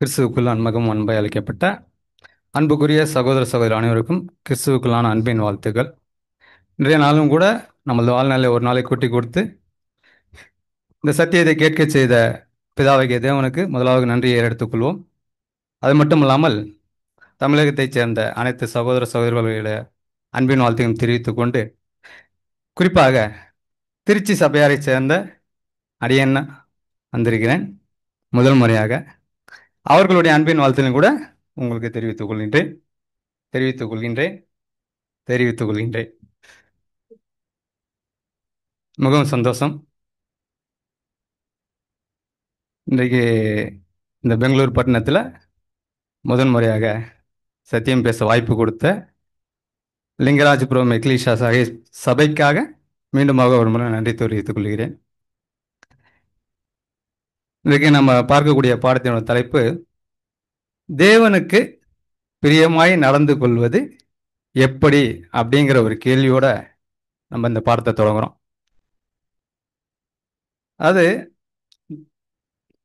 கிறிஸ்துவுக்குள் அன்மகம் அன்பாய் அளிக்கப்பட்ட அன்புக்குரிய சகோதர சகோதரி அனைவருக்கும் கிறிஸ்துவுக்குள்ளான அன்பின் வாழ்த்துக்கள். இன்றைய நாளும் கூட நமது வாழ்நாளில் ஒரு நாளை கூட்டி கொடுத்து இந்த சத்தியத்தை கேட்க செய்த பிதாவாகிய தேவனுக்கு முதலாவது நன்றியை எடுத்துக்கொள்வோம். அது மட்டும் இல்லாமல் தமிழகத்தைச் சேர்ந்த அனைத்து சகோதர சகோதரிகளுடைய அன்பின் வாழ்த்தையும் தெரிவித்துக் கொண்டு, குறிப்பாக திருச்சி சபையாரைச் சேர்ந்த அடியன் வந்திருக்கிறேன். முதல் முறையாக அவர்களுடைய அன்பின் வாழ்த்தையும் கூட உங்களுக்கு தெரிவித்துக் கொள்கின்றேன் தெரிவித்துக் கொள்கின்றேன் தெரிவித்துக் கொள்கின்றேன். மிகவும் சந்தோஷம். இன்றைக்கு இந்த பெங்களூர் பட்டணத்தில் முதன் முறையாக சத்தியம் பேச வாய்ப்பு கொடுத்த லிங்கராஜபுரம் எக்லீஷா சபைக்காக மீண்டுமாக ஒரு முறை நன்றி தெரிவித்துக் கொள்கிறேன். இன்றைக்கு நம்ம பார்க்கக்கூடிய பாடத்தினோட தலைப்பு தேவனுக்கு பிரியமாய் நடந்து கொள்வது எப்படி அப்படிங்கிற ஒரு கேள்வியோட நம்ம இந்த பாடத்தை தொடங்குறோம். அது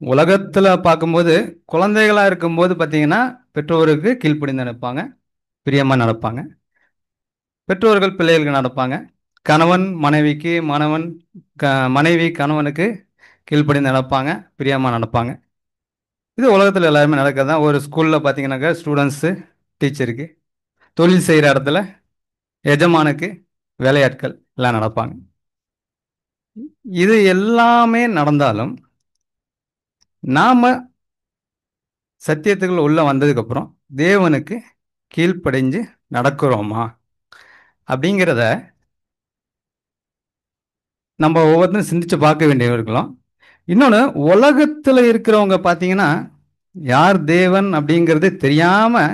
உலகத்தில் பார்க்கும்போது குழந்தைகளாக இருக்கும்போது பார்த்தீங்கன்னா பெற்றோருக்கு கீழ்ப்படிந்து நடப்பாங்க, பிரியமாக நடப்பாங்க. பெற்றோர்கள் பிள்ளைகளுக்கு நடப்பாங்க. கணவன் மனைவிக்கு, மனைவி கணவனுக்கு கீழ்ப்படிந்து நடப்பாங்க, பிரியமாக நடப்பாங்க. இது உலகத்தில் எல்லாருமே நடக்கிறது தான். ஒரு ஸ்கூலில் பார்த்தீங்கன்னாக்கா ஸ்டூடெண்ட்ஸு டீச்சருக்கு, தொழில் செய்கிற இடத்துல எஜமானுக்கு வேலையாட்கள் எல்லாம் நடப்பாங்க. இது எல்லாமே நடந்தாலும் நாம் சத்தியத்துக்குள்ள உள்ள வந்ததுக்கப்புறம் தேவனுக்கு கீழ்ப்படிஞ்சு நடக்கிறோமா அப்படிங்கிறத நம்ம ஒவ்வொருத்தரும் சிந்திச்சு பார்க்க வேண்டிய இருக்கலாம். இன்னொன்று, உலகத்தில் இருக்கிறவங்க பார்த்தீங்கன்னா யார் தேவன் அப்படிங்கிறது தெரியாமல்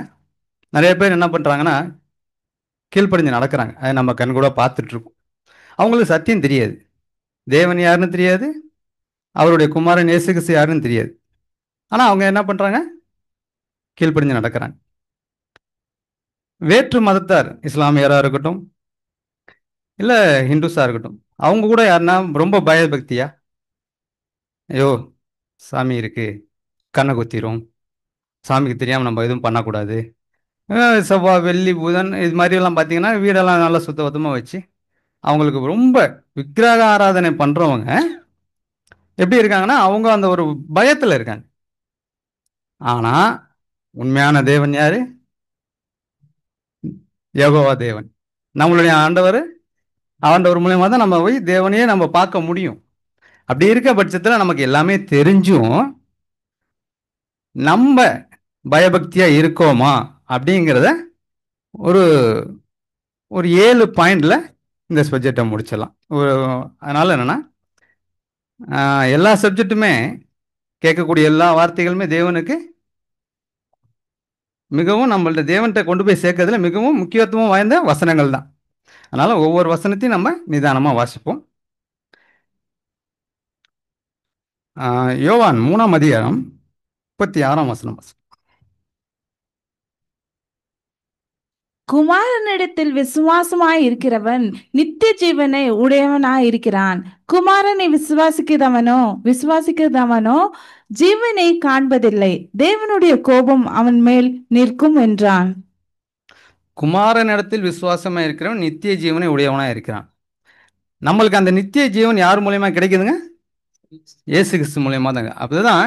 நிறைய பேர் என்ன பண்ணுறாங்கன்னா கீழ்ப்படிஞ்சு நடக்கிறாங்க. அதை நம்ம கண் கூட பார்த்துட்ருக்கோம். அவங்களுக்கு சத்தியம் தெரியாது, தேவன் யாருன்னு தெரியாது, அவருடைய குமாரன் இயேசு கிறிஸ்து யாருன்னு தெரியாது. ஆனால் அவங்க என்ன பண்ணுறாங்க, கீழ்ப்படிஞ்சு நடக்கிறாங்க. வேற்று மதத்தார், இஸ்லாமியராக இருக்கட்டும் இல்லை ஹிந்துஸாக இருக்கட்டும், அவங்க கூட யாருன்னா ரொம்ப பயபக்தியா, ஐயோ சாமி இருக்கு, கண்ணை குத்திரும், சாமிக்கு தெரியாமல் நம்ம எதுவும் பண்ணக்கூடாது, செவ்வாய் வெள்ளி புதன் இது மாதிரியெல்லாம் பார்த்தீங்கன்னா வீடெல்லாம் நல்லா சுத்தபத்தமாக வச்சு அவங்களுக்கு ரொம்ப விக்கிரக ஆராதனை பண்ணுறவங்க எப்படி இருக்காங்கன்னா அவங்க அந்த ஒரு பயத்தில் இருக்காங்க. ஆனால் உண்மையான தேவன் யாரு? யெகோவா தேவன், நம்மளுடைய ஆண்டவர். ஆண்டவர் மூலியமா தான் நம்ம போய் தேவனையே நம்ம பார்க்க முடியும். அப்படி இருக்க பட்சத்தில் நமக்கு எல்லாமே தெரிஞ்சும் நம்ம பயபக்தியா இருக்கோமா அப்படிங்கிறத ஒரு ஒரு 7 பாயிண்ட்ல இந்த சப்ஜெக்டை முடிச்சிடலாம். அதனால என்னன்னா எல்லா சப்ஜெக்ட்டுமே கேட்கக்கூடிய எல்லா வார்த்தைகளுமே தேவனுக்கு மிகவும் நம்மள்ட்ட தேவன்கிட்ட கொண்டு போய் சேர்க்கறதுல மிகவும் முக்கியத்துவம் வாய்ந்த வசனங்கள் தான். அதனால ஒவ்வொரு வசனத்தையும் நம்ம நிதானமாக வாசிப்போம். யோவான் 3ஆம் அதிகாரம் 36ஆம் வசனம். குமாரனிடத்தில் விசுவாசமாய் இருக்கிறவன் நித்திய ஜீவனை உடையவனாய் இருக்கிறான். குமாரனை விசுவாசிக்கிறவனோ ஜீவனை காண்பதில்லை, தேவனுடைய கோபம் அவன் மேல் நிற்கும் என்றான். குமாரனிடத்தில் விசுவாசமா இருக்கிறவன் நித்திய ஜீவனை உடையவனா இருக்கிறான். நம்மளுக்கு அந்த நித்திய ஜீவன் யார் மூலியமா கிடைக்குதுங்க? இயேசு கிறிஸ்து மூலியமா தாங்க. அப்படிதான்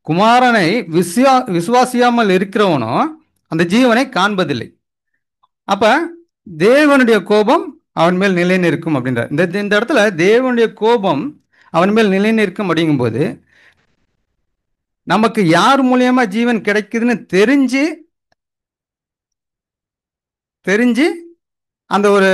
குமாரனை விசுவாசியாமல் இருக்கிறவனோ அந்த ஜீவனை காண்பதில்லை. அப்ப தேவனுடைய கோபம் அவன் மேல் நிலை நிற்கும் அப்படின்ற இந்த இடத்துல தேவனுடைய கோபம் அவன் மேல் நிலை நிற்கும் அப்படிங்கும்போது நமக்கு யார் மூலியமா ஜீவன் கிடைக்குதுன்னு தெரிஞ்சு அந்த ஒரு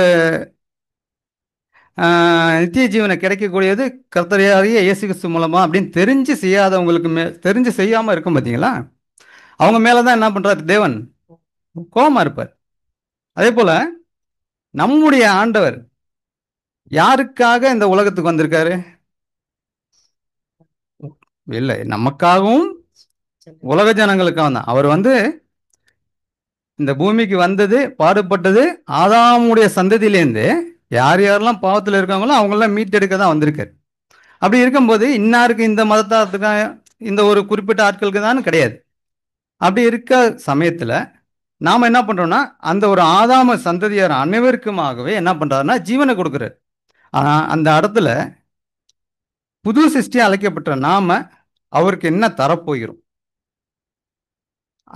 நித்திய ஜீவனை கிடைக்கக்கூடியது கர்த்தராகிய இயேசு கிறிஸ்து மூலமா அப்படின்னு தெரிஞ்சு செய்யாதவங்களுக்கு தெரிஞ்சு செய்யாம இருக்கும் பார்த்தீங்களா, அவங்க மேலதான் என்ன பண்றாரு தேவன் கோபமா இருப்பார். அதே போல நம்முடைய ஆண்டவர் யாருக்காக இந்த உலகத்துக்கு வந்திருக்காரு? இல்லை, நமக்காகவும் உலக ஜனங்களுக்காக தான். அவர் இந்த பூமிக்கு வந்தது, பாடுபட்டது ஆதாமுடைய சந்ததியிலேருந்து யார் யாரெல்லாம் பாவத்தில் இருக்காங்களோ அவங்களெல்லாம் மீட்டெடுக்க தான் வந்திருக்காரு. அப்படி இருக்கும்போது இன்னாருக்கு இந்த மதத்தாத்துக்காக இந்த ஒரு குறிப்பிட்ட ஆட்களுக்கு தான் கிடையாது. அப்படி இருக்க சமயத்துல நாம என்ன பண்றோம்னா, அந்த ஒரு ஆதாம சந்ததியார் அனைவருக்குமாகவே என்ன பண்றாருன்னா ஜீவனை கொடுக்குறாரு. ஆனா அந்த இடத்துல புது சிருஷ்டியா அழைக்கப்பட்ட நாம அவருக்கு என்ன தரப்போகிறோம்?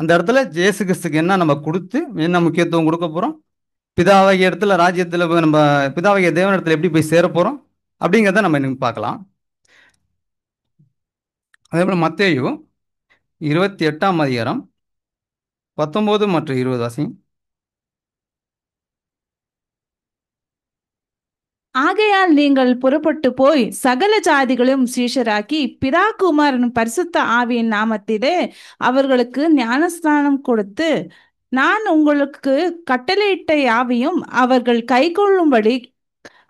அந்த இடத்துல இயேசு கிறிஸ்துக்கு என்ன நம்ம கொடுத்து என்ன முக்கியத்துவம் கொடுக்க போறோம்? பிதாவாகிய இடத்துல ராஜ்யத்துல நம்ம பிதாவாகிய தேவனிடத்துல எப்படி போய் சேர போறோம்? அப்படிங்கிறத நம்ம இன்னைக்கு பார்க்கலாம். அதே போல மத்தேயு 28ஆம் அதிகாரம் 19 மற்றும் 20 வாசிங்க. ஆகையால் நீங்கள் புறப்பட்டு போய் சகல ஜாதிகளையும் சீஷராக்கி பிதா குமாரன் பரிசுத்த ஆவியின் நாமத்திலே அவர்களுக்கு ஞானஸ்நானம் கொடுத்து நான் உங்களுக்கு கட்டளையிட்ட யாவையும் அவர்கள் கைக்கொள்ளும்படி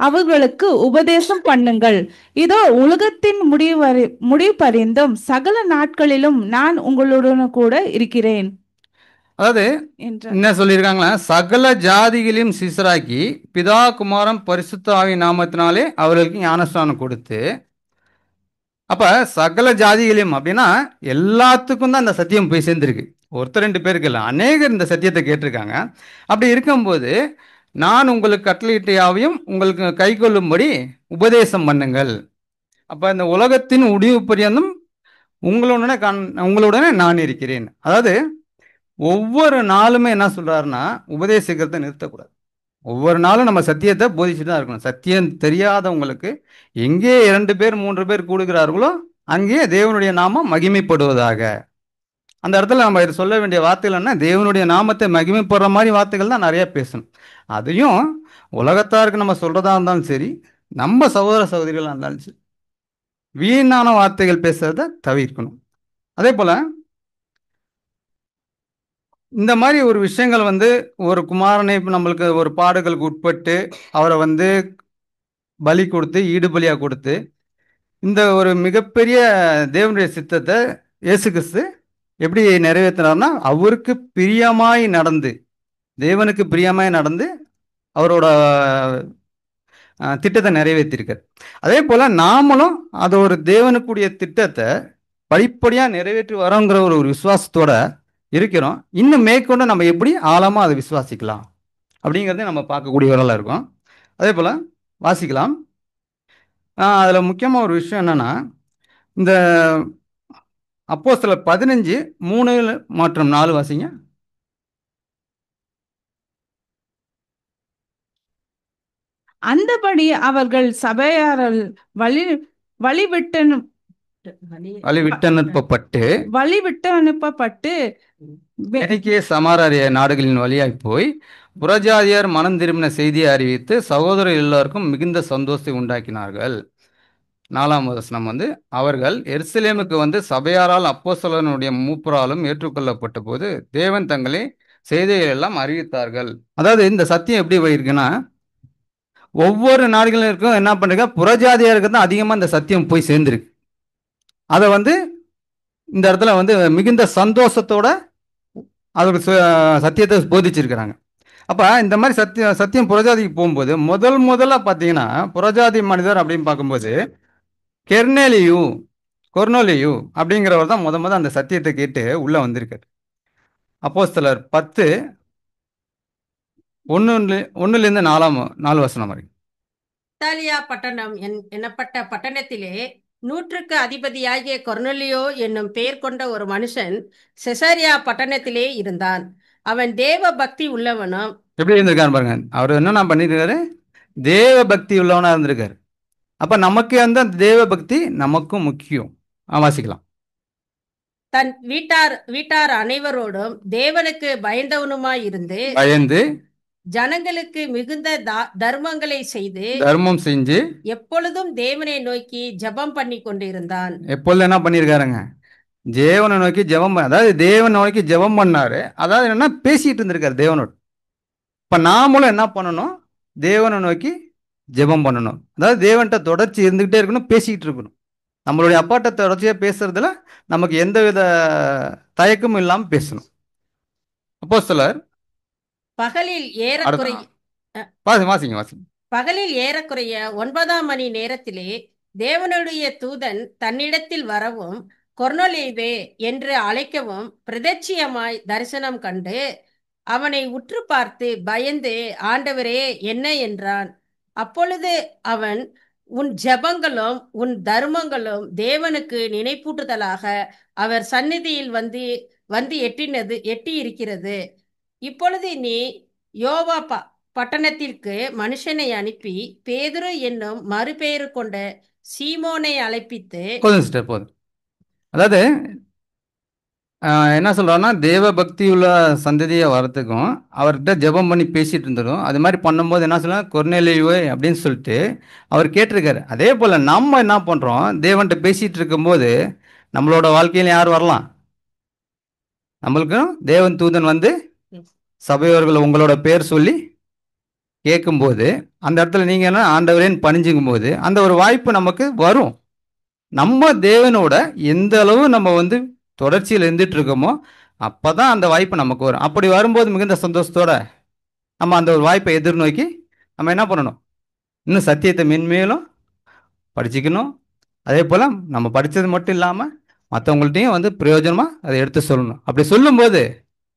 அவர்களுக்கு உபதேசம் பண்ணுங்கள். இதோ உலகத்தின் முடிவு பரிந்தும் சகல நாட்களிலும் நான் உங்களுடன் கூட இருக்கிறேன் அதாவது என்றார். என்ன சொல்லியிருக்காங்களா, சகல ஜாதிகளையும் சிசராக்கி பிதா குமாரன் பரிசுத்த ஆவி நாமத்தினாலே அவர்களுக்கு ஞானஸ்நானம் கொடுத்து, அப்ப சகல ஜாதிகளையும் அப்படின்னா எல்லாத்துக்கும் தான் அந்த சத்தியம் போய் சேர்ந்திருக்கு. ஒருத்தர் ரெண்டு பேருக்கு இல்லை, அநேகர் இந்த சத்தியத்தை கேட்டிருக்காங்க. அப்படி இருக்கும்போது நான் உங்களுக்கு கட்டளையிட்ட யாவையும் உங்களுக்கு கை கொள்ளும்படி உபதேசம் பண்ணுங்கள். அப்ப இந்த உலகத்தின் முடிவு பரியந்தம் உங்களுடனே நான் இருக்கிறேன். அதாவது ஒவ்வொரு நாளுமே என்ன சொல்றாருன்னா உபதேசிக்கிறத நிறுத்தக்கூடாது. ஒவ்வொரு நாளும் நம்ம சத்தியத்தை போதிச்சுட்டு தான் இருக்கணும். சத்தியம் தெரியாதவங்களுக்கு எங்கே 2 பேர் 3 பேர் கூடுகிறார்களோ அங்கே தேவனுடைய நாமம் மகிமைப்படுவதாக. அந்த இடத்துல நம்ம இது சொல்ல வேண்டிய வார்த்தைகள் என்ன, தேவனுடைய நாமத்தை மகிமைப்படுற மாதிரி வார்த்தைகள் தான் நிறைய பேசணும். அதையும் உலகத்தாருக்கு நம்ம சொல்றதா இருந்தாலும் சரி, நம்ம சகோதர சகோதரிகளாக இருந்தாலும் சரி, வீணான வார்த்தைகள் பேசுறத தவிர்க்கணும். அதே போல இந்த மாதிரி ஒரு விஷயங்கள் ஒரு குமாரனை நம்மளுக்கு ஒரு பாடுகளுக்கு உட்பட்டு அவரை பலி கொடுத்து ஈடுபலியாக கொடுத்து இந்த ஒரு மிகப்பெரிய தேவனுடைய சித்தத்தை இயேசு கிறிஸ்து எப்படி நிறைவேற்றினார்னா அவருக்கு பிரியமாய் நடந்து, தேவனுக்கு பிரியமாய் நடந்து அவரோட திட்டத்தை நிறைவேற்றியிருக்கார். அதே போல நாமளும் அது ஒரு தேவனுக்குரிய திட்டத்தை படிப்படியாக நிறைவேற்றி வரோங்கிற ஒரு விசுவாசத்தோட இருக்கிறோம். இன்னும் மேற்கொண்டு நம்ம எப்படி ஆழமாக அதை விசுவாசிக்கலாம் அப்படிங்கிறத நம்ம பார்க்கக்கூடியவர்களாக இருக்கும். அதே போல் வாசிக்கலாம். அதில் முக்கியமாக ஒரு விஷயம் என்னென்னா, இந்த அப்போஸ்தலர் 15:3 மற்றும் 4 வாசிங்க. அந்தபடி அவர்கள் சபையாரால் வழி வழிவிட்டு வழிவிட்டு அனுப்பப்பட்டு வழிவிட்டு அனுப்பப்பட்டு எனக்கே சமாரிய நாடுகளின் வழியாய் போய் புறஜாதியார் மனம் திரும்பின செய்தியை அறிவித்து சகோதரர் எல்லாருக்கும் மிகுந்த சந்தோஷத்தை உண்டாக்கினார்கள். 4ஆம் வசனம் அவர்கள் எருசலேமுக்கு சபையாரால் அப்போஸ்தலனுடைய மூப்பராலும் ஏற்றுக்கொள்ளப்பட்ட போது தேவன் தங்களை செய்தியை எல்லாம் அறிவித்தார்கள். அதாவது இந்த சத்தியம் எப்படி போயிருக்குன்னா, ஒவ்வொரு நாடுகளுக்கும் என்ன பண்ணுங்க, புறஜாதியாருக்கு தான் அதிகமாக இந்த சத்தியம் போய் சேர்ந்துருக்கு. அதை இந்த இடத்துல மிகுந்த சந்தோஷத்தோட அவருக்கு சத்தியத்தை போதிச்சிருக்கிறாங்க. அப்போ இந்த மாதிரி சத்தியம் புறஜாதிக்கு போகும்போது முதல்ல பார்த்தீங்கன்னா புறஜாதி மனிதர் அப்படின்னு பார்க்கும்போது கொர்னேலியு அப்படிங்கிறவர் தான் முத அந்த சத்தியத்தை கேட்டு உள்ள வந்திருக்காரு. அப்போஸ்தலர் 10:1-4 4 வசனம் வரை. இத்தாலியா பட்டணம் எனப்பட்ட பட்டணத்திலே 100க்கு அதிபதியாகிய கொர்னேலியோ என்னும் பெயர் கொண்ட ஒரு மனுஷன் செசரியா பட்டணத்திலே இருந்தான். அவன் தேவ பக்தி உள்ளவனும். எப்படி இருந்திருக்காரு பாருங்க. அவர் என்ன பண்ணிருக்காரு, தேவ பக்தி உள்ளவனா இருந்திருக்காரு. அப்ப நமக்கு அந்த தேவ பக்தி நமக்கும் முக்கியம். வாசிக்கலாம். தன் வீட்டார் அனைவரோடும் தேவனுக்கு பயந்து ஜனங்களுக்கு மிகுந்த தர்மங்களை செய்து தர்மம் செஞ்சு எப்பொழுதும் தேவனை நோக்கி ஜெபம் பண்ணி கொண்டிருந்தான். எப்பொழுது என்ன பண்ணியிருக்காருங்க, தேவனை நோக்கி ஜெபம், அதாவது தேவனை நோக்கி ஜெபம் பண்ணாரு. அதாவது என்னன்னா பேசிட்டு இருந்திருக்காரு தேவனோடு. இப்ப நாமளும் என்ன பண்ணணும், தேவனை நோக்கி ஜெபம் பண்ணணும். அதாவது தேவன்கிட்ட தொடர்ச்சி இருந்துகிட்டே இருக்கணும், பேசிக்கிட்டு இருக்கணும். நம்மளுடைய அப்பாட்ட தொடர்ச்சியா பேசுறதுல நமக்கு எந்தவித தயக்கமும் இல்லாமல் பேசணும். அப்போஸ்தலர் பகலில் ஏறக்குறைய 9ஆம் மணி நேரத்திலே தேவனுடைய தூதன் தன்னிடத்தில் வரவும் கொர்நேலியுவே என்று அழைக்கவும் பிரதட்சியமாய் தரிசனம் கண்டு அவனை உற்று பார்த்து பயந்து, ஆண்டவரே, என்ன என்றான். அப்பொழுது அவன், உன் ஜெபங்களும் உன் தர்மங்களும் தேவனுக்கு நினைப்பூட்டுதலாக அவர் சந்நிதியில் வந்து வந்து எட்டி இருக்கிறது. இப்பொழுது நீ யோவா பட்டணத்திற்கு மனுஷனை அனுப்பி பேதுரு என்னும் மறுபெயரு கொண்ட சீமோனை அழைப்பித்து. போதும் சிஸ்டர், போதும். அதாவது என்ன சொல்கிறாருன்னா, தேவ பக்தி உள்ள சந்ததியை வரத்துக்கும் அவர்கிட்ட ஜெபம் பண்ணி பேசிகிட்டு இருந்ததும் அது மாதிரி பண்ணும்போது என்ன சொல்லலாம், கொர்நேலியுவே அப்படின்னு சொல்லிட்டு அவர் கேட்டிருக்காரு. அதே போல் நம்ம என்ன பண்ணுறோம், தேவன்கிட்ட பேசிகிட்டு இருக்கும்போது நம்மளோட வாழ்க்கையில் யார் வரலாம்? நம்மளுக்கும் தேவன் தூதன் வந்து சபையோர்கள் உங்களோட பேர் சொல்லி கேட்கும்போது அந்த இடத்துல நீங்கள் என்ன ஆண்டவரேன்னு பணிஞ்சுக்கும் போது அந்த ஒரு வாய்ப்பு நமக்கு வரும். நம்ம தேவனோட எந்த அளவு நம்ம வந்து தொடர்ச்சியில் இருந்துட்டு இருக்கோமோ அப்போ தான் அந்த வாய்ப்பு நமக்கு வரும். அப்படி வரும்போது மிகுந்த சந்தோஷத்தோட நம்ம அந்த ஒரு வாய்ப்பை எதிர்நோக்கி நம்ம என்ன பண்ணணும், இன்னும் சத்தியத்தை மென்மேலும் படிச்சுக்கணும். அதே போல் நம்ம படித்தது மட்டும் இல்லாமல் மற்றவங்கள்ட்டையும் வந்து பிரயோஜனமாக அதை எடுத்து சொல்லணும். அப்படி சொல்லும்போது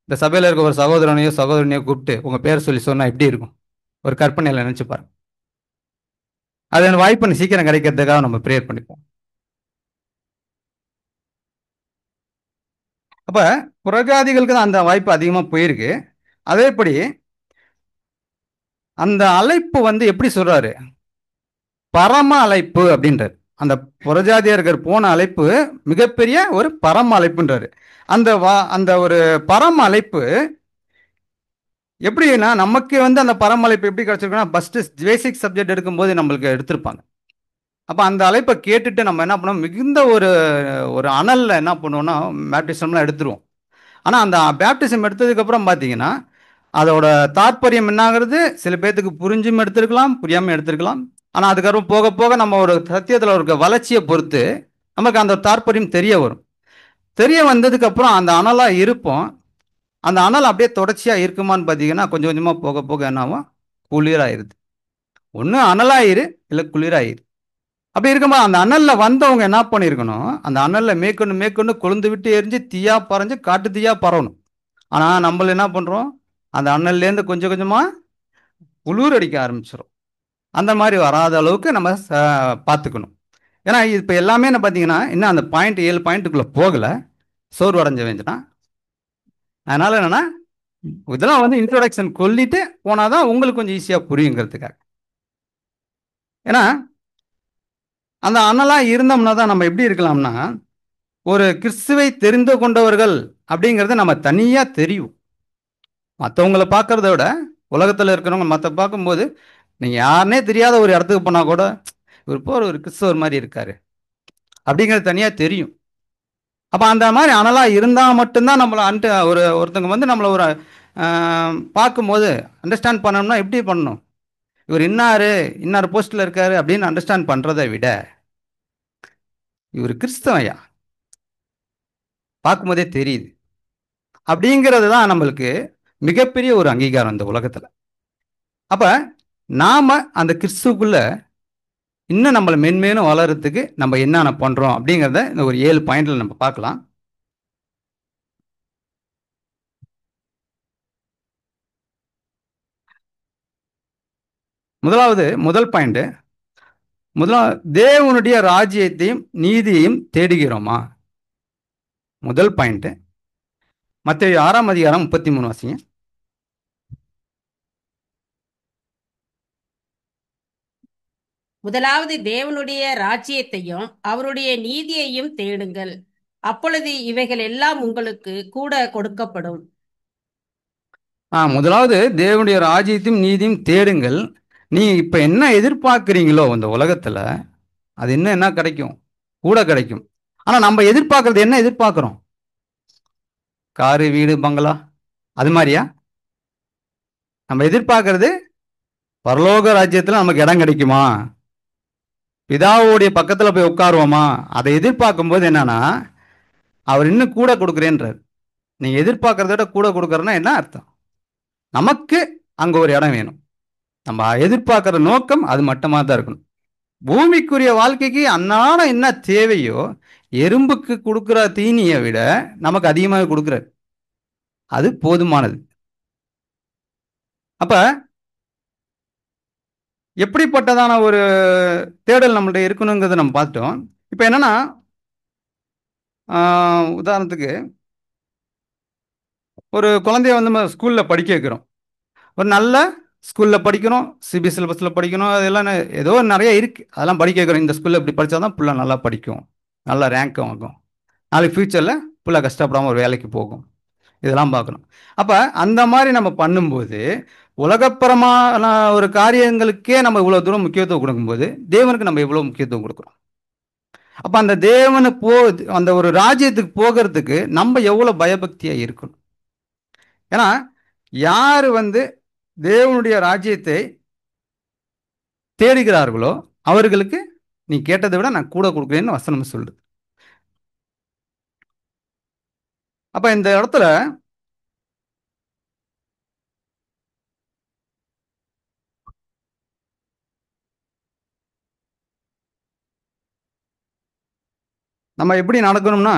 இந்த சபையில் இருக்க ஒரு சகோதரனையோ சகோதரனையோ கூப்பிட்டு உங்கள் பேர் சொல்லி சொன்னால் எப்படி இருக்கும்? ஒரு கற்பனையில் நினச்சி பாருங்க. அது வாய்ப்பு சீக்கிரம் கிடைக்கிறதுக்காக நம்ம ப்ரேயர் பண்ணிப்போம். அப்போ புறஜாதிகளுக்கு தான் அந்த வாய்ப்பு அதிகமாக போயிருக்கு. அதேபடி அந்த அழைப்பு வந்து எப்படி சொல்றாரு, பரம அழைப்பு அப்படின்றார். அந்த புறஜாதியர்கள் போன அழைப்பு மிகப்பெரிய ஒரு பரம அழைப்புன்றாரு. அந்த ஒரு பரம அழைப்பு எப்படின்னா, நமக்கு வந்து அந்த பரம அழைப்பு எப்படி கிடைச்சிருக்குன்னா, ஃபர்ஸ்ட் பேசிக் சப்ஜெக்ட் எடுக்கும்போது நம்மளுக்கு எடுத்திருப்பாங்க. அப்போ அந்த அழைப்பை கேட்டுட்டு நம்ம என்ன பண்ணுவோம், மிகுந்த ஒரு ஒரு அனலில் என்ன பண்ணுவோம்னா பேப்டிசம்லாம் எடுத்துருவோம். ஆனால் அந்த பேப்டிசம் எடுத்ததுக்கப்புறம் பார்த்தீங்கன்னா அதோட தாற்பயம் என்னாகிறது, சில பேர்த்துக்கு புரிஞ்சும் எடுத்திருக்கலாம், புரியாமல் எடுத்திருக்கலாம். ஆனால் அதுக்கப்புறம் போக போக நம்ம ஒரு சத்தியத்தில் இருக்க வளர்ச்சியை பொறுத்து நமக்கு அந்த தாற்பயம் தெரிய வரும். தெரிய வந்ததுக்கப்புறம் அந்த அனலாக இருப்போம். அந்த அனல் அப்படியே தொடர்ச்சியாக இருக்குமான்னு பார்த்தீங்கன்னா கொஞ்சம் கொஞ்சமாக போக போக என்னாகும், குளிராயிருது. ஒன்று அனலாயிரு, இல்லை குளிராயிரு. அப்படி இருக்கும்போது அந்த அனலில் வந்தவங்க என்ன பண்ணியிருக்கணும், அந்த அனலில் மேற்கொண்டு மேற்கொண்டு கொழுந்து விட்டு எரிஞ்சு தீயா பறஞ்சு காட்டு தீயா பரவணும். ஆனால் நம்மள என்ன பண்ணுறோம், அந்த அனல்லேருந்து கொஞ்சம் கொஞ்சமாக குளிர் அடிக்க ஆரம்பிச்சிடும். அந்த மாதிரி வராத அளவுக்கு நம்ம பார்த்துக்கணும். ஏன்னா இப்போ எல்லாமே என்ன பார்த்தீங்கன்னா இன்னும் அந்த 7 பாயிண்ட்டுக்குள்ளே போகலை, சோர்வு அடைஞ்ச வேண்டுனா. அதனால் என்னென்னா இதெல்லாம் வந்து இன்ட்ரோடக்ஷன் சொல்லிட்டு போனால் தான் உங்களுக்கு கொஞ்சம் ஈஸியாக புரியுங்கிறதுக்காக. ஏன்னா அந்த அனலாக இருந்தோம்னா தான் நம்ம எப்படி இருக்கலாம்னா, ஒரு கிறிஸ்துவை தெரிந்து கொண்டவர்கள் அப்படிங்கிறது நம்ம தனியாக தெரியும். மற்றவங்களை பார்க்கறத விட உலகத்தில் இருக்கிறவங்க மற்ற பார்க்கும்போது நீங்கள் யாருனே தெரியாத ஒரு இடத்துக்கு போனால் கூட இவர் போகிற ஒரு கிறிஸ்தவர் மாதிரி இருக்காரு அப்படிங்கிறது தனியாக தெரியும். அப்போ அந்த மாதிரி அனலாக இருந்தால் மட்டும்தான் நம்மளை ஒருத்தங்க வந்து நம்மளை ஒரு பார்க்கும்போது அண்டர்ஸ்டாண்ட் பண்ணணும்னா எப்படி பண்ணணும், இவர் இன்னார் போஸ்ட்டில் இருக்காரு அப்படின்னு அண்டர்ஸ்டாண்ட் பண்ணுறதை விட இவர் கிறிஸ்தவையா பார்க்கும்போதே தெரியுது அப்படிங்கிறது தான் நம்மளுக்கு மிகப்பெரிய ஒரு அங்கீகாரம் இந்த உலகத்தில். அப்போ நாம் அந்த கிறிஸ்துக்குள்ள இன்னும் நம்மளை மென்மேலும் வளர்கிறதுக்கு நம்ம என்னென்ன பண்ணுறோம் அப்படிங்கிறத இந்த ஒரு 7 பாயிண்டில் நம்ம பார்க்கலாம். முதல் பாயிண்ட், தேவனுடைய ராஜ்யத்தையும் நீதியையும் தேடுகிறோமா? முதல் பாயிண்ட் மத்தேயு 6ஆம் அதிகாரம் 33 வாசிங்க. முதலாவது தேவனுடைய ராஜ்யத்தையும் அவருடைய நீதியையும் தேடுங்கள், அப்பொழுது இவைகள் எல்லாம் உங்களுக்கு கூட கொடுக்கப்படும். முதலாவது தேவனுடைய ராஜ்யத்தையும் நீதியும் தேடுங்கள். நீ இப்போ என்ன எதிர்பார்க்குறீங்களோ இந்த உலகத்தில் அது இன்னும் என்ன கிடைக்கும், கூட கிடைக்கும். ஆனால் நம்ம எதிர்பார்க்கறது என்ன எதிர்பார்க்குறோம், காரு வீடு பங்களா அது மாதிரியா? நம்ம எதிர்பார்க்கறது பரலோக ராஜ்யத்தில் நமக்கு இடம் கிடைக்குமா, பிதாவுடைய பக்கத்தில் போய் உட்காருவோமா? அதை எதிர்பார்க்கும் போது என்னன்னா அவர் இன்னும் கூட கொடுக்குறேன்றார். நீங்கள் எதிர்பார்க்கறத விட கூட கொடுக்குறேன்னா என்ன அர்த்தம், நமக்கு அங்கே ஒரு இடம் வேணும். நம்ம எதிர்பார்க்குற நோக்கம் அது மட்டுமா தான் இருக்கணும். பூமிக்குரிய வாழ்க்கைக்கு அன்னாடம் என்ன தேவையோ எறும்புக்கு கொடுக்குற தீனியை விட நமக்கு அதிகமாக கொடுக்குறாரு. அது போதுமானது. அப்ப எப்படிப்பட்டதான ஒரு தேடல் நம்மள்ட்ட இருக்கணுங்கிறத நம்ம பார்த்துட்டோம். இப்ப என்னன்னா, உதாரணத்துக்கு ஒரு குழந்தைய வந்து நம்ம ஸ்கூல்ல படிக்க வைக்கிறோம். ஒரு நல்ல ஸ்கூல்ல படிக்கணும், சிபிஎஸ் சிலபஸ்ல படிக்கணும், அதெல்லாம் ஏதோ நிறைய இருக்கு. அதெல்லாம் படிக்க வைக்கிறோம். இந்த ஸ்கூல்ல இப்படி படிச்சா தான் புள்ள நல்லா படிக்கும், நல்லா ரேங்க் வாங்கும், நாளைக்கு ஃபியூச்சர்ல புள்ள கஷ்டப்படாம ஒரு வேலைக்கு போகும். இதெல்லாம் பார்க்கணும். அப்ப அந்த மாதிரி நம்ம பண்ணும்போது உலகப்பரமான ஒரு காரியங்களுக்கே நம்ம இவ்வளவு தூரம் முக்கியத்துவம் கொடுக்கும்போது தேவனுக்கு நம்ம எவ்வளவு முக்கியத்துவம் கொடுக்குறோம். அப்ப அந்த தேவனு அந்த ஒரு ராஜ்யத்துக்கு போகிறதுக்கு நம்ம எவ்வளவு பயபக்தியா இருக்கணும். ஏன்னா யாரு வந்து தேவனுடைய ராஜ்யத்தை தேடுகிறார்களோ அவர்களுக்கு நீ கேட்டதை விட நான் கூட கொடுக்குறேன்னு வசனம் சொல்லுது. அப்ப இந்த இடத்துல நம்ம எப்படி நடக்கணும்னா,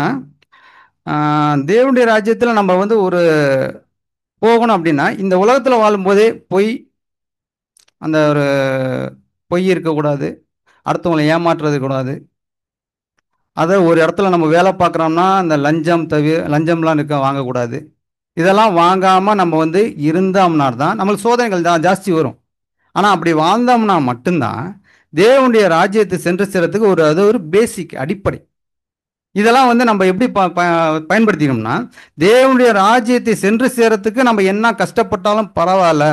தேவனுடைய ராஜ்யத்தில் நம்ம வந்து ஒரு போகணும் அப்படின்னா இந்த உலகத்தில் வாழும்போதே அந்த ஒரு பொய் இருக்கக்கூடாது, அடுத்தவங்களை ஏமாற்றுறது கூடாது. அதை ஒரு இடத்துல நம்ம வேலை பார்க்குறோம்னா அந்த லஞ்சம்லாம் வாங்கக்கூடாது. இதெல்லாம் வாங்காமல் நம்ம வந்து இருந்தோம்னா தான் நம்மளுக்கு சோதனைகள் ஜாஸ்தி வரும். ஆனால் அப்படி வாழ்ந்தோம்னா மட்டும்தான் தேவனுடைய ராஜ்யத்தை சென்று சேர்றதுக்கு அது ஒரு பேசிக் அடிப்படை. இதெல்லாம் வந்து நம்ம எப்படி பயன்படுத்திக்கணும்னா, தேவனுடைய ராஜ்யத்தை சென்று சேரத்துக்கு நம்ம என்ன கஷ்டப்பட்டாலும் பரவாயில்ல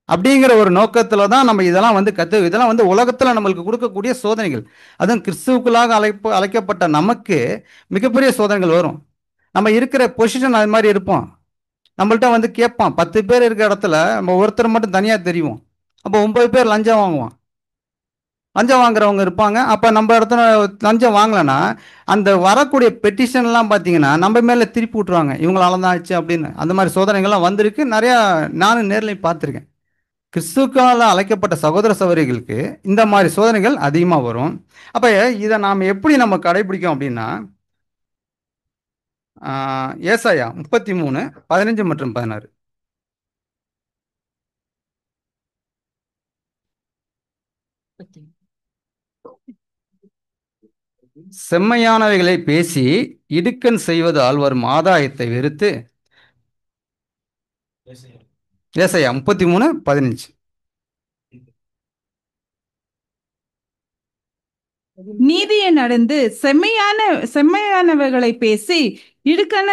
அப்படிங்கிற ஒரு நோக்கத்துல தான் நம்ம இதெல்லாம் வந்து இதெல்லாம் வந்து உலகத்துல நம்மளுக்கு கொடுக்கக்கூடிய சோதனைகள். அதுவும் கிறிஸ்துவுக்குள்ளாக அழைக்கப்பட்ட நமக்கு மிகப்பெரிய சோதனைகள் வரும். நம்ம இருக்கிற பொசிஷன் அது மாதிரி இருப்போம். நம்மள்ட்ட வந்து கேட்பான், 10 பேர் இருக்கிற இடத்துல நம்ம ஒருத்தர் மட்டும் தனியா தெரியும். அப்போ 9 பேர் லஞ்சம் வாங்குவான். லஞ்சம் வாங்குறவங்க இருப்பாங்க. அப்போ நம்ம இடத்துல லஞ்சம் வாங்கலைன்னா அந்த வரக்கூடிய பெட்டிஷன்லாம் பார்த்தீங்கன்னா நம்ம மேலே திருப்பி விட்ருவாங்க, இவங்களால தான் ஆச்சு அப்படின்னு. அந்த மாதிரி சோதனைகள்லாம் வந்திருக்கு, நிறையா நானும் நேரில் பார்த்துருக்கேன். கிறிஸ்துக்கால அழைக்கப்பட்ட சகோதர சகோதரிகளுக்கு இந்த மாதிரி சோதனைகள் அதிகமாக வரும். அப்போ இதை நாம் எப்படி நம்ம கடைபிடிக்கும் அப்படின்னா, ஏசாயா 33, 15 மற்றும் 16. செம்மையானவைகளை பேசி இடுக்கண் செய்வதால் வரும் ஆதாயத்தை வெறுத்து. ஏசாயா 33, 15. நீதியை நடந்து செம்மையானவைகளை பேசி இடுக்கண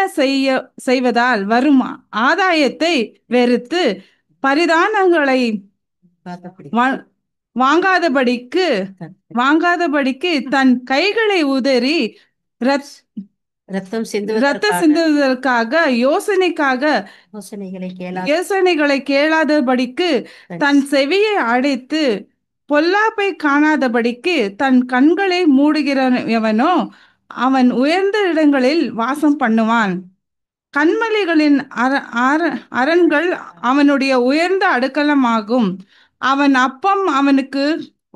செய்வதால் வரும் ஆதாயத்தை வெறுத்து பரிதானங்களை வாங்காதபடிக்கு தன் கைகளை உதறி ரத்தம் சிந்துவதற்காக யோசனைகளை கேளாதபடிக்கு தன் செவியை அடைத்து பொல்லாப்பை காணாதபடிக்கு தன் கண்களை மூடுகிறவனோ அவன் உயர்ந்த இடங்களில் வாசம் பண்ணுவான். கண்மலைகளின் அரண்கள் அவனுடைய உயர்ந்த அடுக்கலமாகும். அவன் அப்பம் அவனுக்கு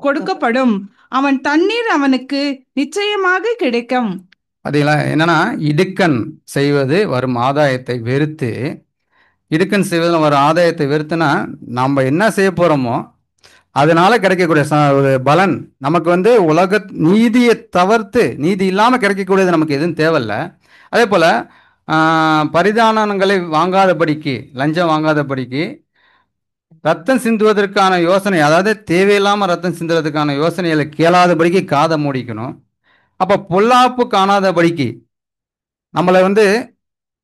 கொடுக்கப்படும், அவன் தண்ணீர் அவனுக்கு நிச்சயமாக கிடைக்கும். அதெல்லாம் என்னன்னா, இடுக்கண் செய்வது வரும் ஆதாயத்தை வெறுத்து. இடுக்கண் செய்வதில் வரும் ஆதாயத்தை வெறுத்துனா நம்ம என்ன செய்ய போறோமோ அதனால கிடைக்கக்கூடிய ஒரு பலன் நமக்கு வந்து உலக நீதியை தவிர்த்து, நீதி இல்லாமல் கிடைக்கக்கூடியது நமக்கு எதுவும் தேவையில்லை. அதே போல் பரிதானங்களை வாங்காதபடிக்கு, லஞ்சம் வாங்காதபடிக்கு, ரத்தம் சிந்துவதற்கான யோசனை, அதாவது தேவையில்லாமல் ரத்தம் சிந்துவதற்கான யோசனைகளை கேளாதபடிக்கு காதை மூடிக்கணும். அப்போ பொல்லாப்பு காணாதபடிக்கு, நம்மளை வந்து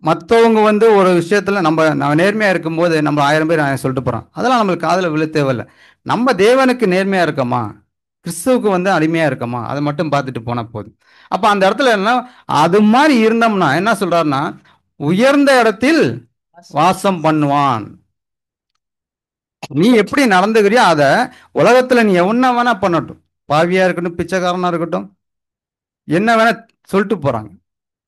மற்றவங்க வந்து ஒரு விஷயத்தில் நம்ம நேர்மையாக இருக்கும்போது நம்ம 1000 பேர் சொல்லிட்டு போகிறோம், அதெல்லாம் நம்மளுக்கு காதில் விழ தேவையில்லை. நம்ம தேவனுக்கு நேர்மையாக இருக்கோமா, கிறிஸ்துவுக்கு வந்து அடிமையாக இருக்கோமா, அதை மட்டும் பார்த்துட்டு போனால் போதும். அப்போ அந்த இடத்துல என்ன, அது மாதிரி இருந்தோம்னா என்ன சொல்கிறாருன்னா, உயர்ந்த இடத்தில் வாசம் பண்ணுவான். நீ எப்படி நடந்துக்கிறியோ அதை உலகத்தில் நீ என்ன வேணா பண்ணட்டும், பாவியாக இருக்கட்டும், பிச்சைக்காரனாக இருக்கட்டும், என்ன வேணா சொல்லிட்டு போகிறாங்க.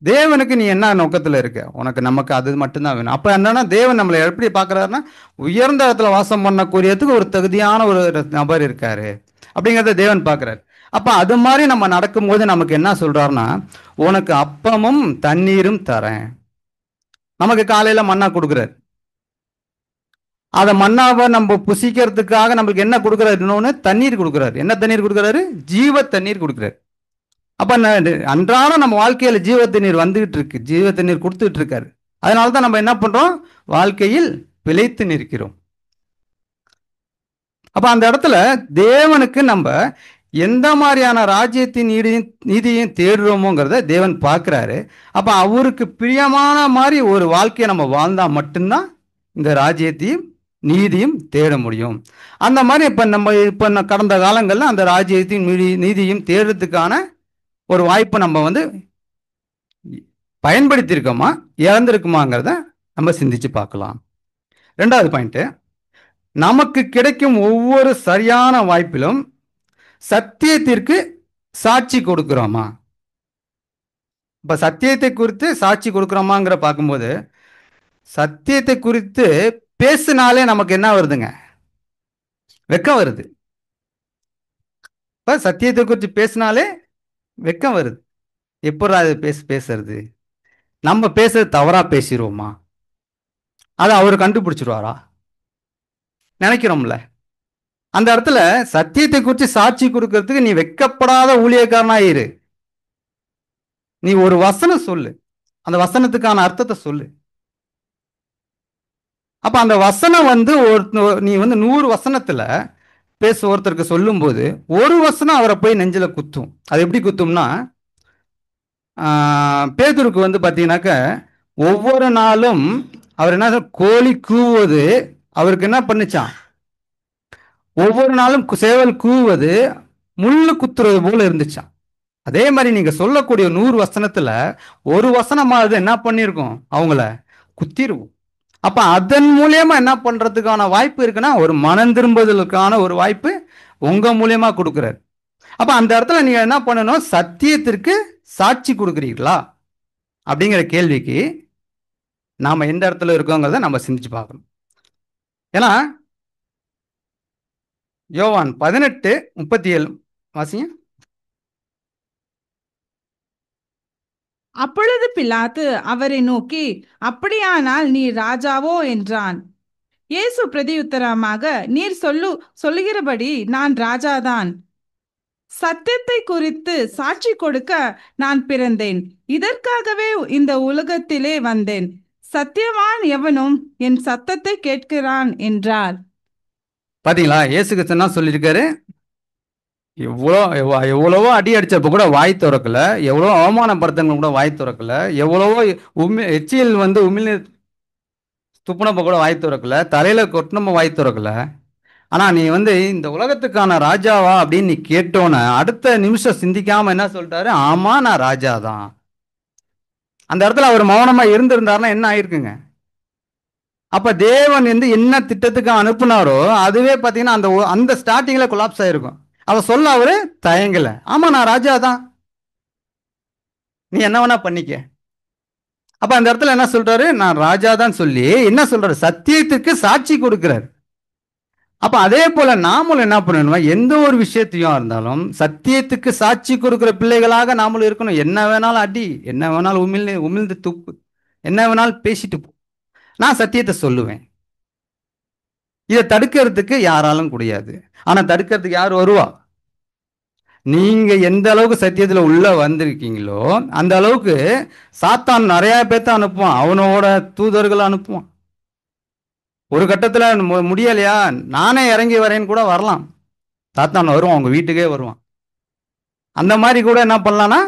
தேவனுக்கு நீ என்ன நோக்கத்தில் இருக்க, உனக்கு நமக்கு அது மட்டும்தான் வேணும். அப்போ என்னன்னா தேவன் நம்மளை எப்படி பார்க்குறாருன்னா, உயர்ந்த இடத்துல வாசம் பண்ணக்கூடியதுக்கு ஒரு தகுதியான ஒரு நபர் இருக்காரு. அப்படிங்கிறத தேவன் பார்க்கிறார். அப்ப அது மாதிரி நம்ம நடக்கும்போது நமக்கு என்ன சொல்றாருன்னா, உனக்கு அப்பமும் தண்ணீரும் தரேன். நமக்கு காலையில மன்னா கொடுக்குறாரு. அதை மன்னாவை நம்ம புசிக்கிறதுக்காக நம்மளுக்கு என்ன கொடுக்குறாரு? இன்னொன்னு தண்ணீர் கொடுக்குறாரு. என்ன தண்ணீர் கொடுக்குறாரு? ஜீவ தண்ணீர் கொடுக்குறாரு. அப்ப அன்றாடம் நம்ம வாழ்க்கையில ஜீவ தண்ணீர் வந்துகிட்டு இருக்கு, ஜீவ தண்ணீர் கொடுத்துட்டு இருக்காரு. அதனாலதான் நம்ம என்ன பண்றோம்? வாழ்க்கையில் பிழைத்து நிற்கிறோம். அப்ப அந்த இடத்துல தேவனுக்கு நம்ம எந்த மாதிரியான ராஜ்யத்தின் நீதியையும் தேடுறோமோங்கிறத தேவன் பார்க்கிறாரு. அப்ப அவருக்கு பிரியமான மாதிரி ஒரு வாழ்க்கையை நம்ம வாழ்ந்தா மட்டும்தான் இந்த ராஜ்யத்தையும் நீதியும் தேட முடியும். அந்த மாதிரி இப்ப கடந்த காலங்களில் அந்த ராஜ்யத்தையும் நீதியும் தேடுறதுக்கான ஒரு வாய்ப்பை நம்ம பயன்படுத்தியிருக்கோமா, இழந்திருக்குமாங்கிறத நம்ம சிந்திச்சு பார்க்கலாம். 2வது பாயிண்ட், நமக்கு கிடைக்கும் ஒவ்வொரு சரியான வாய்ப்பிலும் சத்தியத்திற்கு சாட்சி கொடுக்கிறோமா? இப்ப சத்தியத்தை குறித்து சாட்சி கொடுக்கிறோமாங்கிற பார்க்கும்போது, சத்தியத்தை குறித்து பேசினாலே நமக்கு என்ன வருதுங்க? வெக்கம் வருது. இப்ப சத்தியத்தை குறித்து பேசினாலே வெக்கம் வருது. எப்படி அது பேசுறது? நம்ம பேசுறது தவறா பேசிடுவோமா? அதை அவர் கண்டுபிடிச்சிருவாரா? நினைக்கிறோம்ல. அந்த இடத்துல சத்தியத்தை குறித்து சாட்சி கொடுக்கறதுக்கு நீ வெக்கப்படாத ஊழியக்காரனா இரு. நீ ஒரு வசனம் சொல்லு, அந்த வசனத்துக்கான அர்த்தத்தை சொல்லு. அப்ப அந்த வசனம் நீ 100 வசனத்துல ஒருத்தருக்கு சொல்லும் போது ஒரு வசனம் அவரை போய் நெஞ்சில குத்தும். அது எப்படி குத்தும்னா, பேதுருக்கு பாத்தீங்கன்னாக்க ஒவ்வொரு நாளும் அவர் என்ன கோழி கூவுவது அவருக்கு என்ன பண்ணுச்சான்? ஒவ்வொரு நாளும் சேவல் கூவுவது முள்ளு குத்துறது போல இருந்துச்சான். அதே மாதிரி நீங்க சொல்லக்கூடிய 100 வசனத்துல ஒரு வசனமாவது என்ன பண்ணிருக்கோம்? அவங்கள குத்திருவோம். அப்ப அதன் மூலியமா என்ன பண்றதுக்கான வாய்ப்பு இருக்குன்னா, ஒரு மனம் திரும்புதலுக்கான ஒரு வாய்ப்பு உங்க மூலியமா கொடுக்குறாரு. அப்ப அந்த இடத்துல நீங்க என்ன பண்ணணும்? சத்தியத்திற்கு சாட்சி கொடுக்குறீங்களா அப்படிங்கிற கேள்விக்கு நாம எந்த இடத்துல இருக்கோங்கிறத நம்ம சிந்திச்சு பார்க்கணும். ஏன்னா யோவான் 18:37 வாசிங்க. அப்பொழுது பிலாத்து அவரை நோக்கி, அப்படியானால் நீ ராஜாவோ என்றான். இயேசு பிரதியுத்தரமாக, நீர் சொல்லுகிறபடி நான் ராஜாதான். சத்தியத்தை குறித்து சாட்சி கொடுக்க நான் பிறந்தேன். இதற்காகவே இந்த உலகத்திலே வந்தேன். சத்தியவான் எவனும் என் சத்தத்தை கேட்கிறான் என்றார். பாத்தீங்களா? இயேசு கிறிஸ்து சொல்லியிருக்காரு, எவ்வளவோ அடி அடிச்சப்ப கூட வாய் திறக்கல, எவ்வளவோ அவமானப்படுத்தவங்க கூட வாய் திறக்கல, எவ்வளவோ எச்சியல் உமிழ்நீர் துப்புனப்ப கூட வாய் திறக்கல, தலையில கொட்டினப்ப வாய் திறக்கல. ஆனா நீ இந்த உலகத்துக்கான ராஜாவா அப்படின்னு நீ கேட்டோன்னு அடுத்த நிமிஷம் சிந்திக்காம என்ன சொல்லிட்டாரு? ஆமா, நான் ராஜா தான். அந்த இடத்துல அவர் மௌனமா இருந்திருந்தாருன்னா என்ன ஆயிருக்குங்க? அப்ப தேவன் என்ன திட்டத்துக்கு அனுப்புனாரோ அதுவே பாத்தீங்கன்னா அந்த ஸ்டார்டிங்ல கொலாப்ஸ் ஆயிருக்கும். அவ சொல்ல அவரு தயங்கல. ஆமா, நான் ராஜா தான், நீ என்ன வேணா பண்ணிக்க. அப்ப அந்த இடத்துல என்ன சொல்றாரு? நான் ராஜா தான் சொல்லி என்ன சொல்றாரு? சத்தியத்துக்கு சாட்சி கொடுக்கிறார். அப்ப அதே போல நாமளும் என்ன பண்ணணும்? எந்த ஒரு விஷயத்தையும் இருந்தாலும் சத்தியத்துக்கு சாட்சி கொடுக்கிற பிள்ளைகளாக நாமளும் இருக்கணும். என்ன வேணாலும் அடி, என்ன வேணாலும் உமிழ்ந்து துப்பு, என்ன வேணாலும் பேசிட்டு போ, நான் சத்தியத்தை சொல்லுவேன். இதை தடுக்கிறதுக்கு யாராலும் முடியாது. ஆனா தடுக்கிறதுக்கு யார் வருவா? நீங்க எந்த அளவுக்கு சத்தியத்துல உள்ள வந்திருக்கீங்களோ அந்த அளவுக்கு சாத்தான் நிறைய பேர்த்த அனுப்புவான், அவனோட தூதர்களை அனுப்புவான். ஒரு கட்டத்துல முடியலையா, நானே இறங்கி வரேன்னு கூட வரலாம். சாத்தான் வருவான், அவங்க வீட்டுக்கே வருவான். அந்த மாதிரி கூட என்ன பண்ணலாம்னா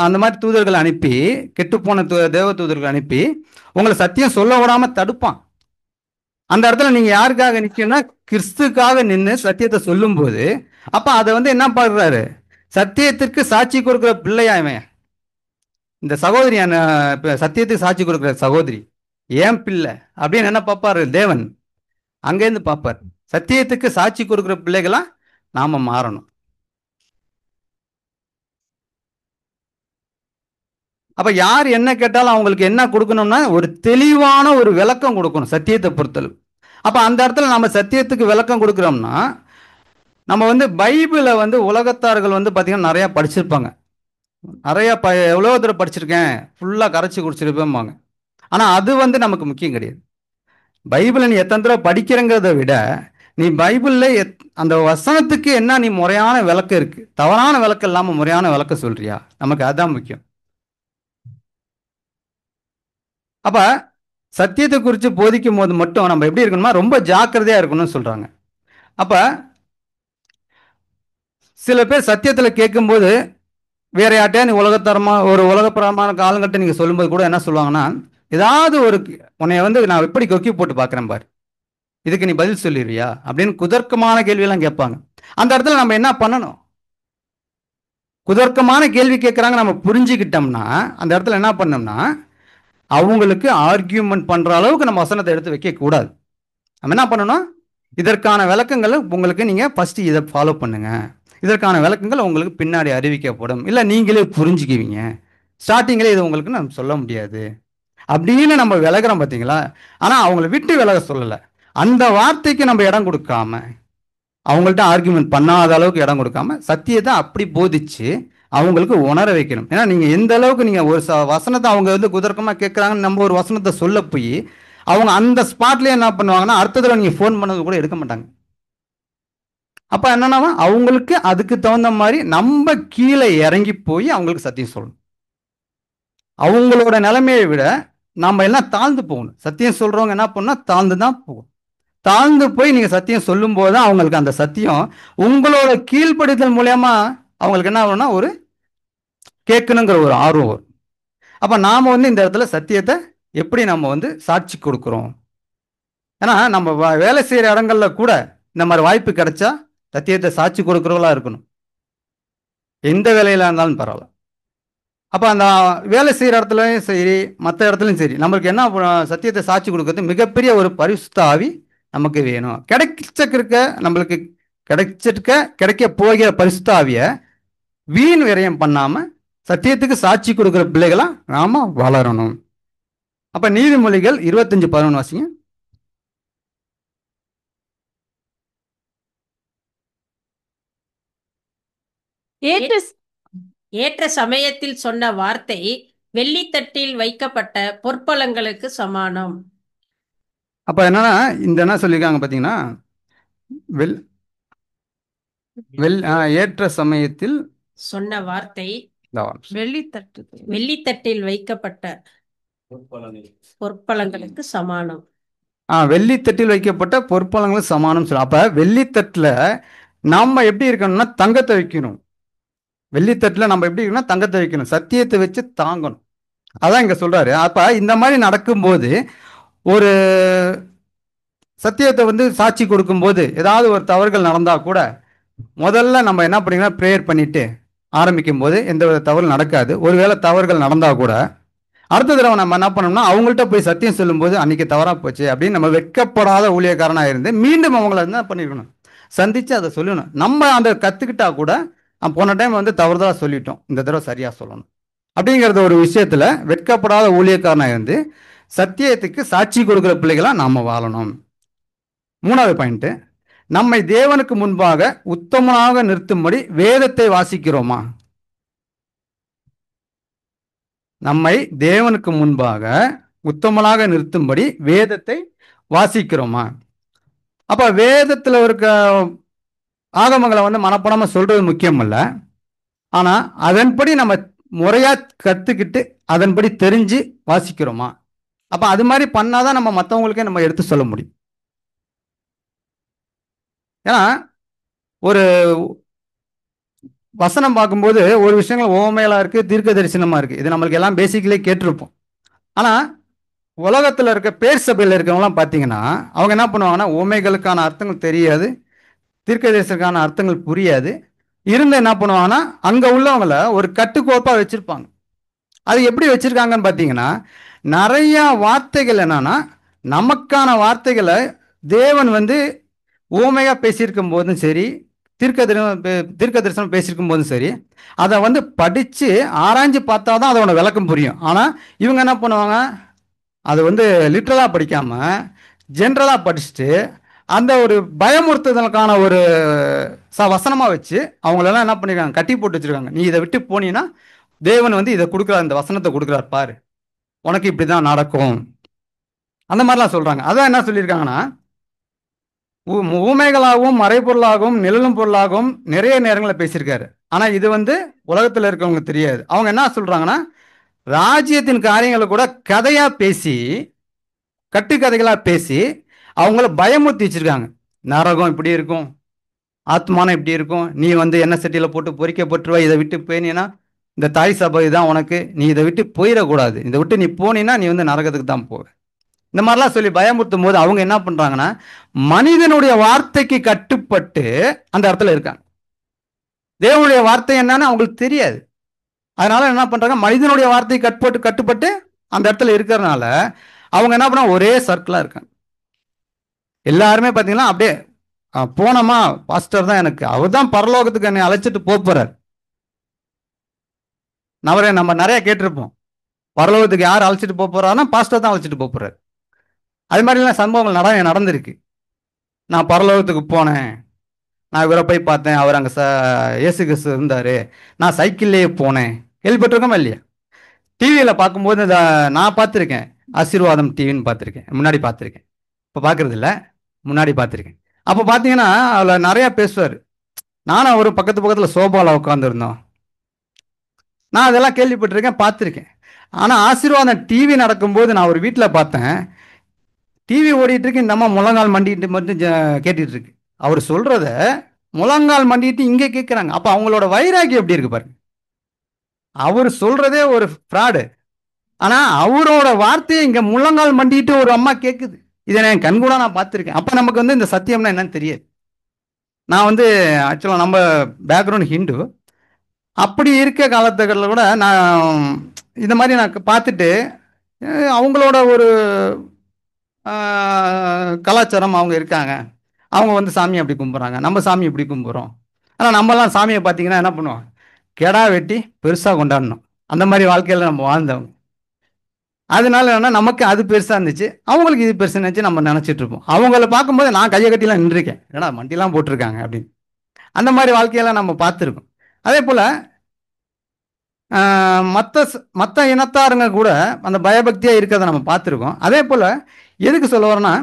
அந்த மாதிரி தூதர்களை அனுப்பி, கெட்டுப்போன தேவ தூதர்களை அனுப்பி உங்களை சத்தியம் சொல்ல விடாம தடுப்பான். அந்த இடத்துல நீங்க யாருக்காக நிக்கணும்னா கிறிஸ்துக்காக நின்று சத்தியத்தை சொல்லும் போது அப்ப அதை என்ன பார்க்கிறாரு? சத்தியத்திற்கு சாட்சி கொடுக்கிற பிள்ளையா இவன். இந்த சகோதரி சத்தியத்துக்கு சாட்சி கொடுக்கிற சகோதரி ஏன் பிள்ளை அப்படின்னு என்ன பார்ப்பாரு தேவன்? அங்கேருந்து பார்ப்பார். சத்தியத்துக்கு சாட்சி கொடுக்கிற பிள்ளைகளா நாம மாறணும். அப்ப யார் என்ன கேட்டாலும் அவங்களுக்கு என்ன கொடுக்கணும்னா ஒரு தெளிவான ஒரு விளக்கம் கொடுக்கணும் சத்தியத்தை பொறுத்தளவு. அப்ப அந்த இடத்துல நம்ம சத்தியத்துக்கு விளக்கம் கொடுக்கிறோம்னா நம்ம வந்து பைபிளை வந்து உலகத்தார்கள் வந்து பார்த்தீங்கன்னா நிறையா படிச்சிருப்பாங்க. நிறையா எவ்வளோ தூரம் படிச்சிருக்கேன், ஃபுல்லாக கரைச்சி குடிச்சிருப்பேம்பாங்க. ஆனால் அது வந்து நமக்கு முக்கியம் கிடையாது. பைபிளை நீ எத்தனை தடவை படிக்கிறங்கிறத விட, நீ பைபிளில் அந்த வசனத்துக்கு என்ன நீ முறையான விளக்கம் இருக்கு, தவறான விளக்கம் இல்லாமல் முறையான விளக்கம் சொல்றியா, நமக்கு அதுதான் முக்கியம். அப்ப சத்தியத்தை குறித்து போதிக்கும் போது மட்டும் நம்ம எப்படி இருக்கணுமா, ரொம்ப ஜாக்கிரதையா இருக்கணும்னு சொல்றாங்க. அப்ப சில பேர் சத்தியத்துல கேட்கும்போது வேற யார்ட்டையா நீ ஒரு உலகப்புறமான காலங்கள்ட்ட நீங்க சொல்லும்போது கூட என்ன சொல்லுவாங்கன்னா, ஏதாவது ஒரு உன்னைய வந்து நான் எப்படி கொக்கி போட்டு பார்க்குறேன் பாரு, இதுக்கு நீ பதில் சொல்லிடுவியா அப்படின்னு குதர்க்கமான கேள்வியெல்லாம் கேட்பாங்க. அந்த இடத்துல நம்ம என்ன பண்ணணும்? குதர்க்கமான கேள்வி கேட்குறாங்க நம்ம புரிஞ்சுக்கிட்டோம்னா அந்த இடத்துல என்ன பண்ணோம்னா, அவங்களுக்கு ஆர்கியூமெண்ட் பண்ற அளவுக்கு நம்ம வசனத்தை எடுத்து வைக்க கூடாது. நம்ம என்ன பண்ணணும்? இதற்கான விளக்கங்களை உங்களுக்கு நீங்க ஃபர்ஸ்ட் இதை ஃபாலோ பண்ணுங்க, இதற்கான விளக்கங்கள் உங்களுக்கு பின்னாடி அறிவிக்கப்படும், இல்லை நீங்களே புரிஞ்சுக்குவீங்க, ஸ்டார்டிங்கில் இது உங்களுக்கு நம்ம சொல்ல முடியாது அப்படின்னு நம்ம விலகிறோம் பார்த்தீங்களா. ஆனால் அவங்கள விட்டு விலக சொல்லலை, அந்த வார்த்தைக்கு நம்ம இடம் கொடுக்காம, அவங்கள்ட்ட ஆர்கியூமெண்ட் பண்ணாத அளவுக்கு இடம் கொடுக்காம சத்தியத்தை அப்படி போதிச்சு அவங்களுக்கு உணர வைக்கணும். ஏன்னா நீங்கள் எந்த அளவுக்கு நீங்கள் ஒரு வசனத்தை அவங்க வந்து குதர்க்கமாக கேட்குறாங்கன்னு நம்ம ஒரு வசனத்தை சொல்ல போய் அவங்க அந்த ஸ்பாட்லேயே என்ன பண்ணுவாங்கன்னா அர்த்தத்தில் நீங்கள் ஃபோன் பண்ணது கூட எடுக்க மாட்டாங்க. அப்போ என்னன்னா அவங்களுக்கு அதுக்கு தகுந்த மாதிரி நம்ம கீழே இறங்கி போய் அவங்களுக்கு சத்தியம் சொல்லணும். அவங்களோட நிலைமையை விட நம்ம எல்லாம் தாழ்ந்து போகணும். சத்தியம் சொல்றவங்க என்ன பண்ணா தாழ்ந்து தான் போகும். தாழ்ந்து போய் நீங்க சத்தியம் சொல்லும் போது அவங்களுக்கு அந்த சத்தியம் உங்களோட கீழ்ப்படுதல் மூலியமா அவங்களுக்கு என்ன ஆகும்னா ஒரு கேட்கணுங்கிற ஒரு ஆர்வம் வரும். அப்ப நாம வந்து இந்த இடத்துல சத்தியத்தை எப்படி நம்ம வந்து சாட்சி கொடுக்குறோம். ஏன்னா நம்ம வேலை செய்யற இடங்கள்ல கூட இந்த மாதிரி வாய்ப்பு கிடைச்சா சத்தியத்தை சாட்சி கொடுக்குறவங்களா இருக்கணும், எந்த வேலையில இருந்தாலும் பரவாயில்ல. அப்போ அந்த வேலை செய்கிற இடத்துலையும் சரி மற்ற இடத்துலையும் சரி நம்மளுக்கு என்ன சத்தியத்தை சாட்சி கொடுக்கறது மிகப்பெரிய ஒரு பரிசுத்த ஆவி நமக்கு வேணும். நம்மளுக்கு கிடைக்க போகிற பரிசுத்த ஆவியை வீண் விரயம் பண்ணாம சத்தியத்துக்கு சாட்சி கொடுக்குற பிள்ளைகளா நாம வளரணும். அப்ப நீதிமொழிகள் 25:11 வாசிங்க. ஏற்ற சமயத்தில் சொன்ன வார்த்தை வெள்ளித்தட்டில் வைக்கப்பட்ட பொற்பலங்களுக்கு சமானம். அப்ப என்னன்னா இந்த என்ன சொல்லியிருக்காங்க பாத்தீங்கன்னா, ஏற்ற சமயத்தில் சொன்ன வார்த்தை வெள்ளித்தட்டில் வைக்கப்பட்ட பொற்பலங்களுக்கு சமானம். வெள்ளித்தட்டில் வைக்கப்பட்ட பொற்பலங்களுக்கு சமானம் சொல்ல. அப்ப வெள்ளித்தட்டுல நம்ம எப்படி இருக்கணும்னா தங்கத்தை வைக்கணும். வெள்ளித்தட்டுல நம்ம எப்படி இருக்கணும்? தங்கத்தை வைக்கணும், சத்தியத்தை வச்சு தாங்கணும். அதான் இங்க சொல்றாரு. அப்ப இந்த மாதிரி நடக்கும்போது ஒரு சத்தியத்தை வந்து சாட்சி கொடுக்கும்போது ஏதாவது ஒரு தவறுகள் நடந்தா கூட முதல்ல நம்ம என்ன பண்ணீங்கன்னா ப்ரேயர் பண்ணிட்டு ஆரம்பிக்கும் போது எந்த ஒரு தவறு நடக்காது. ஒருவேளை தவறுகள் நடந்தா கூட அடுத்த தடவை நம்ம என்ன பண்ணோம்னா அவங்கள்ட்ட போய் சத்தியம் சொல்லும்போது அன்னைக்கு தவறா போச்சு அப்படின்னு நம்ம வெட்கப்படாத ஊழியக்காரனாக இருந்து மீண்டும் அவங்கள என்ன பண்ணிருக்கணும், சந்திச்சு அதை சொல்லணும். நம்ம அந்த கத்துக்கிட்டா கூட போன டைம் வந்து தவறுதலா சொல்லிட்டோம், இந்த தடவை சரியா சொல்லணும் அப்படிங்கிறது ஒரு விஷயத்துல வெட்கப்படாத ஊழியக்காரனாக இருந்து சத்தியத்துக்கு சாட்சி கொடுக்குற பிள்ளைகளா நாம வாழணும். மூணாவது பாயிண்ட், நம்மை தேவனுக்கு முன்பாக உத்தமனாக நிறுத்தும்படி வேதத்தை வாசிக்கிறோமா? நம்மை தேவனுக்கு முன்பாக உத்தமனாக நிறுத்தும்படி வேதத்தை வாசிக்கிறோமா? அப்ப வேதத்துல இருக்க ஆகமங்களை வந்து மனப்படமா சொல்றது முக்கியம் இல்ல, ஆனா அதன்படி நம்ம முறையா கத்துக்கிட்டு அதன்படி தெரிஞ்சு வாசிக்கிறோமா? அப்ப அது மாதிரி பண்ணாதான் நம்ம மற்றவங்களுக்கே நம்ம எடுத்து சொல்ல முடியும். ஏன்னா ஒரு வசனம் பார்க்கும்போது ஒரு விஷயங்கள் ஓமையில இருக்கு, தீர்க்க தரிசனமா இருக்கு. இது நம்மளுக்கு எல்லாம் பேசிக்கலே கேட்டிருப்போம். ஆனா உலகத்துல இருக்க பேர் சபையில் இருக்கவங்களாம் பார்த்தீங்கன்னா அவங்க என்ன பண்ணுவாங்கன்னா ஓமைகளுக்கான அர்த்தங்கள் தெரியாது, தீர்க்க தரிசனத்துக்கான அர்த்தங்கள் புரியாது. இருந்து என்ன பண்ணுவாங்கன்னா அங்க உள்ளவங்கள ஒரு கட்டுக்கோப்பா வச்சிருப்பாங்க. அது எப்படி வச்சிருக்காங்கன்னு பார்த்தீங்கன்னா நிறைய வார்த்தைகள் என்னன்னா நமக்கான வார்த்தைகளை தேவன் வந்து ஊமையா பேசியிருக்கும் போதும் சரி, தீர்க்க தரிசனம் பேசியிருக்கும் போதும் சரி, அதை வந்து படிச்சு ஆராய்ஞ்சு பார்த்தா தான் அதோட விளக்கம் புரியும். ஆனா இவங்க என்ன பண்ணுவாங்க, அதை வந்து லிட்ரலா படிக்காம ஜென்ரலா படிச்சுட்டு அந்த ஒரு பயமுறுத்துதலுக்கான ஒரு வசனமா வச்சு அவங்களெல்லாம் என்ன பண்ணிருக்காங்க, கட்டி போட்டு வச்சிருக்காங்க. நீ இதை விட்டு போனீன்னா தேவன் வந்து இதை கொடுக்குறார், இந்த வசனத்தை கொடுக்குறார் பாரு, உனக்கு இப்படிதான் நடக்கும், அந்த மாதிரிலாம் சொல்றாங்க. அதான் என்ன சொல்லியிருக்காங்கன்னா, ஊமைகளாகவும் மறைபொருளாகவும் நிழலும் பொருளாகவும் நிறைய நேரங்களில் பேசியிருக்காரு. ஆனா இது வந்து உலகத்துல இருக்கவங்க தெரியாது. அவங்க என்ன சொல்றாங்கன்னா, ராஜ்யத்தின் காரியங்களை கூட கதையா பேசி, கட்டுக்கதைகளா பேசி அவங்கள பயமுறுத்தி வச்சிருக்காங்க. நரகம் இப்படி இருக்கும், ஆத்மானம் இப்படி இருக்கும், நீ வந்து எண்ணெய் சட்டியில போட்டு பொறிக்கப்பட்டுருவ, இதை விட்டு போயினா இந்த தாய் சபை தான் உனக்கு, நீ இதை விட்டு போயிடக்கூடாது, இதை விட்டு நீ போனீன்னா நீ வந்து நரகத்துக்கு தான் போவ. இந்த மாதிரிலாம் சொல்லி பயமுறுத்தும் போது அவங்க என்ன பண்றாங்கன்னா, மனிதனுடைய வார்த்தைக்கு கட்டுப்பட்டு அந்த இடத்துல இருக்காங்க. தேவனுடைய வார்த்தை என்னன்னு அவங்களுக்கு தெரியாது. அதனால என்ன பண்றாங்க, மனிதனுடைய வார்த்தைக்கு கட்டுப்பட்டு அந்த இடத்துல இருக்கிறதுனால அவங்க என்ன பண்ண, ஒரே சர்க்கிளா இருக்காங்க. எல்லாருமே பார்த்தீங்கன்னா அப்படியே போனோமா, பாஸ்டர் தான் எனக்கு, அவர் தான் பரலோகத்துக்கு என்னை அழைச்சிட்டு போறார். நம்ம நிறைய கேட்டிருப்போம், பரலோகத்துக்கு யார் அழைச்சிட்டு போறாருன்னா பாஸ்டர் தான் அழைச்சிட்டு போறாரு. அது மாதிரிலாம் சம்பவங்கள் நடந்திருக்கு. நான் பரலோகத்துக்கு போனேன், நான் இவரை போய் பார்த்தேன், அவர் அங்கே இயேசு கிறிஸ்து இருந்தாரு, நான் சைக்கிள்லேயே போனேன், கேள்விப்பட்டிருக்கோமா இல்லையா? டிவியில் பார்க்கும்போது நான் பார்த்துருக்கேன், ஆசீர்வாதம் டிவின்னு பார்த்துருக்கேன், முன்னாடி பார்த்துருக்கேன், இப்போ பார்க்கறது இல்லை, முன்னாடி பார்த்துருக்கேன். அப்போ பார்த்தீங்கன்னா அதில் நிறையா பேசுவார். நானும் அவரும் பக்கத்தில் சோபாவில் உட்காந்துருந்தோம். நான் அதெல்லாம் கேள்விப்பட்டிருக்கேன், பார்த்துருக்கேன். ஆனால் ஆசீர்வாதம் டிவி நடக்கும்போது நான் ஒரு வீட்டில் பார்த்தேன், டிவி ஓடிட்டு இருக்கு, இந்த அம்மா முழங்கால் மண்டிட்டு மட்டும் கேட்டுட்டு இருக்கு. அவர் சொல்றத முழங்கால் மண்டிட்டு இங்கே கேட்குறாங்க. அப்போ அவங்களோட வைராக்கியம் எப்படி இருக்கு பாருங்க. அவர் சொல்றதே ஒரு ஃப்ராடு, ஆனால் அவரோட வார்த்தையை இங்கே முழங்கால் மண்டிட்டு ஒரு அம்மா கேட்குது. இதை நான் கண்கூட நான் பார்த்துருக்கேன். அப்போ நமக்கு வந்து இந்த சத்தியம்னா என்னன்னு தெரியாது. நான் வந்து ஆக்சுவலாக நம்ம பேக்ரவுண்ட் ஹிந்து, அப்படி இருக்க காலத்துகளில் கூட நான் இந்த மாதிரி நான் பார்த்துட்டு அவங்களோட ஒரு கலாச்சாரம் அவங்க இருக்காங்க, அவங்க வந்து சாமியை அப்படி கும்பிட்றாங்க, நம்ம சாமி இப்படி கும்பிட்றோம். ஆனால் நம்மலாம் சாமியை பார்த்தீங்கன்னா என்ன பண்ணுவோம், கெடா வெட்டி பெருசாக கொண்டாடணும், அந்த மாதிரி வாழ்க்கையில் நம்ம வாழ்ந்தவங்க. அதனால என்னன்னா நமக்கு அது பெருசாக இருந்துச்சு, அவங்களுக்கு இது பெருசு நினச்சி நம்ம நினச்சிட்டு இருப்போம். அவங்கள பார்க்கும்போது நான் கையை கட்டிலாம் நின்றுருக்கேன், ஏன்னா மண்டிலாம் போட்டிருக்காங்க அப்படின்னு. அந்த மாதிரி வாழ்க்கையெல்லாம் நம்ம பார்த்துருக்கோம். அதே போல் மற்ற இனத்தாருங்க கூட அந்த பயபக்தியாக இருக்கிறத நம்ம பார்த்துருக்கோம். அதே போல் எதுக்கு சொல்ல வரோன்னா,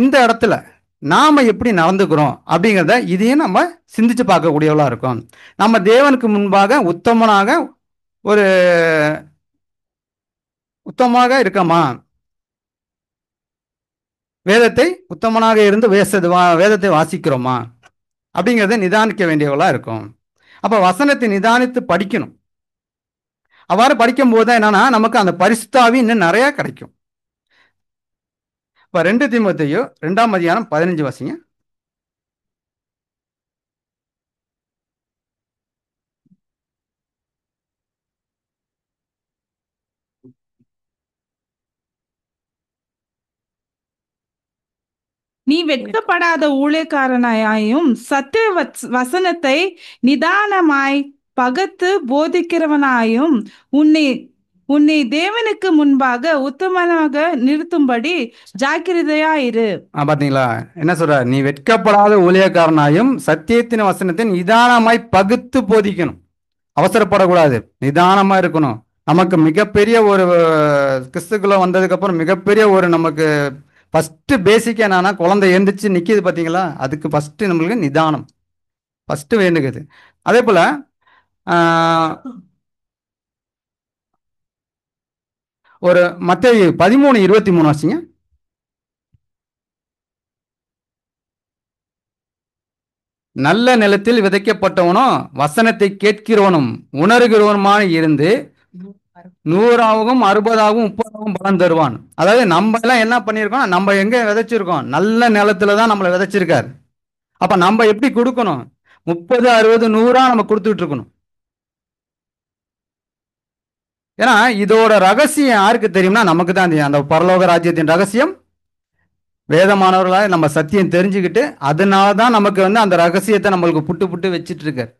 இந்த இடத்துல நாம் எப்படி நடந்துக்கிறோம் அப்படிங்கிறத இதையும் நம்ம சிந்திச்சு பார்க்கக்கூடியவளாக இருக்கும். நம்ம தேவனுக்கு முன்பாக உத்தமமாக இருக்கமா, வேதத்தை உத்தமனாக இருந்து வேதத்தை வாசிக்கிறோமா அப்படிங்கிறத நிதானிக்க வேண்டியவளாக இருக்கும். அப்போ வசனத்தை நிதானித்து படிக்கணும். அவ்வாறு படிக்கும் போது தான் என்னன்னா நமக்கு அந்த பரிசுத்தாவி இன்னும் நிறைய கிடைக்கும். இப்போ 2 தீமோத்தேயு 2ஆம் அதிகாரம் 15 வாசிங்க. நீ வெட்கப்படாத ஊழியக்காரனாயும் சத்திய வசனத்தை நிதானமாய் பகுத்து போதிக்கிறவனாயும் உன்னை உன்னை தேவனுக்கு முன்பாக உத்தமனாக நிறுத்தும்படி ஜாக்கிரதையா இரு. பாத்தீங்களா என்ன சொல்ற, நீ வெட்கப்படாத ஊழியக்காரனாயும் சத்தியத்தின் வசனத்தை நிதானமாய் பகுத்து போதிக்கணும். அவசரப்படக்கூடாது, நிதானமா இருக்கணும். நமக்கு மிகப்பெரிய ஒரு கிறிஸ்துக்குள்ள வந்ததுக்கு அப்புறம் மிகப்பெரிய ஒரு நமக்கு ஃபர்ஸ்ட் பேசிக் என்னன்னா, குழந்தை எழுந்திரிச்சு நிற்கிது பார்த்தீங்களா, அதுக்கு ஃபர்ஸ்ட் நம்மளுக்கு நிதானம் ஃபர்ஸ்ட் வேண்டுகிறது. அதே போல ஒரு மத்தேயு 13:23 வாசிங்க. நல்ல நிலத்தில் விதைக்கப்பட்டவனும் வசனத்தை கேட்கிறவனும் உணர்கிறவனுமான இருந்து 100ஆகவும் 60ஆகவும் 30ஆகவும் பலன் தருவான். அதாவது நம்ம எல்லாம் என்ன பண்ணியிருக்கோம், நம்ம எங்க விதைச்சிருக்கோம், நல்ல நிலத்துல தான் நம்மளை விதைச்சிருக்காரு. அப்ப நம்ம எப்படி கொடுக்கணும், 30, 60, 100ஆ நம்ம கொடுத்துட்டு இருக்கணும். ஏன்னா இதோட ரகசியம் யாருக்கு தெரியும்னா நமக்கு தான் தெரியும். அந்த பரலோக ராஜ்யத்தின் ரகசியம் வேதமானவர்களாக நம்ம சத்தியம் தெரிஞ்சுக்கிட்டு அதனாலதான் நமக்கு வந்து அந்த ரகசியத்தை நம்மளுக்கு புட்டு வச்சுட்டு இருக்காரு.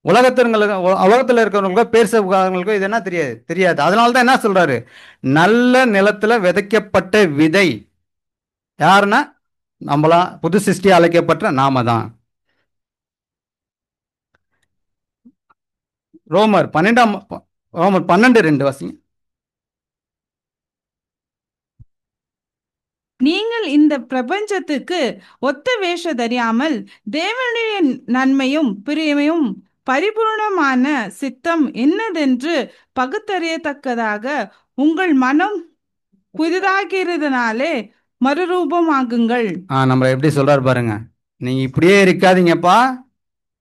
உலகத்துல இருக்கிறவங்களுக்கோ பேசுறவங்களுக்கோ இது என்ன தெரியாது. அதனாலதான் என்ன சொல்றாரு, நல்ல நிலத்துல விதைக்கப்பட்ட விதை யாருன்னா நம்மளா புது சிருஷ்டி அழைக்கப்பட்ட நாம தான். ரோமர் 12:2 வாசிங்க. நீங்கள் இந்த பிரபஞ்சத்துக்கு ஒத்த வேஷம் தெரியாமல் தேவனுடைய நன்மையும் பிரியமையும் பரிபூர்ணமான சித்தம் என்னதென்று பகுத்தறியத்தக்கதாக உங்கள் மனம் புதிதாகிறதுனாலே மறுரூபமாகுங்கள். நம்மளை எப்படி சொல்றாரு பாருங்க. நீங்க இப்படியே இருக்காதீங்கப்பா,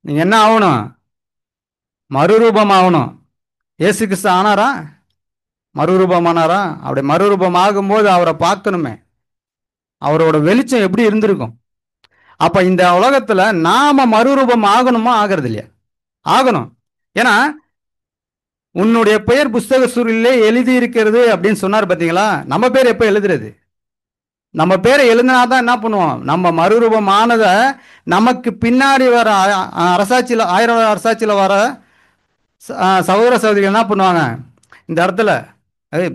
நீங்க என்ன ஆகணும்? மறுரூபம் ஆகணும். இயேசு கிறிஸ்து ஆனாரா? மறுரூபமானாரா? அப்படி மறுரூபம் ஆகும்போது அவரை பார்க்கணுமே, அவரோட வெளிச்சம் எப்படி இருந்திருக்கும். அப்ப இந்த உலகத்துல நாம மறுரூபம் ஆகணுமா? ஆகிறது இல்லையா? ஆகணும். ஏன்னா உன்னுடைய பெயர் புஸ்தக சூரிலே எழுதி இருக்கிறது அப்படின்னு சொன்னார் பார்த்தீங்களா? நம்ம பேர் எப்போ எழுதுறது? நம்ம பேரை எழுதினாதான் என்ன பண்ணுவோம்? நம்ம மறுரூபமானதை நமக்கு பின்னாடி வர அரசாட்சியில் 1000 அரசாட்சியில் வர சகோதர சகோதரிகள் என்ன பண்ணுவாங்க? இந்த இடத்துல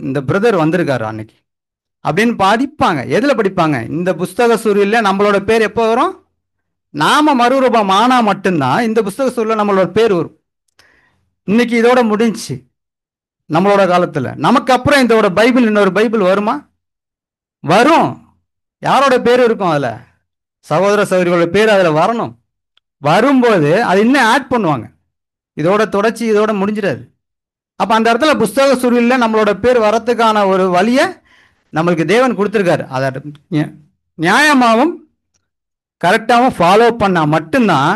இந்த பிரதர் வந்திருக்காரு அன்னைக்கு அப்படின்னு படிப்பாங்க. எதில் படிப்பாங்க? இந்த புஸ்தக சூரியல நம்மளோட பேர் எப்போ வரும்? நாம மறுரூபம் ஆனா மட்டும்தான் இந்த புஸ்தக சூரியல நம்மளோட பேர் வரும். இன்னைக்கு இதோட முடிஞ்சு நம்மளோட காலத்தில். நமக்கு அப்புறம் இதோட பைபிள், இன்னொரு பைபிள் வருமா? வரும். யாரோட பேர் இருக்கும் அதில்? சகோதர சகோதரிகளோட பேர் அதில் வரணும். வரும்போது அது இன்னும் ஆட் பண்ணுவாங்க. இதோட தொடர்ச்சி இதோட முடிஞ்சிடாது. அப்போ அந்த இடத்துல புஸ்தக சூரியலில் நம்மளோட பேர் வரத்துக்கான ஒரு வழியை நம்மளுக்கு தேவன் கொடுத்துருக்காரு. அதை நியாயமாகவும் கரெக்டாகவும் ஃபாலோ பண்ணால் மட்டும்தான்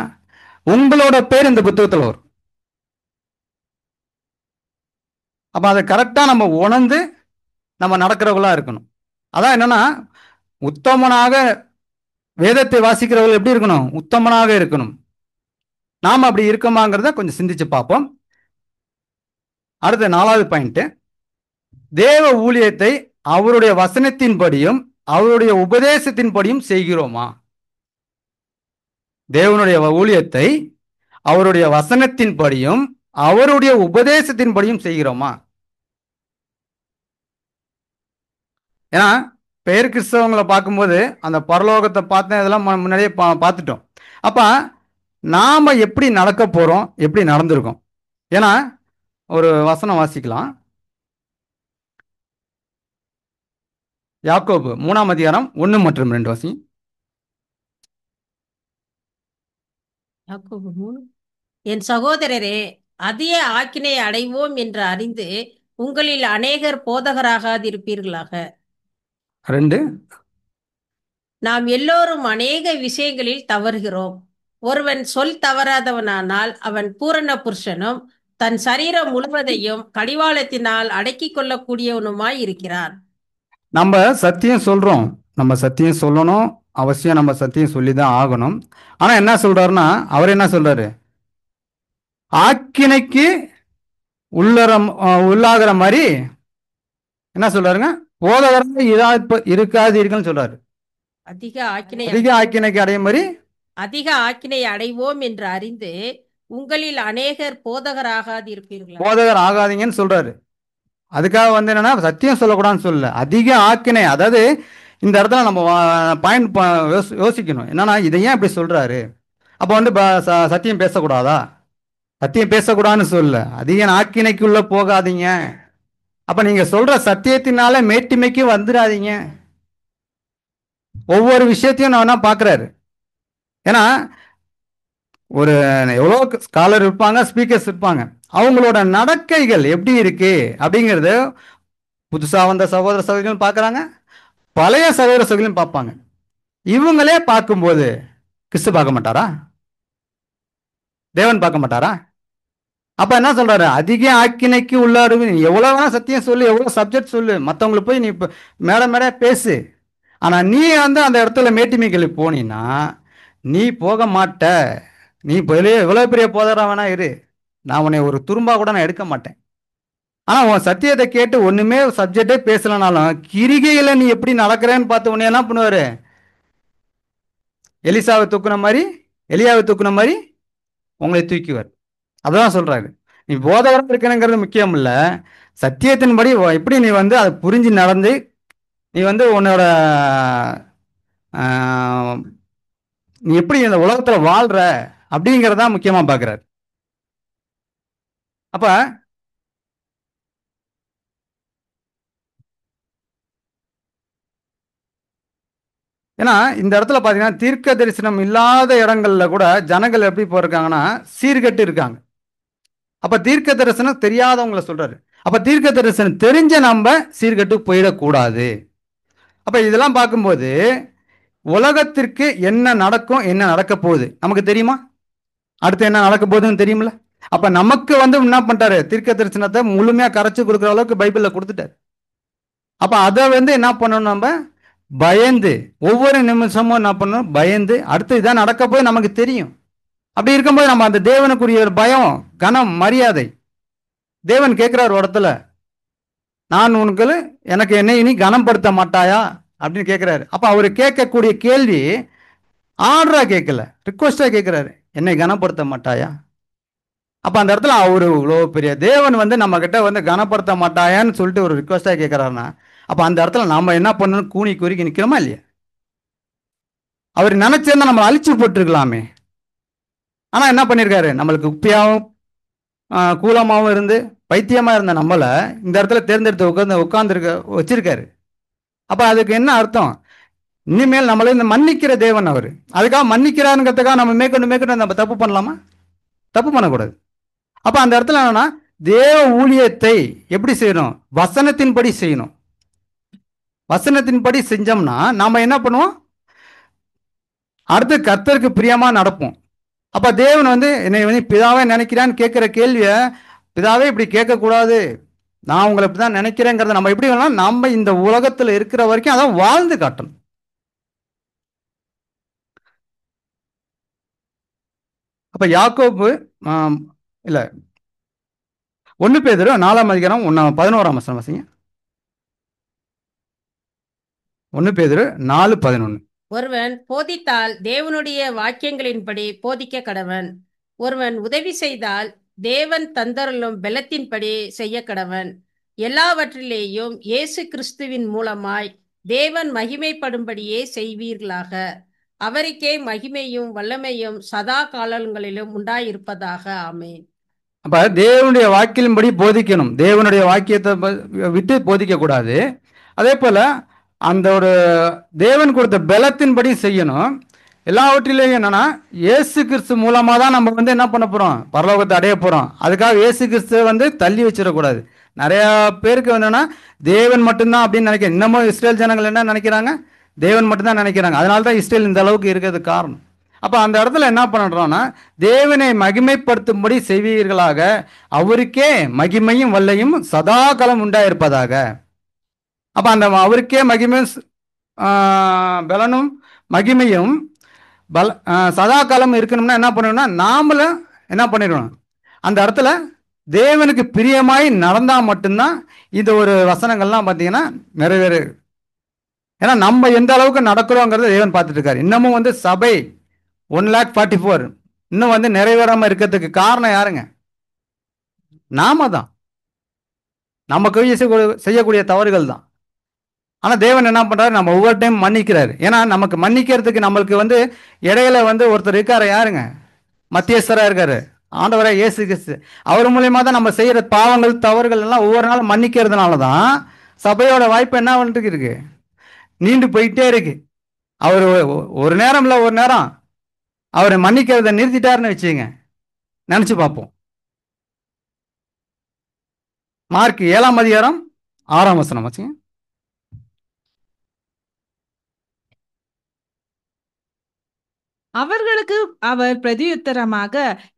உங்களோட பேர் இந்த புத்தகத்தில் வரும். அப்போ அதை கரெக்டாக நம்ம உணர்ந்து நம்ம நடக்கிறவங்களா இருக்கணும். அதான் என்னன்னா, உத்தமனாக வேதத்தை வாசிக்கிறவர்கள் எப்படி இருக்கணும்? உத்தமனாக இருக்கணும். நாம் அப்படி இருக்கோமாங்கிறத கொஞ்சம் சிந்திச்சு பார்ப்போம். அடுத்த 4வது பாயிண்ட், தேவ ஊழியத்தை அவருடைய வசனத்தின்படியும் அவருடைய உபதேசத்தின்படியும் செய்கிறோமா? தேவனுடைய ஊழியத்தை அவருடைய வசனத்தின்படியும் அவருடைய உபதேசத்தின்படியும் செய்கிறோமா? ஏன்னா பெயர் கிறிஸ்தவங்களை பார்க்கும்போது அந்த பரலோகத்தை பார்த்தேன், இதெல்லாம் முன்னாடியே பார்த்துட்டோம். அப்போ நாம் எப்படி நடக்க போகிறோம், எப்படி நடந்திருக்கோம்? ஏன்னா ஒரு வசனம் வாசிக்கலாம். யாக்கோபு 3ஆம் அதிகாரம் 1 மற்றும் 2 வாசி. யாக்கோபு 3. என் சகோதரரே, அதிக ஆக்கினை அடைவோம் என்று அறிந்து உங்களில் அநேகர் போதகராகாதிருப்பீர்களாக. 2. நாம் எல்லோரும் அநேக விஷயங்களில் தவறுகிறோம். ஒருவன் சொல் தவறாதவனானால் அவன் பூரண புருஷனும் தன் சரீரம் முழுவதையும் கடிவாளத்தினால் அடக்கிக் கொள்ளக்கூடியவனுமாய் இருக்கிறான். நம்ம சத்தியம் சொல்றோம், நம்ம சத்தியம் சொல்லணும், அவசியம் நம்ம சத்தியம் சொல்லி தான் ஆகணும். ஆனால் என்ன சொல்றாருன்னா, அவர் என்ன சொல்றாரு? ஆக்கினைக்கு உள்ளாகிற மாதிரி என்ன சொல்றாருங்க? போதகராக இருக்காதீர்கள்னு சொல்றாரு. அதிக ஆக்கினைக்கு அடையும் மாதிரி அதிக ஆக்கினை அடைவோம் என்று அறிந்து உங்களில் அநேகர் போதகராகாதிருப்பீர்கள். போதகர் ஆகாதீங்கன்னு சொல்றாரு. அதுக்காக என்னன்னா, சத்தியம் சொல்லக்கூடாதுன்னு சொல்லல, அதிக ஆக்கினை. அதாவது இந்த இடத்துல நம்ம பாயிண்ட் யோசிக்கணும். என்னன்னா, இதை ஏன் இப்படி சொல்றாரு? அப்போ சத்தியம் பேசக்கூடாதா? சத்தியம் பேசக்கூடாதுன்னு சொல்ல, அதிக ஆக்கினைக்குள்ள போகாதீங்க. அப்ப நீங்க சொல்ற சத்தியத்தினால மேட்டிமைக்கு வந்துடாதீங்க. ஒவ்வொரு விஷயத்தையும் நான் பார்க்குறாரு. ஏன்னா ஒரு எவ்வளோ ஸ்காலர் இருப்பாங்க, ஸ்பீக்கர்ஸ் இருப்பாங்க, அவங்களோட நடக்கைகள் எப்படி இருக்கு அப்படிங்கிறது புதுசாக வந்த சகோதர சகோதரிகளும் பார்க்குறாங்க, பழைய சகோதர சகோதரிகளும் பார்ப்பாங்க. இவங்களே பார்க்கும்போது கிறிஸ்து பார்க்க மாட்டாரா? தேவன் பார்க்க மாட்டாரா? அப்ப என்ன சொல்றாரு? அதிக ஆக்கினைக்கு உள்ளாரு. எவ்வளவு வேணா சத்தியம் சொல்லு, எவ்வளவு சப்ஜெக்ட் சொல்லு, மற்றவங்களுக்கு போய் நீ மேட பேசு. ஆனா நீ அந்த இடத்துல மேட்டிமைகளுக்கு போனீன்னா நீ போக மாட்ட. நீ எவ்வளவு பெரிய போதரா வேணா இரு, நான் உன்னை ஒரு துரும்பா கூட நான் எடுக்க மாட்டேன். ஆனா உன் சத்தியத்தை கேட்டு ஒண்ணுமே சப்ஜெக்டே பேசலனாலும் கிரிகையில நீ எப்படி நடக்கிறேன்னு பார்த்து உன்னை என்ன பண்ணுவாரு? எலிசாவை தூக்குன மாதிரி, எலியாவை தூக்குன மாதிரி உங்களை தூக்கிவார். அதான் சொல்றாரு, நீ போதகராக இருக்கணுங்கிறது முக்கியம் இல்லை, சத்தியத்தின்படி எப்படி நீ அதை புரிஞ்சு நடந்து நீ உன்னோட ஆஹ், நீ எப்படி இந்த உலகத்துல வாழ்ற அப்படிங்கிறதா முக்கியமா பார்க்கிறார். அப்ப ஏன்னா இந்த இடத்துல பாத்தீங்கன்னா தீர்க்க தரிசனம் இல்லாத இடங்கள்ல கூட ஜனங்கள் எப்படி போயிருக்காங்கன்னா சீர்கெட்டு இருக்காங்க. அப்ப தீர்க்க தரிசனம் தெரியாதவங்கள சொல்றாரு. அப்ப தீர்க்க தரிசனம் தெரிஞ்ச நம்ம சீர்கெட்டு போயிடக்கூடாது. அப்ப இதெல்லாம் பார்க்கும்போது உலகத்திற்கு என்ன நடக்கும், என்ன நடக்க போகுது நமக்கு தெரியுமா? அடுத்து என்ன நடக்க போகுதுன்னு தெரியுமில்ல? அப்ப நமக்கு வந்து என்ன பண்ணிட்டாரு, தீர்க்க தரிசனத்தை முழுமையா கரைச்சு கொடுக்குற அளவுக்கு பைபிள்ல கொடுத்துட்டாரு. அப்ப அதை வந்து என்ன பண்ணணும், நம்ம பயந்து ஒவ்வொரு நிமிஷமும் என்ன பண்ணணும், பயந்து அடுத்து இதான் நடக்க போய் நமக்கு தெரியும். அப்படி இருக்கும்போது நம்ம அந்த தேவனுக்குரிய ஒரு பயம், கனம், மரியாதை. தேவன் கேட்கிறார் ஒரு இடத்துல, நான் உனக்கு எனக்கு என்னை இனி கனப்படுத்த மாட்டாயா அப்படின்னு கேட்கிறாரு. அப்ப அவரு கேட்கக்கூடிய கேள்வி ஆர்டரா கேட்கல, ரிக்வஸ்டா கேட்கிறாரு, என்னை கனப்படுத்த மாட்டாயா. அப்ப அந்த இடத்துல அவரு இவ்வளோ பெரிய தேவன் வந்து நம்ம கிட்ட வந்து கனப்படுத்த மாட்டாயான்னு சொல்லிட்டு ஒரு ரிக்வஸ்டா கேட்கிறாருன்னா, அப்ப அந்த இடத்துல நாம என்ன பண்ணணும், கூனி குறுக்கி நிக்கிறோமா இல்லையா? அவர் நினைச்சிருந்தா நம்மளை அழிச்சு போட்டிருக்கலாமே. ஆனா என்ன பண்ணிருக்காரு, நம்மளுக்கு உப்பியாவும் கூலமாவும் இருந்து பைத்தியமா இருந்த நம்மளை இந்த இடத்துல தேர்ந்தெடுத்து உட்கார்ந்து வச்சிருக்காரு. அப்ப அதுக்கு என்ன அர்த்தம், இனிமேல் நம்மளை இந்த மன்னிக்கிற தேவன் அவர். அதுக்காக மன்னிக்கிறாருங்கிறதுக்காக நம்ம மேற்கொண்டு நம்ம தப்பு பண்ணலாமா? தப்பு பண்ணக்கூடாது. அப்ப அந்த இடத்துல என்னன்னா, தேவ ஊழியத்தை எப்படி செய்யணும், வசனத்தின்படி செய்யணும். வசனத்தின்படி செஞ்சோம்னா நாம என்ன பண்ணுவோம், அடுத்து கர்த்தருக்கு பிரியமா நடப்போம். அப்ப தேவன் வந்து என்னை வந்து பிதாவே நினைக்கிறான்னு கேட்கிற கேள்வியை, பிதாவே இப்படி கேட்கக்கூடாது, நான் உங்களை இப்படிதான் நினைக்கிறேங்கிறத நம்ம எப்படி வேணாலும் நம்ம இந்த உலகத்துல இருக்கிற வரைக்கும் அதான் வாழ்ந்து காட்டணும். அப்ப யாக்கோபு இல்ல 1 பேதுரு 4ஆம் அதிகாரம் 11ஆம் வசனம் வாசிங்க. 1 பேதுரு 4:11. ஒருவன் போதித்தால் தேவனுடைய வாக்கியங்களின்படி போதிக்க கடவன். ஒருவன் உதவி செய்தால் தேவன் தந்தருளும் பெலத்தின்படி செய்ய கடவன். எல்லாவற்றிலேயும் இயேசு கிறிஸ்துவின் மூலமாய் தேவன் மகிமைப்படும்படியே செய்வீர்களாக. அவருக்கே மகிமையும் வல்லமையும் சதா காலங்களிலும் உண்டாயிருப்பதாக. ஆமென். அப்ப தேவனுடைய வாக்கிலின்படி போதிக்கணும், தேவனுடைய வாக்கியத்தை விட்டு போதிக்க கூடாது. அதே போல அந்த ஒரு தேவன் கொடுத்த பலத்தின்படி செய்யணும். எல்லாவற்றிலையும் என்னன்னா இயேசு கிறிஸ்து மூலமா தான் நம்ம வந்து என்ன பண்ண போறோம், பரலோகத்தை அடைய போறோம். அதுக்காக இயேசு கிறிஸ்துவை வந்து தள்ளி வச்சிடக்கூடாது. நிறைய பேருக்கு என்னன்னா தேவன் மட்டும்தான் அப்படின்னு நினைக்கிறேன். இன்னமும் இஸ்ரேல் ஜனங்கள் என்ன நினைக்கிறாங்க, தேவன் மட்டும்தான் நினைக்கிறாங்க. அதனால தான் இஸ்ரேல் இந்த அளவுக்கு இருக்கிறதுக்கு காரணம். அப்ப அந்த இடத்துல என்ன பண்றோம்னா, தேவனை மகிமைப்படுத்தும்படி செய்வீர்களாக, அவருக்கே மகிமையும் வல்லையும் சதா காலம் உண்டாயிருப்பதாக. அப்ப அந்த அவருக்கே மகிமையும் பலனும் மகிமையும் சதா காலம் இருக்கணும்னா என்ன பண்ணணும்னா, நாமளும் என்ன பண்ணிடணும், அந்த இடத்துல தேவனுக்கு பிரியமாய் நடந்தா மட்டும்தான் இந்த ஒரு வசனங்கள்லாம் பார்த்தீங்கன்னா நிறைவேறு. ஏன்னா நம்ம எந்த அளவுக்கு நடக்கிறோங்கிறத தேவன் பார்த்துட்டு இருக்காரு. இன்னமும் வந்து சபை 1,44,000 இன்னும் வந்து நிறைவேறாம இருக்கிறதுக்கு காரணம் யாருங்க, நாம தான். நமக்கு செய்யக்கூடிய தவறுகள் தான். ஆனா தேவன் என்ன பண்றாரு, நம்ம ஒவ்வொரு டைம் மன்னிக்கிறாரு. ஏன்னா நமக்கு மன்னிக்கிறதுக்கு நம்மளுக்கு வந்து இடையில வந்து ஒருத்தர் இருக்காரு, யாருங்க, மத்தியஸ்தரா இருக்காரு, ஆண்டவரா இயேசு கிறிஸ்து. அவர் மூலியமா தான் நம்ம செய்யற பாவங்கள் தவறுகள் எல்லாம் ஒவ்வொரு நாளும் மன்னிக்கிறதுனால தான் சபையோட வாய்ப்பு என்ன பண்ணிட்டு இருக்கு, நீண்டு போயிட்டே இருக்கு. அவர் ஒரு நேரம் இல்ல ஒரு நேரம் அவரை மன்னிக்கிறத நிறுத்திட்டாருன்னு வச்சுங்க, நினைச்சு பார்ப்போம். மார்க் 7ஆம் அதிகாரம் 6ஆம் வசனம் வச்சுங்க. அவர்களுக்கு அவர் பிரதியுத்தரமாக,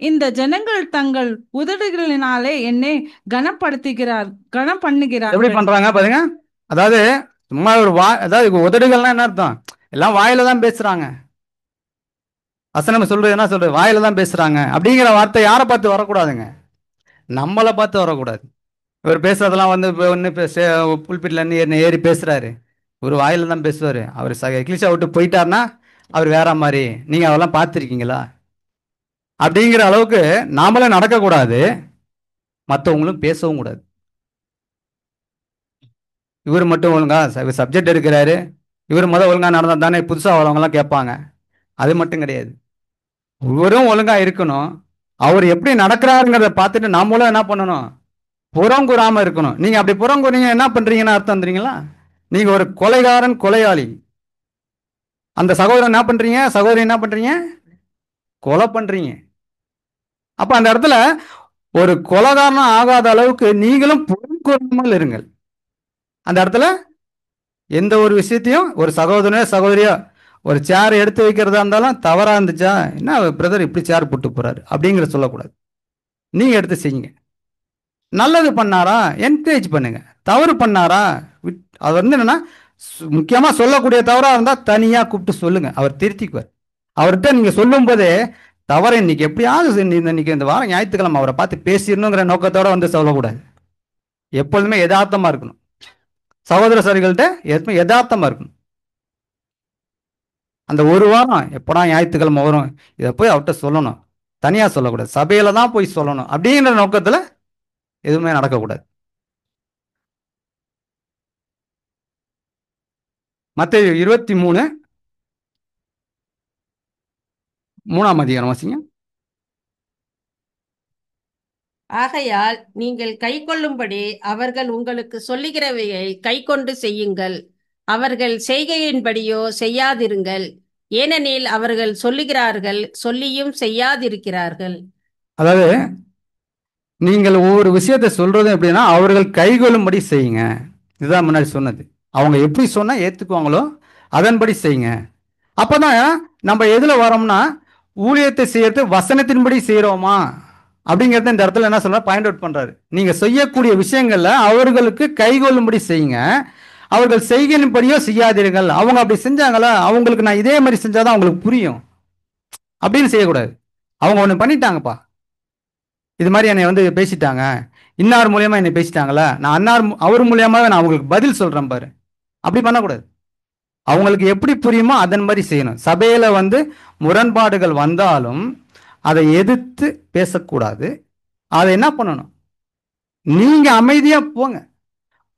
இந்த ஜனங்கள் தங்கள் உதடுகளினாலே என்னை கனம் பண்ணுகிறார். எப்படி பண்றாங்க பாருங்க. அதாவது சும்மா ஒரு அதாவது உதடுகள்லாம் என்ன அர்த்தம், எல்லாம் வாயில தான் பேசுறாங்க. வசனம் சொல்றது என்ன சொல்றது, வாயில தான் பேசுறாங்க அப்படிங்கிற வார்த்தை யாரை பார்த்து வரக்கூடாதுங்க, நம்மளை பார்த்து வரக்கூடாது. இவர் பேசுறதெல்லாம் வந்து ஒன்று புல்பிட்ல ஏறி பேசுறாரு, ஒரு வாயில தான் பேசுவாரு. அவர் எக்லிஷா விட்டு போயிட்டாருன்னா அவர் வேற மாதிரி, நீங்க அதெல்லாம் பார்த்துருக்கீங்களா அப்படிங்கிற அளவுக்கு நாமளும் நடக்கக்கூடாது, மற்றவங்களும் பேசவும் கூடாது. இவர் மட்டும் ஒழுங்கா சப்ஜெக்ட் எடுக்கிறாரு, இவர் ஒழுங்கா நடந்தா தானே புதுசாக வரவங்கலாம் கேட்பாங்க. அது மட்டும் கிடையாது. இவரும் ஒழுங்கா இருக்கணும். அவர் எப்படி நடக்கிறாருங்கிறத பார்த்துட்டு நாமளும் என்ன பண்ணணும்? புறங்கூறாம இருக்கணும். நீங்க அப்படி புறங்கூறீங்க என்ன பண்றீங்கன்னு அர்த்தம் தெரியுங்களா? நீங்க ஒரு கொலைகாரன், கொலையாளி. அந்த சகோதரன் என்ன பண்றீங்க? சகோதரி என்ன பண்றீங்க? கொலை பண்றீங்க. அப்ப அந்த இடத்துல ஒரு கொலைகாரன் ஆகாத அளவுக்கு நீங்களும் புறங்கூறாமல் இருங்கள். அந்த இடத்துல எந்த ஒரு விஷயத்தையும் ஒரு சகோதரனோ சகோதரியோ ஒரு சேர் எடுத்து வைக்கிறதா இருந்தாலும் தவறா இருந்துச்சா, என்ன பிரதர் இப்படி சேர் போட்டு போறாரு அப்படிங்கிற சொல்லக்கூடாது. நீங்க எடுத்து செய்யுங்க. நல்லது பண்ணாரா என்கரேஜ் பண்ணுங்க. தவறு பண்ணாரா அது வந்து என்னன்னா முக்கியமா சொல்லக்கூடிய தவறா இருந்தா தனியா கூப்பிட்டு சொல்லுங்க. அவர் திருத்திக்குவார். அவர்கிட்ட நீங்க சொல்லும் போதே தவறை இன்னைக்கு எப்படியாவது இன்னைக்கு இந்த வாரம் ஞாயிற்றுக்கிழமை அவரை பார்த்து பேசிடணுங்கிற நோக்கத்தோட வந்து சொல்லக்கூடாது. எப்பொழுதுமே யதார்த்தமா இருக்கணும். சகோதர சகோதரிகள்கிட்ட எப்பவுமே யதார்த்தமா இருக்கணும். அந்த ஒரு வாரம் எப்படா ஞாயிற்றுக்கிழமை வரும் இதை போய் அவர்கிட்ட சொல்லணும். தனியா சொல்லக்கூடாது. சபையில தான் போய் சொல்லணும் அப்படிங்கிற நோக்கத்துல எதுவுமே நடக்கக்கூடாது. மத்தேயு 23:3 அதிகாரம் வாசிங்க. ஆகையால் நீங்கள் கைக்கொள்ளும்படி அவர்கள் உங்களுக்கு சொல்லுகிறவையை கைக்கொண்டு செய்யுங்கள். அவர்கள் செய்கையின்படியோ செய்யாதிருங்கள். ஏனெனில் அவர்கள் சொல்லுகிறார்கள், சொல்லியும் செய்யாதிருக்கிறார்கள். அதாவது நீங்கள் ஒவ்வொரு விஷயத்தை சொல்றதும் எப்படின்னா அவர்கள் கைகொள்ளும்படி செய்யுங்க. இதுதான் முன்னாடி சொன்னது. அவங்க எப்படி சொன்னா ஏத்துக்குவாங்களோ அதன்படி செய்யுங்க. அப்பதான் நம்ம எதுல வரோம்னா ஊழியத்தை செய்யறது வசனத்தின்படி செய்யறோமா அப்படிங்கறத இந்த இடத்துல என்ன சொல்ற பாயிண்ட் அவுட் பண்றாரு. நீங்க செய்யக்கூடிய விஷயங்கள்ல அவர்களுக்கு கைகொள்ளும்படி செய்யுங்க. அவர்கள் செய்கையின்படியோ செய்யாதீர்கள். அவங்க அப்படி செஞ்சாங்களா அவங்களுக்கு நான் இதே மாதிரி செஞ்சாதான் அவங்களுக்கு புரியும் அப்படின்னு செய்யக்கூடாது. அவங்க ஒண்ணு பண்ணிட்டாங்கப்பா, இது மாதிரி என்னை வந்து பேசிட்டாங்க, இன்னார் மூலியமா என்னை பேசிட்டாங்களா, நான் அவர் மூலியமாவே நான் அவங்களுக்கு பதில் சொல்றேன் பாரு, அப்படி பண்ணக்கூடாது. அவங்களுக்கு எப்படி புரியுமோ அதன் மாதிரி செய்யணும். சபையில வந்து முரண்பாடுகள் வந்தாலும் அதை எதிர்த்து பேசக்கூடாது. அதை என்ன பண்ணணும்? நீங்க அமைதியா போங்க.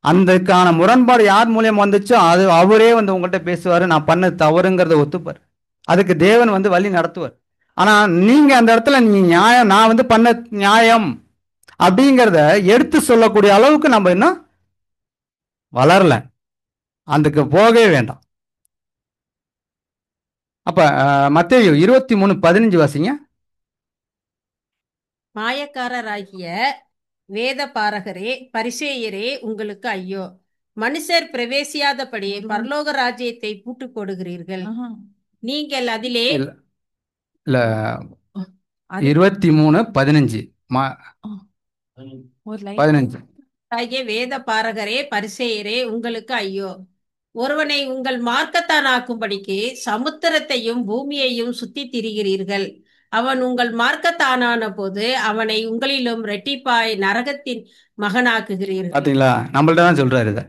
அதுக்கான முரண்பாடு யார் மூலியமா வந்துச்சோ அது அவரே வந்து உங்கள்கிட்ட பேசுவாரு, நான் பண்ண தவறுங்கிறத ஒத்துப்பார். அதுக்கு தேவன் வந்து வழி நடத்துவார். ஆனா நீங்க அந்த இடத்துல நீ நியாயம், நான் வந்து பண்ண நியாயம் அப்படிங்கிறத எடுத்து சொல்லக்கூடிய அளவுக்கு நம்ம இன்னும் வளரல. அதுக்கு போகவே வேண்டாம். அப்ப மத்தேயு 23:15 வாசிங்க. மாயக்காரராகிய வேத பாரகரே, பரிசேயரே, உங்களுக்கு ஐயோ! மனுஷர் பிரவேசியாதபடி பரலோக ராஜ்யத்தை பூட்டு போடுகிறீர்கள். நீங்கள் அதிலே இல்ல இல்ல 23:15 15 ஆகிய வேத பாரகரே, பரிசேயரே, உங்களுக்கு ஐயோ! ஒருவனை உங்கள் மார்க்கத்தானாக்கும்படிக்கு சமுத்திரத்தையும் பூமியையும் சுத்தி திரிகிறீர்கள். அவன் உங்கள் மார்க்கத்தானான போது அவனை உங்களிலும் ரெட்டிப்பாய் நரகத்தின் மகனாக்குகிறீர்கள். பாத்தீங்களா, நம்மள்ட்ட தான் சொல்றாரு இதை.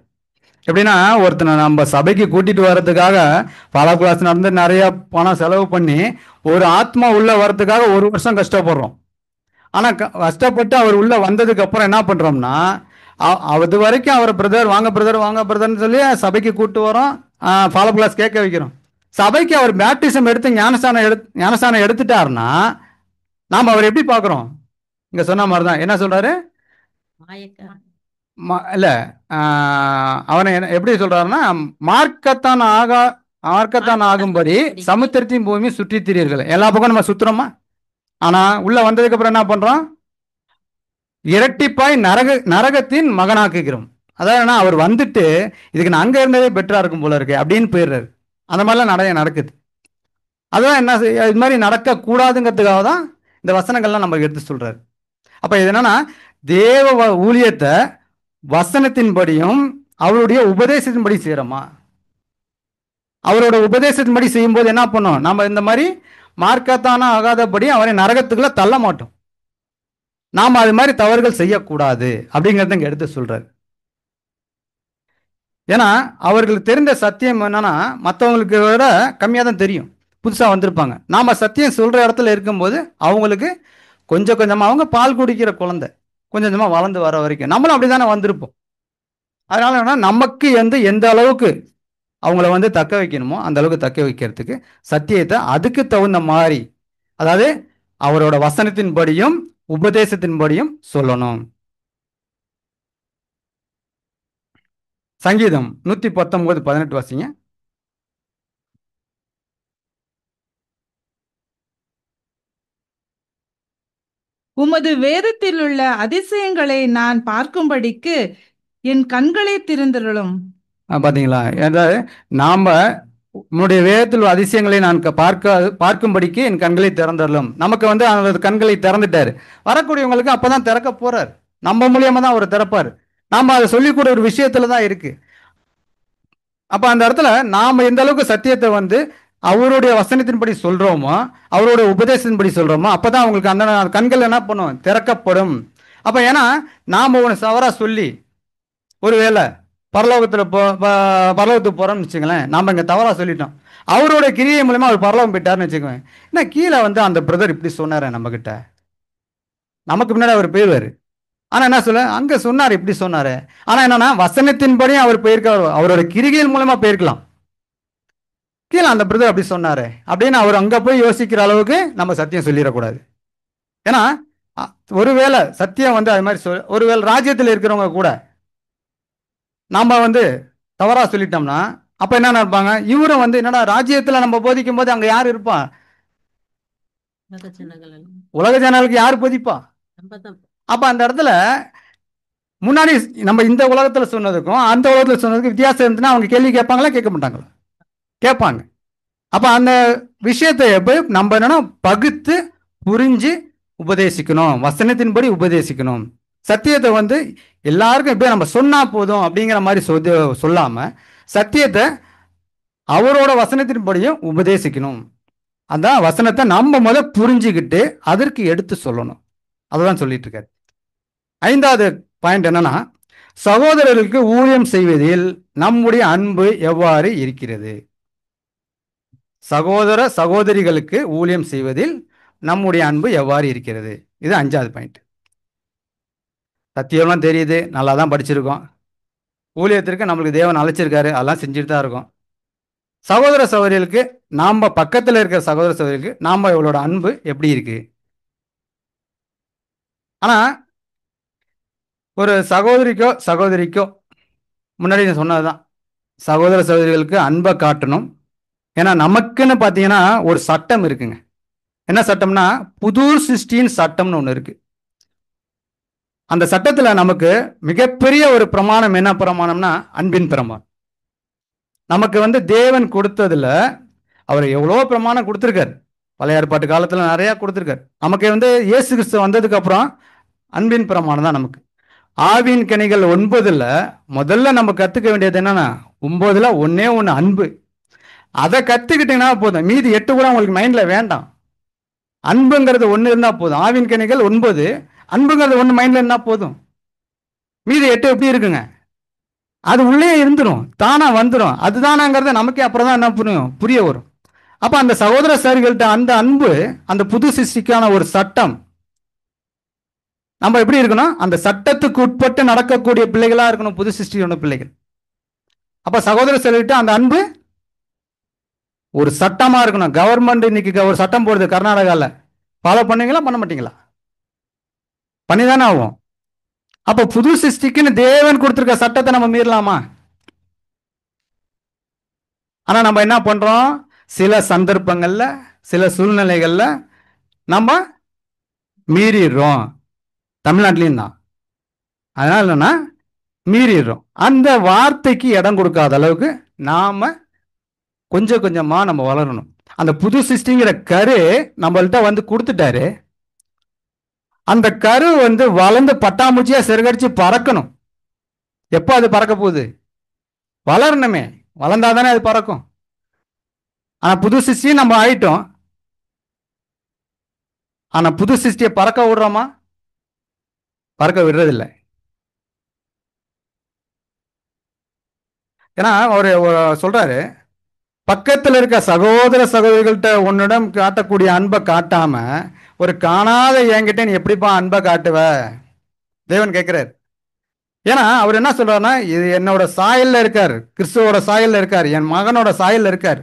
எப்படின்னா ஒருத்தனை நம்ம சபைக்கு கூட்டிட்டு வர்றதுக்காக பல கிளாஸ் நடந்து நிறைய பணம் செலவு பண்ணி ஒரு ஆத்மா உள்ள வர்றதுக்காக 1 வருஷம் கஷ்டப்படுறோம். ஆனா கஷ்டப்பட்டு அவர் உள்ள வந்ததுக்கு அப்புறம் என்ன பண்றோம்னா அது வரைக்கும் அவர் பிரதர் வாங்க பிரதர் வாங்க பிரதர்னு சொல்லி சபைக்கு கூட்டு வரோம், ஃபாலோ கிளாஸ் கேட்க வைக்கிறோம். சபைக்கு அவர் பேப்டிசம் எடுத்து ஞானஸ்தானம் எடுத்துட்டாருன்னா நாம் அவர் எப்படி பார்க்குறோம்? இங்க சொன்ன மாதிரி தான் என்ன சொல்றாரு இல்ல, அவனை எப்படி சொல்றாருன்னா மார்க்கத்தான் ஆகும்படி சமுத்திரத்தையும் பூமி சுற்றி திரியர்கள். எல்லா பக்கம் நம்ம சுத்துறோமா? ஆனா உள்ள வந்ததுக்கு அப்புறம் என்ன பண்றோம்? இரட்டிப்பாய் நரகத்தின் மகனாக்குகிறோம். அதாவது அவர் வந்துட்டு இதுக்கு நான் அங்க இருந்ததே பெட்டரா இருக்கும் போல இருக்கு அப்படின்னு போயிடுறாரு. அந்த மாதிரிலாம் நிறைய நடக்குது. அதான் என்ன இது மாதிரி நடக்க கூடாதுங்கிறதுக்காக தான் இந்த வசனங்கள்லாம் நம்ம எடுத்து சொல்றாரு. அப்ப இது என்னன்னா தேவ ஊழியத்தை வசனத்தின்படியும் அவருடைய உபதேசத்தின்படி செய்யறோமா? அவரோட உபதேசத்தின்படி செய்யும் போது என்ன பண்ணோம்? நம்ம இந்த மாதிரி மார்க்கத்தான ஆகாதபடி அவரை நரகத்துக்குள்ள தள்ள மாட்டோம். நாம அது மாதிரி தவறுகள் செய்யக்கூடாது அப்படிங்கறத இங்க எடுத்து சொல்றாரு. ஏன்னா அவர்களுக்கு தெரிந்த சத்தியம் என்னன்னா மற்றவங்களுக்கு விட கம்மியா தான் தெரியும். புதுசா வந்திருப்பாங்க. நாம சத்தியம் சொல்ற இடத்துல இருக்கும்போது அவங்களுக்கு கொஞ்சம் கொஞ்சமா அவங்க பால் குடிக்கிற குழந்தை கொஞ்சம் கொஞ்சமா வளர்ந்து வர வரைக்கும் நம்மளும் அப்படித்தானே வந்திருப்போம். அதனால நமக்கு எந்த அளவுக்கு அவங்கள வந்து தக்க வைக்கணுமோ அந்த அளவுக்கு தக்க வைக்கிறதுக்கு சத்தியத்தை அதுக்கு தகுந்த மாதிரி, அதாவது அவரோட வசனத்தின்படியும் உபதேசத்தின்படியும் சொல்லணும். சங்கீதம் 119:18 வாசிங்க. உமது வேதத்திலுள்ள அதிசயங்களை நான் பார்க்கும்படிக்கு என் கண்களை திறந்திருளும். பாத்தீங்களா? அதாவது நாம உன்னுடைய வேதத்தில் உள்ள அதிசயங்களை நான் பார்க்கும்படிக்கு என் கண்களை திறந்தரலும். நமக்கு வந்து அந்த கண்களை திறந்துட்டாரு. வரக்கூடியவங்களுக்கு அப்பதான் திறக்க போறார். நம்ம மூலியமா தான் அவர் திறப்பாரு. நாம அதை சொல்லிக்கூட ஒரு விஷயத்துல தான் இருக்கு. அப்ப அந்த இடத்துல நாம எந்த அளவுக்கு சத்தியத்தை வந்து அவருடைய வசனத்தின்படி சொல்றோமோ, அவருடைய உபதேசத்தின்படி சொல்றோமோ, அப்பதான் அவங்களுக்கு அந்த கண்கள் என்ன பண்ணும், திறக்கப்படும். அப்ப ஏன்னா நாம ஒன்று தவறா சொல்லி ஒருவேளை பரலோகத்துக்கு போறோம்னு வச்சுங்களேன், நாம இங்க தவறா சொல்லிட்டோம். அவருடைய கிரியை மூலமா அவர் பரலோகம் போயிட்டாருன்னு வச்சுக்கோங்க. ஏன்னா கீழே வந்து அந்த பிரதர் இப்படி சொன்னாரு நம்ம கிட்ட, நமக்கு முன்னாடி அவர் போயிடுவாரு. ஆனா என்ன சொல்ல, அங்க சொன்னாரு இப்படி சொன்னாரு. ஆனா என்னன்னா வசனத்தின்படி அவர் போயிருக்க, அவரோட கிரிகைகள் மூலமா போயிருக்கலாம். கீழே அந்த பிரதர் அப்படி சொன்னாரு அப்படின்னு அவர் அங்க போய் யோசிக்கிற அளவுக்கு நம்ம சத்தியம் சொல்லிடக்கூடாது. ஏன்னா ஒருவேளை சத்தியம் வந்து அது மாதிரி ஒருவேளை ராஜ்யத்தில் இருக்கிறவங்க கூட நாம வந்து தவறா சொல்லிட்டோம்னா அப்ப என்ன நினைப்பாங்க, இவரும் வந்து என்னடா ராஜ்யத்துல நம்ம போதிக்கும் போது அங்க யார் இருப்பா, உலக ஜனங்களுக்கு யார் போதிப்பா. அப்ப அந்த இடத்துல முன்னாடி நம்ம இந்த உலகத்துல சொன்னதுக்கும் அந்த உலகத்துல சொன்னதுக்கும் வித்தியாசம் இருந்துச்சுன்னா அவங்க கேள்வி கேட்பாங்களா, கேட்க மாட்டாங்களா? கேட்பாங்க. அப்ப அந்த விஷயத்தை போய் நம்ம என்னன்னா பகுத்து புரிஞ்சு உபதேசிக்கணும், வசனத்தின்படி உபதேசிக்கணும். சத்தியத்தை வந்து எல்லாருக்கும் எப்படியும் நம்ம சொன்னா போதும் அப்படிங்கிற மாதிரி சொல்லாம சத்தியத்தை அவரோட வசனத்தின்படியும் உபதேசிக்கணும். அந்த வசனத்தை நம்ம புரிஞ்சுக்கிட்டு அதற்கு எடுத்து சொல்லணும். அதுதான் சொல்லிட்டு இருக்காரு. 5வது பாயிண்ட் என்னன்னா, சகோதரர்களுக்கு ஊழியம் செய்வதில் நம்முடைய அன்பு எவ்வாறு இருக்கிறது. சகோதர சகோதரிகளுக்கு ஊழியம் செய்வதில் நம்முடைய அன்பு எவ்வாறு இருக்கிறது. இது 5வது பாயிண்ட். சத்தியம்லாம் தெரியுது, நல்லா தான் படிச்சிருக்கோம், ஊழியத்திற்கு நம்மளுக்கு தேவன் அழைச்சிருக்காரு, அதெல்லாம் செஞ்சுட்டு தான் இருக்கோம். சகோதர சகோதரிகளுக்கு நாம பக்கத்தில் இருக்கிற சகோதர சகோதரிகளுக்கு நாம இவளோட அன்பு எப்படி இருக்கு. ஆனா ஒரு சகோதரிக்கோ முன்னாடி சொன்னதுதான், சகோதர சகோதரிகளுக்கு அன்பை காட்டணும். ஏன்னா நமக்குன்னு பார்த்தீங்கன்னா ஒரு சட்டம் இருக்குங்க. என்ன சட்டம்னா புது சிருஷ்டியின் சட்டம்னு ஒன்று இருக்கு. அந்த சட்டத்துல நமக்கு மிகப்பெரிய ஒரு பிரமாணம் என்ன பிரமாணம்னா அன்பின் பிரமாணம். நமக்கு வந்து தேவன் கொடுத்ததுல அவர் எவ்வளோ பிரமாணம் கொடுத்துருக்காரு. பழைய ஏற்பாட்டு காலத்துல நிறைய கொடுத்துருக்காரு. நமக்கு வந்து இயேசு கிறிஸ்து வந்ததுக்கு அப்புறம் அன்பின் பிரமாணம் தான் நமக்கு. ஆவின் கனிகள் 9ல் முதல்ல நம்ம கத்துக்க வேண்டியது என்னன்னா 9ல் ஒன்னே ஒன்று அன்பு. அதை கத்துக்கிட்டீங்கன்னா போதும், மீதி 8 கூட உங்களுக்கு மைண்ட்ல வேண்டாம். அன்புங்கிறது ஒன்று இருந்தா போதும். ஆவின் கனிகள் 9, அன்புங்கிறது ஒன்று மைண்ட்ல இருந்தா போதும். மீதி 8 எப்படி இருக்குங்க, அது உள்ளே இருந்துரும், தானா வந்துடும். அதுதானாங்கிறத நமக்கே அப்புறம் தான் என்ன புரிய வரும். அப்ப அந்த சகோதர சகோதரிகள்கிட்ட அந்த அன்பு, அந்த புது சிருஷ்டிக்கான ஒரு சட்டம். நம்ம எப்படி இருக்கணும், அந்த சட்டத்துக்கு உட்பட்டு நடக்கக்கூடிய பிள்ளைகளா இருக்கணும், புது சிருஷ்டியோட பிள்ளைகள். அப்ப சகோதர சகோதரிகிட்ட அந்த அன்பு ஒரு சட்டமா இருக்கணும். கவர்மெண்ட் இன்னைக்கு ஒரு சட்டம் போடுது கர்நாடகால, ஃபாலோ பண்ணீங்களா பண்ண மாட்டீங்களா? பண்ணிதானே ஆகும். அப்ப புது சிருஷ்டிக்குன்னு தேவன் கொடுத்திருக்க சட்டத்தை நம்ம மீறலாமா? ஆனா நம்ம என்ன பண்றோம், சில சந்தர்ப்பங்கள்ல சில சூழ்நிலைகள்ல நம்ம மீறிடுறோம். தமிழ்நாட்டிலையும் தான். அதனால என்னன்னா மீறிடுறோம். அந்த வார்த்தைக்கு இடம் கொடுக்காத அளவுக்கு நாம கொஞ்சம் கொஞ்சமா நம்ம வளரணும். அந்த புது சிருஷ்டிங்கிற கரு நம்மள்ட்ட வந்து கொடுத்துட்டாரு. அந்த கரு வந்து வளர்ந்து பட்டாம்பூச்சியா சிறகடிச்சு பறக்கணும். எப்போ அது பறக்க போகுது? வளரணுமே, வளர்ந்தாதானே அது பறக்கும். ஆனா புது சிருஷ்டி நம்ம ஆயிட்டோம். ஆனா புது சிருஷ்டியை பறக்க விடுறோமா? பறக்க விடுறதில்லை. ஏன்னா அவரு சொல்றாரு, பக்கத்தில் இருக்க சகோதர சகோதரிகள்கிட்ட உன்னிடம் காட்டக்கூடிய அன்பை காட்டாம ஒரு காணாத என்கிட்ட நீ எப்படிப்பா அன்பை காட்டுவ? தேவன் கேட்கிறார். ஏன்னா அவர் என்ன சொல்றாருன்னா, இது என்னோட சாயல்ல இருக்கார், கிறிஸ்துவோட சாயல்ல இருக்கார், என் மகனோட சாயல்ல இருக்கார்,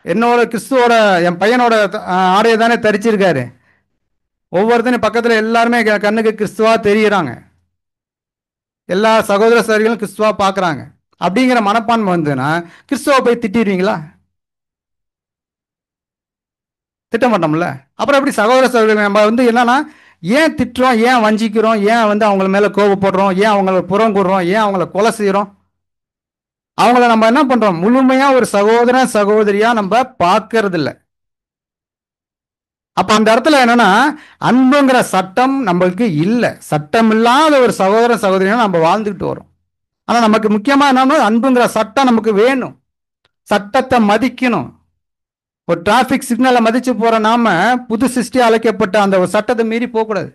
என்னோட கிறிஸ்துவோட என் பையனோட ஆடையை தானே தரிச்சிருக்காரு. ஒவ்வொருத்தனையும் பக்கத்துல எல்லாருமே கண்ணுக்கு கிறிஸ்துவா தெரியுறாங்க, எல்லா சகோதர சகோதரிகளும் கிறிஸ்துவா பார்க்குறாங்க. அப்படிங்கிற மனப்பான்மை வந்துன்னா கிறிஸ்துவ போய் திட்டிடுவீங்களா? திட்ட மாட்டோம்ல. அப்புறம் எப்படி சகோதர சகோதரிகள் நம்ம வந்து என்னன்னா, ஏன் திட்டுறோம், ஏன் வஞ்சிக்கிறோம், ஏன் வந்து அவங்கள மேல கோபப்படுறோம், ஏன் அவங்கள புறம் கூடுறோம், ஏன் அவங்கள கொலை செய்கிறோம்? அவங்கள நம்ம என்ன பண்றோம், முழுமையா ஒரு சகோதரன் சகோதரியா நம்ம பார்க்கறது இல்ல. அப்ப அந்த இடத்துல என்னன்னா, அன்புங்கிற சட்டம் நம்மளுக்கு இல்ல. சட்டம் இல்லாத ஒரு சகோதர சகோதரியா நம்ம வாழ்ந்துகிட்டு வரோம். ஆனா நமக்கு முக்கியமா என்னன்னா, அன்புங்கிற சட்டம் நமக்கு வேணும். சட்டத்தை மதிக்கணும். ஒரு டிராபிக் சிக்னலை மதிச்சு போற நாம புது சிருஷ்டி அழைக்கப்பட்ட அந்த ஒரு சட்டத்தை மீறி போகக்கூடாது.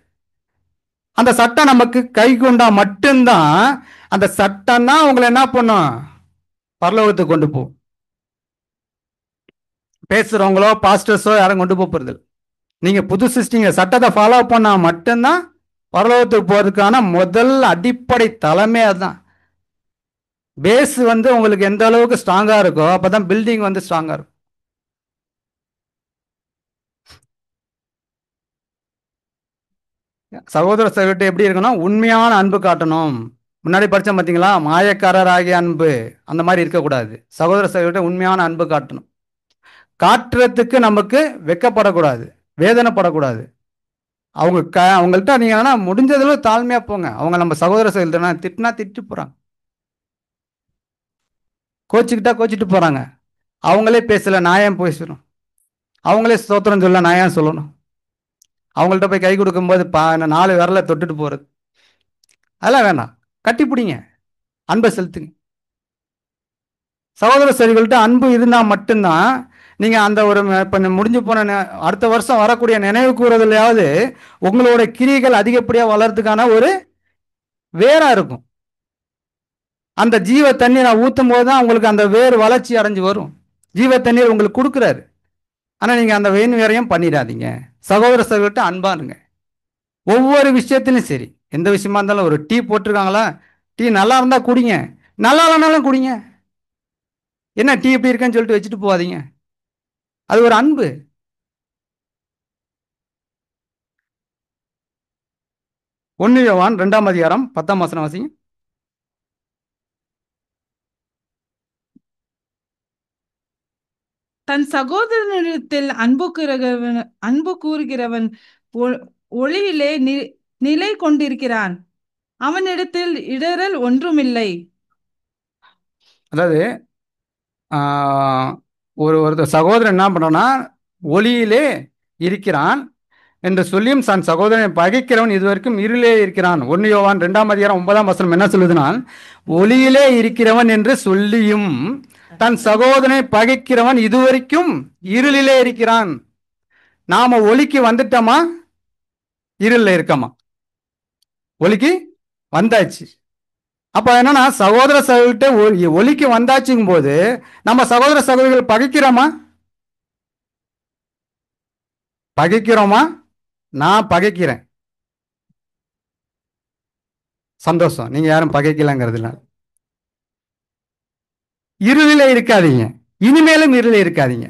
அந்த சட்டம் நமக்கு கை கொண்டா மட்டும்தான் அந்த சட்டம் தான் உங்களை என்ன பண்ணும், பரலோகத்துக்கு கொண்டு போகும். பேசுறவங்களோ பாஸ்டர்ஸோ யாரும் கொண்டு போறது இல்லை. நீங்க புது சிருஷ்டிங்க சட்டத்தை ஃபாலோ பண்ணா மட்டும்தான் பரலோகத்துக்கு போறதுக்கான முதல் அடிப்படை தலைமை அதுதான். பேஸ் வந்து உங்களுக்கு எந்த அளவுக்கு ஸ்ட்ராங்கா இருக்கோ அப்பதான் பில்டிங் வந்து ஸ்ட்ராங்கா இருக்கும். சகோதர சகோதரி எப்படி இருக்கணும், உண்மையான அன்பு காட்டணும். முன்னாடி படிச்சோம் பார்த்தீங்களா, மாயக்காரர் ஆகிய அன்பு, அந்த மாதிரி இருக்கக்கூடாது. சகோதர சகோதரி உண்மையான அன்பு காட்டணும். காட்டுறதுக்கு நமக்கு வெக்கப்படக்கூடாது, வேதனைப்படக்கூடாது. அவங்கள்ட்ட நீங்க ஆனா முடிஞ்சதுல தாழ்மையா போங்க. அவங்க நம்ம சகோதர சகோதரி திட்டினா திட்டு போறாங்க, கோச்சிக்கிட்டா கோச்சிட்டு போறாங்க. அவங்களே பேசல நான் ஏன் பேசணும், அவங்களே ஸ்தோத்திரம் சொல்ல நான் ஏன் சொல்லணும். அவங்கள்ட்ட போய் கை கொடுக்கும்போது 4 விரல தொட்டுட்டு போறது அதெல்லாம் வேணாம். கட்டி பிடிங்க, அன்பை செலுத்துங்க. சகோதர சகோதரிகள்ட்ட அன்பு இருந்தா மட்டும்தான் நீங்க அந்த ஒரு இப்ப முடிஞ்சு போன அடுத்த வருஷம் வரக்கூடிய நினைவு கூறுதலையாவது உங்களோட கிரியைகள் அதிகப்படியா வளர்றதுக்கான ஒரு வேரா இருக்கும். அந்த ஜீவ தண்ணீரை ஊத்தும் போதுதான் உங்களுக்கு அந்த வேர் வளர்ச்சி அடைஞ்சு வரும். ஜீவ தண்ணீர் உங்களுக்கு கொடுக்குறாரு. ஆனா நீங்க அந்த வெயின் வேறையும் பண்ணிடாதீங்க. சகோதர சகோதரிட்ட அன்பானுங்க. ஒவ்வொரு விஷயத்திலும் சரி, எந்த விஷயமா இருந்தாலும் ஒரு டீ போட்டிருக்காங்களா, டீ நல்லா இருந்தா குடிங்க, நல்லா இல்லைனாலும் குடிங்க. என்ன டீ எப்படி இருக்குன்னு சொல்லிட்டு வச்சுட்டு போகாதீங்க. அது ஒரு அன்பு. ஒன்னு யோவான் 2ஆம் அதிகாரம் 10ஆம் வசனம் வாசிங்க. தன் சகோதரனிடத்தில் அன்பு கூறுகிறவன் ஒளியிலே நிலை கொண்டிருக்கிறான், அவனிடத்தில் இடரல் ஒன்றுமில்லை. அதாவது ஒரு சகோதரன் என்ன பண்றான்னா, ஒளியிலே இருக்கிறான் என்று சொல்லியும் தன் சகோதரனை பகைக்கிறவன் இதுவரைக்கும் இருளே இருக்கிறான். 1 யோவான் 2ஆம் அதிகாரம் 9ஆம் வசனம் என்ன சொல்லுதுனால், ஒளியிலே இருக்கிறவன் என்று சொல்லியும் தன் சகோதரனை பகைக்கிறவன் இதுவரைக்கும் இருளிலே இருக்கிறான். நாம ஒளிக்கு வந்துட்டோமா, இருளில் இருக்கமா? ஒளிக்கு வந்தாச்சு. அப்ப என்னன்னா, சகோதர சகோதரிட்ட ஒளிக்கு வந்தாச்சுங்கும் போது நம்ம சகோதர சகோதரிகள் பகைக்கிறோமா? பகைக்கிறோமா? நான் பகைக்கிறேன், சந்தோஷம். நீங்க யாரும் பகைக்கலங்கிறதுல இருளில இருக்காதீங்க, இனிமேலும் இருளில் இருக்காதீங்க.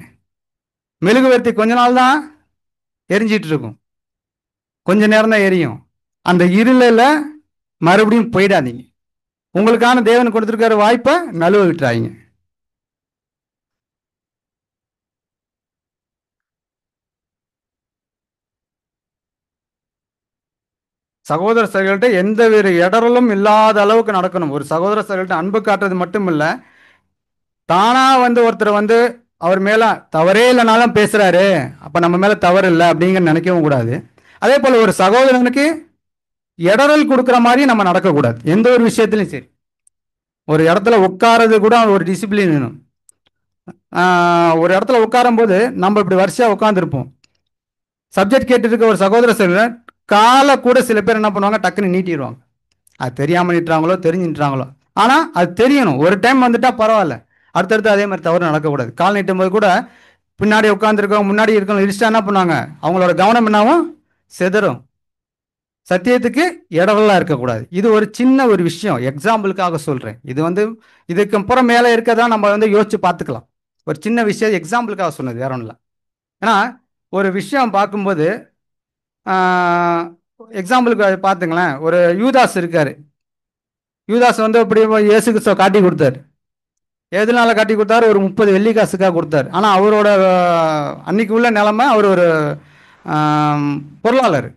மெழுகுவர்த்தி கொஞ்ச நாள் தான் எரிஞ்சிட்டு இருக்கும், கொஞ்ச நேரம் தான் எரியும். அந்த இருளில் மறுபடியும் போயிடாதீங்க. உங்களுக்கான தேவன் கொடுத்திருக்கிற வாய்ப்பை நழுவ விட்டுறாதீங்க. சகோதர சகோதரிகள்ட்ட எந்த ஒரு இடரலும் இல்லாத அளவுக்கு நடக்கணும். ஒரு சகோதர சகோதரிகள்ட்ட அன்பு காட்டுறது மட்டும் இல்ல, தானா வந்து ஒருத்தர் வந்து அவர் மேல தவறே இல்லைனாலும் பேசுறாரு, அப்ப நம்ம மேல தவறு இல்லை அப்படிங்கிற நினைக்கவும் கூடாது. அதே போல ஒரு சகோதரனுக்கு இடரல் கொடுக்குற மாதிரி நம்ம நடக்கக்கூடாது. எந்த ஒரு விஷயத்திலையும் சரி, ஒரு இடத்துல உட்காரது கூட ஒரு டிசிப்ளின் வேணும். ஒரு இடத்துல உட்காரும் போது நம்ம இப்படி வரிசையா உட்காந்துருப்போம். சப்ஜெக்ட் கேட்டு இருக்க ஒரு சகோதர சகோதரர் காலை கூட சில பேர் என்ன பண்ணுவாங்க, டக்குன்னு நீட்டிடுவாங்க. அது தெரியாம நீட்டுறாங்களோ தெரிஞ்சு நீட்டுறாங்களோ, ஆனா அது தெரியணும். ஒரு டைம் வந்துட்டா பரவாயில்ல, அடுத்தடுத்து அதே மாதிரி தவறு நடக்கக்கூடாது. கால் நீட்டும் போது கூட பின்னாடி உட்காந்துருக்கவங்க முன்னாடி இருக்கவங்க இடிச்சா என்ன பண்ணுவாங்க, அவங்களோட கவனம் என்னாவும் செதறும். சத்தியத்துக்கு இடவெல்லாம் இருக்கக்கூடாது. இது ஒரு சின்ன ஒரு விஷயம், எக்ஸாம்பிளுக்காக சொல்றேன். இது வந்து இதுக்கு அப்புறம் மேலே இருக்கதான் நம்ம வந்து யோசிச்சு பார்த்துக்கலாம். ஒரு சின்ன விஷயம் எக்ஸாம்பிளுக்காக சொன்னது, வேற ஒன்றும் இல்லை. ஏன்னா ஒரு விஷயம் பார்க்கும்போது எக்ஸாம்பிளுக்கு பார்த்துங்களேன். ஒரு யூதாஸ் இருக்காரு. யூதாஸ் வந்து இப்படி இயேசு கிறிஸ்துவ காட்டி கொடுத்தாரு. எதனால காட்டி கொடுத்தாரு? ஒரு 30 வெள்ளி காசுக்காக கொடுத்தாரு. ஆனால் அவரோட அன்னைக்கு உள்ள நிலைமை, அவர் ஒரு பொருளாளர்,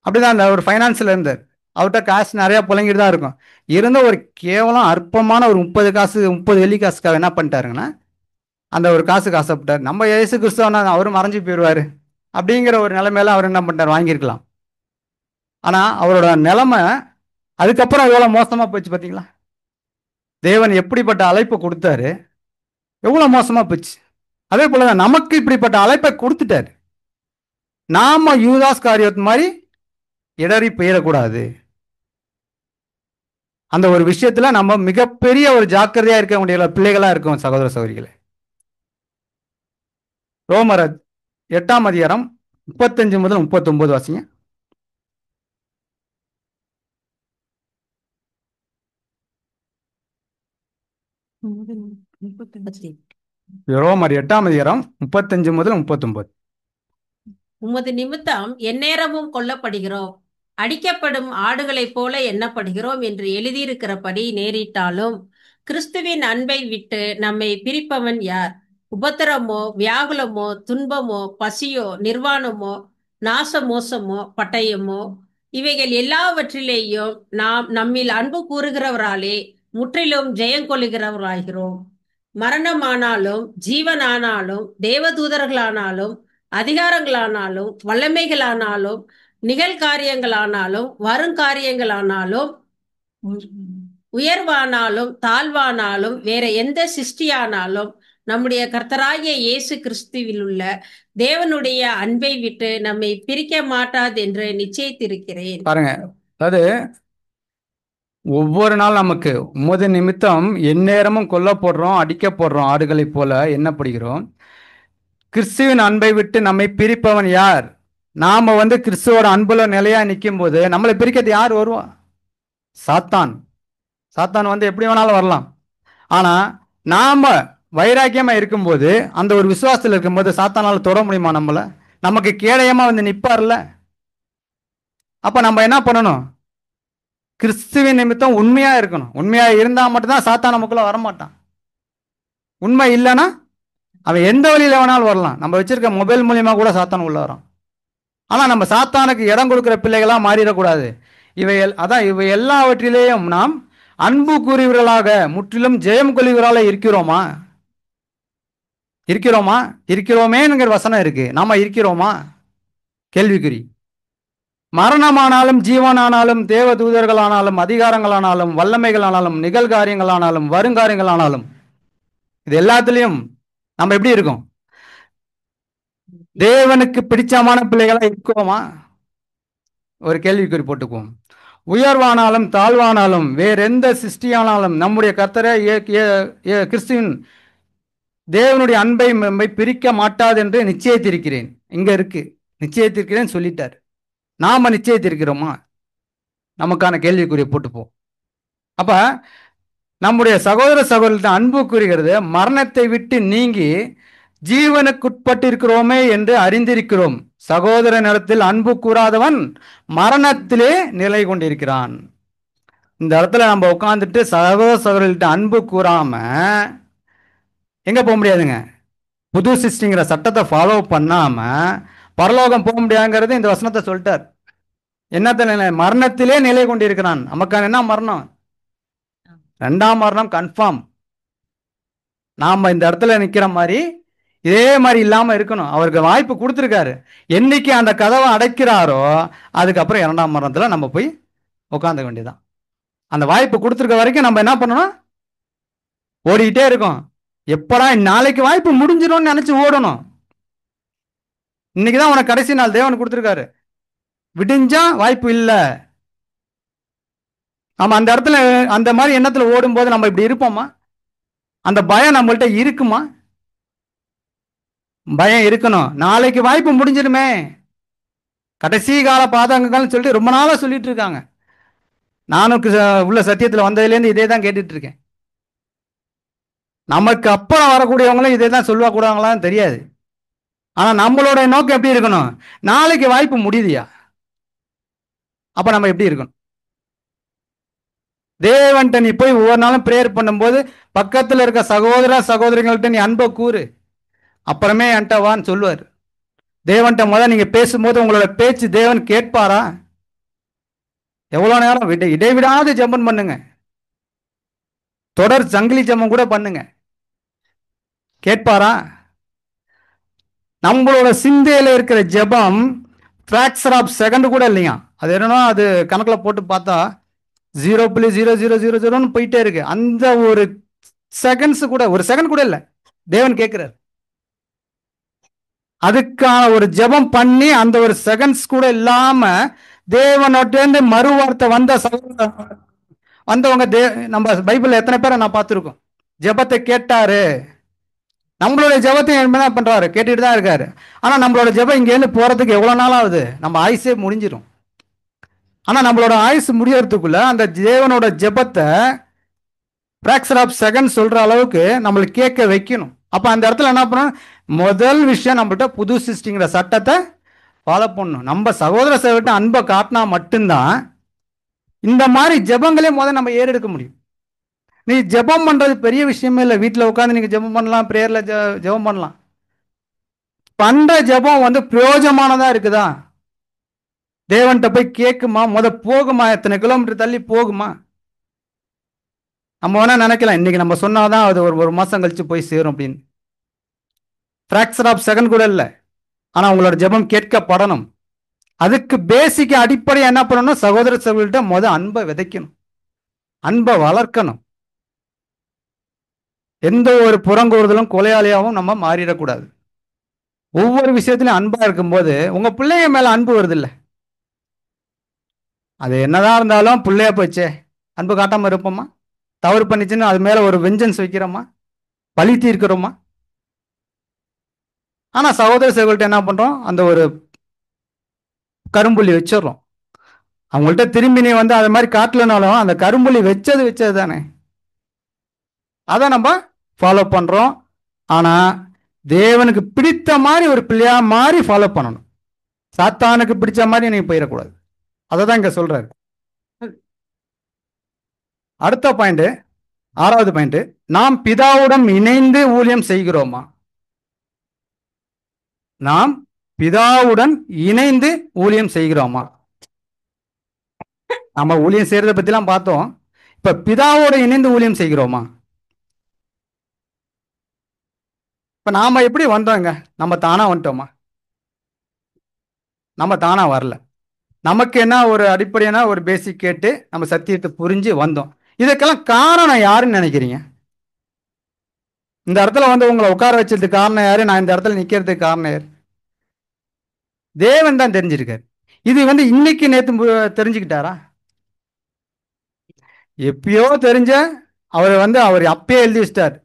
அப்படிதான் இருந்தார். ஒரு ஃபைனான்ஸில் இருந்தார். அவர்கிட்ட காசு நிறையா புழங்கிட்டு தான் இருக்கும். இருந்த ஒரு கேவலம் அற்பமான ஒரு 30 வெள்ளி காசுக்காக என்ன பண்ணிட்டாருங்கன்னா, அந்த ஒரு காசுக்கு ஆசைப்பட்டார். நம்ம இயேசு கிறிஸ்துவனா அவரும் மறைஞ்சு போயிடுவார் அப்படிங்கிற ஒரு நிலைமையில அவர் என்ன பண்ணிட்டார், வாங்கியிருக்கலாம். ஆனால் அவரோட நிலைமை அதுக்கப்புறம் எவ்வளோ மோசமாக போச்சு பார்த்தீங்களா? தேவன் எப்படிப்பட்ட அழைப்பை கொடுத்தாரு, எவ்வளோ மோசமாக போச்சு. அதே போல தான் நமக்கு இப்படிப்பட்ட அழைப்பை கொடுத்துட்டாரு. நாம யூதாஸ் காரியத் மாதிரி இடறி போயிடக்கூடாது. அந்த ஒரு விஷயத்துல நம்ம மிகப்பெரிய ஒரு ஜாக்கிரதையா இருக்க வேண்டிய பிள்ளைகளா இருக்கும். சகோதர சகோதரிகளே, ரோமர் 8ஆம் அதிகாரம் 35 முதல் 39 வாசிங்க. ரோமர் 8ஆம் அதிகாரம் 35 முதல் 39. உமது நிமித்தம் எந்நேரமும் கொல்லப்படுகிறோம், அடிக்கப்படும் ஆடுகளைப் போல எண்ணப்படுகிறோம் என்று எழுதியிருக்கிறபடி நேரிட்டாலும் கிறிஸ்துவின் அன்பை விட்டு நம்மை பிரிப்பவன் யார்? உபத்திரமோ, வியாகுலமோ, துன்பமோ, பசியோ, நிர்வாணமோ, நாசமோசமோ, பட்டயமோ, இவைகள் எல்லாவற்றிலேயும் நாம் நம்மில் அன்பு கூறுகிறவராலே முற்றிலும் ஜெயங்கொள்ளுகிறவராகிறோம். மரணமானாலும் ஜீவனானாலும் தேவதூதர்களானாலும் அதிகாரங்களானாலும் வல்லமைகளானாலும் நிகழ்காரியங்களானாலும் வருங்காரியங்களானாலும் உயர்வானாலும் தாழ்வானாலும் வேற எந்த சிருஷ்டியானாலும் நம்முடைய கர்த்தராகிய இயேசு கிறிஸ்துவில் உள்ள தேவனுடைய அன்பை விட்டு நம்மை பிரிக்க மாட்டாது என்று நிச்சயித்திருக்கிறேன். பாருங்க, அதாவது ஒவ்வொரு நாள் நமக்கு உமது நிமித்தம் எந்நேரமும் கொல்லப்படுறோம், அடிக்கப்படுறோம், ஆடுகளைப் போல எண்ணப்படுகிறோம். கிறிஸ்துவின் அன்பை விட்டு நம்மை பிரிப்பவன் யார்? நாம வந்து கிறிஸ்துவோட அன்புல நிலையா நிற்கும் போது நம்மளை பிரிக்கிறது யார் வருவா? சாத்தான். சாத்தான் வந்து எப்படி வேணாலும் வரலாம். ஆனா நாம வைராக்கியமா இருக்கும்போது, அந்த ஒரு விசுவாசத்தில் இருக்கும்போது சாத்தானால தொட முடியுமா நம்மள? நமக்கு கேடயமா வந்து நிப்பார்ல. அப்ப நம்ம என்ன பண்ணணும்? கிறிஸ்துவின் நிமித்தம் உண்மையா இருக்கணும். உண்மையா இருந்தா மட்டும்தான் சாத்தான் நமக்குள்ள வரமாட்டான். உண்மை இல்லைன்னா அவன் எந்த வழியில வேணாலும் வரலாம். நம்ம வச்சிருக்க மொபைல் மூலியமா கூட சாத்தான் உள்ள வரான். ஆனா நம்ம சாத்தானுக்கு இடம் கொடுக்கிற பிள்ளைகளா மாறிடக்கூடாது. இவை எல்லாவற்றிலேயும் நாம் அன்பு கூறியவர்களாக முற்றிலும் ஜெயம் கொள்கிறவர்களாக இருக்கிறோமா? இருக்கிறோமேங்கிற வசனம் இருக்கு. நாம இருக்கிறோமா? கேள்விக்குறி. மரணமானாலும் ஜீவனானாலும் தேவ தூதர்களானாலும் அதிகாரங்களானாலும் வல்லமைகளானாலும் நிகழ்காரியங்களானாலும் வருங்காரியங்களானாலும் இது எல்லாத்துலயும் நம்ம எப்படி இருக்கோம்? தேவனுக்கு பிடிச்சமான பிள்ளைகளா இருக்கிறோமா? ஒரு கேள்விக்குறி போட்டுக்குவோம். உயர்வானாலும் தாழ்வானாலும் வேற எந்த சிருஷ்டியானாலும் நம்முடைய கர்த்தரை கிறிஸ்துவின் தேவனுடைய அன்பை பிரிக்க மாட்டாது என்று நிச்சயித்திருக்கிறேன். இங்க இருக்கு, நிச்சயித்திருக்கிறேன் சொல்லிட்டார். நாம நிச்சயித்திருக்கிறோமா? நமக்கான கேள்விக்குறியை போட்டுப்போம். அப்ப நம்முடைய சகோதர சகோதரர்கிட்ட அன்பு கூறுகிறது மரணத்தை விட்டு நீங்கி ஜீவனுக்குட்பட்டிருக்கிறோமே என்று அறிந்திருக்கிறோம். சகோதரனிடத்தில் அன்பு கூறாதவன் மரணத்திலே நிலை கொண்டிருக்கிறான். இந்த இடத்துல நம்ம உட்காந்துட்டு சகோதர சகோதரர்கள்ட்ட அன்பு கூறாம எங்க போக முடியாதுங்க. புது சிருஷ்டிங்கிற சட்டத்தை ஃபாலோ பண்ணாம பரலோகம் போக முடியாதுங்கிறது இந்த வசனத்தை சொல்லிட்டார். என்னத்த மரணத்திலே நிலை கொண்டிருக்கிறான். நமக்கான என்ன மரணம்? 2ஆம் மரணம் கன்ஃபார்ம். நாம இந்த இடத்துல நிக்கிற மாதிரி இதே மாதிரி இல்லாம இருக்கணும். அவருக்கு வாய்ப்பு கொடுத்துருக்காரு. என்னைக்கு அந்த கதவை அடைக்கிறாரோ அதுக்கப்புறம் 2ஆம் மரணத்துல நம்ம போய் உட்காந்துக்க வேண்டியதான். அந்த வாய்ப்பு கொடுத்துருக்க வரைக்கும் நம்ம என்ன பண்ணணும்? ஓடிக்கிட்டே இருக்கோம். எப்படா நாளைக்கு வாய்ப்பு முடிஞ்சிடும்னு நினைச்சு ஓடணும். இன்னைக்குதான் உனக்கு கடைசி நாள் தேவன் கொடுத்துருக்காரு. விடிஞ்சா வாய்ப்பு இல்லை. நம்ம அந்த இடத்துல அந்த மாதிரி எண்ணத்துல ஓடும் போது நம்ம இப்படி இருப்போமா? அந்த பயம் நம்மள்ட்ட இருக்குமா? பயம் இருக்கணும். நாளைக்கு வாய்ப்பு முடிஞ்சிருமே, கடைசி கால பாதகங்கள்னு சொல்லிட்டு ரொம்ப நாளா சொல்லிட்டு இருக்காங்க. நானும் உள்ள சத்தியத்தில் வந்ததுலேருந்து இதே தான் கேட்டுட்டு இருக்கேன். நமக்கு அப்புறம் வரக்கூடியவங்களும் இதே தான் சொல்லுவா கூடாங்களான்னு தெரியாது. ஆனா நம்மளோட நோக்கம் எப்படி இருக்கணும்? நாளைக்கு வாய்ப்பு முடியுதுயா, அப்ப நம்ம எப்படி இருக்கணும்? தேவன்ட்ட நீ போய் ஒவ்வொரு நாளும் பிரேயர் பண்ணும்போது பக்கத்துல இருக்க சகோதர சகோதரிகள்கிட்ட நீ அன்பை கூறு, அப்புறமே என்கிட்ட வான்னு சொல்லுவார். தேவன்ட்ட முதல் நீங்க பேசும்போது உங்களோட பேச்சு தேவன் கேட்பாரா? எவ்வளவு நேரம் இடைவிடாது ஜெபம் பண்ணுங்க, தொடர் சங்கிலி ஜெபம் கூட பண்ணுங்க, கேட்பாரா? நம்மளோட சிந்தையில இருக்கிற ஜெபம் ஃபிராக்சர் ஆஃப் செகண்ட் கூட இல்லையா. அது என்னன்னா அது கணக்கில் போட்டு பார்த்தா 0.0000 போயிட்டே இருக்கு. அந்த ஒரு செகண்ட்ஸ் கூட, ஒரு செகண்ட் கூட இல்லை, தேவன் கேட்கிறார். அதுக்கான ஒரு ஜெபம் பண்ணி அந்த ஒரு செகண்ட்ஸ் கூட இல்லாம தேவனோட்டேந்து மறுவார்த்தை வந்தவங்க நம்ம பைபிள் எத்தனை பேரை நான் பார்த்துருக்கோம். ஜெபத்தை கேட்டாரு. நம்மளுடைய ஜெபத்தை என்ன பண்றாரு? கேட்டுட்டு தான் இருக்காரு. ஆனா நம்மளோட ஜெபம் இங்கேருந்து போறதுக்கு எவ்வளவு நாள் ஆகுது? நம்ம ஆயுசே முடிஞ்சிடும். ஆனா நம்மளோட ஆயுசு முடியறதுக்குள்ள அந்த தேவனோட ஜெபத்தை பிராக்சர் ஆஃப் செகண்ட் சொல்ற அளவுக்கு நம்மளுக்கு கேட்க வைக்கணும். அப்ப அந்த இடத்துல என்ன பண்ணணும்? முதல் விஷயம் நம்மள்ட்ட புது சிருஷ்டிங்கிற சட்டத்தை ஃபாலோ பண்ணணும். நம்ம சகோதர சகோதரிட்ட அன்பை காட்டினா மட்டும்தான் இந்த மாதிரி ஜெபங்களே முதல் நம்ம ஏறெடுக்க முடியும். நீ ஜெபம் பண்றது பெரிய விஷயமே இல்லை. வீட்டில் உட்காந்து நீங்க ஜெபம் பண்ணலாம், பிரேயர்ல ஜெபம் பண்ணலாம். பண்ற ஜெபம் பிரயோஜனமானதா இருக்குதா? தேவன்கிட்ட போய் கேட்குமா? போகுமா? எத்தனை கிலோமீட்டர் தள்ளி போகுமா? நம்ம வேணா நினைக்கலாம் இன்னைக்கு நம்ம சொன்னாதான் அது ஒரு மாசம் கழிச்சு போய் சேரும் அப்படின்னு. ஃபிராக்சர் ஆஃப் செகண்ட் கூட இல்லை. ஆனா உங்களோட ஜெபம் கேட்கப்படணும். அதுக்கு பேசிக் அடிப்படை என்ன பண்ணணும்? சகோதர சகோதரிட்ட அன்பை விதைக்கணும், அன்பை வளர்க்கணும். எந்த ஒரு புறங்கூறுதலும் கொலையாளியாகவும் நம்ம மாறிடக்கூடாது. ஒவ்வொரு விஷயத்திலும் அன்பா இருக்கும்போது உங்க பிள்ளைங்க மேல அன்பு வருது இல்லை. அது என்னதான் இருந்தாலும் பிள்ளைய போச்சே அன்பு காட்டாம இருப்போமா? தவறு பண்ணிச்சுன்னு அது மேல ஒரு வெஞ்சன்ஸ் வைக்கிறோமா? பழி தீர்க்கிறோமா? ஆனா சகோதர சகோதரிட்ட என்ன பண்றோம்? அந்த ஒரு கரும்புள்ளி வச்சிடறோம். அவங்கள்ட்ட திரும்பி நீ அது மாதிரி காட்டலனாலும் அந்த கரும்புள்ளி வச்சது தானே, அதை நம்ம ஃபாலோ பண்றோம். ஆனா தேவனுக்கு பிடித்த மாதிரி ஒரு பிள்ளையா மாதிரி ஃபாலோ பண்ணணும். சாத்தானுக்கு பிடிச்ச மாதிரி நீங்க போயிடக்கூடாது. அதை தான் இங்க சொல்றாரு. அடுத்த பாயிண்ட், 6வது பாயிண்ட், நாம் பிதாவுடன் இணைந்து ஊழியம் செய்கிறோமா? நாம் பிதாவுடன் இணைந்து ஊழியம் செய்கிறோமா? நம்ம ஊழியம் செய்யறதை பத்திலாம் பார்த்தோம். இப்ப பிதாவோட இணைந்து ஊழியம் செய்கிறோமா? இப்ப நாம எப்படி வந்தோங்க? நம்ம தானா வந்துட்டோமா? நம்ம தானா வரல. நமக்கு என்ன ஒரு அடிப்படையான ஒரு பேசிக் கேட்டு நம்ம சத்தியத்தை புரிஞ்சு வந்தோம். இதுக்கெல்லாம் காரணம் யாருன்னு நினைக்கிறீங்க? இந்த இடத்துல உங்களை உட்கார வச்சதுக்கு காரணம் யாரு? நான் இந்த இடத்துல நிக்கிறதுக்கு காரணம் யாரு? தேவன் தான் தெரிஞ்சிருக்காரு. இது இன்னைக்கு நேத்து தெரிஞ்சுக்கிட்டாரா? எப்பயோ தெரிஞ்ச அவர் அவர் அப்பயே எழுதி வச்சிட்டார்.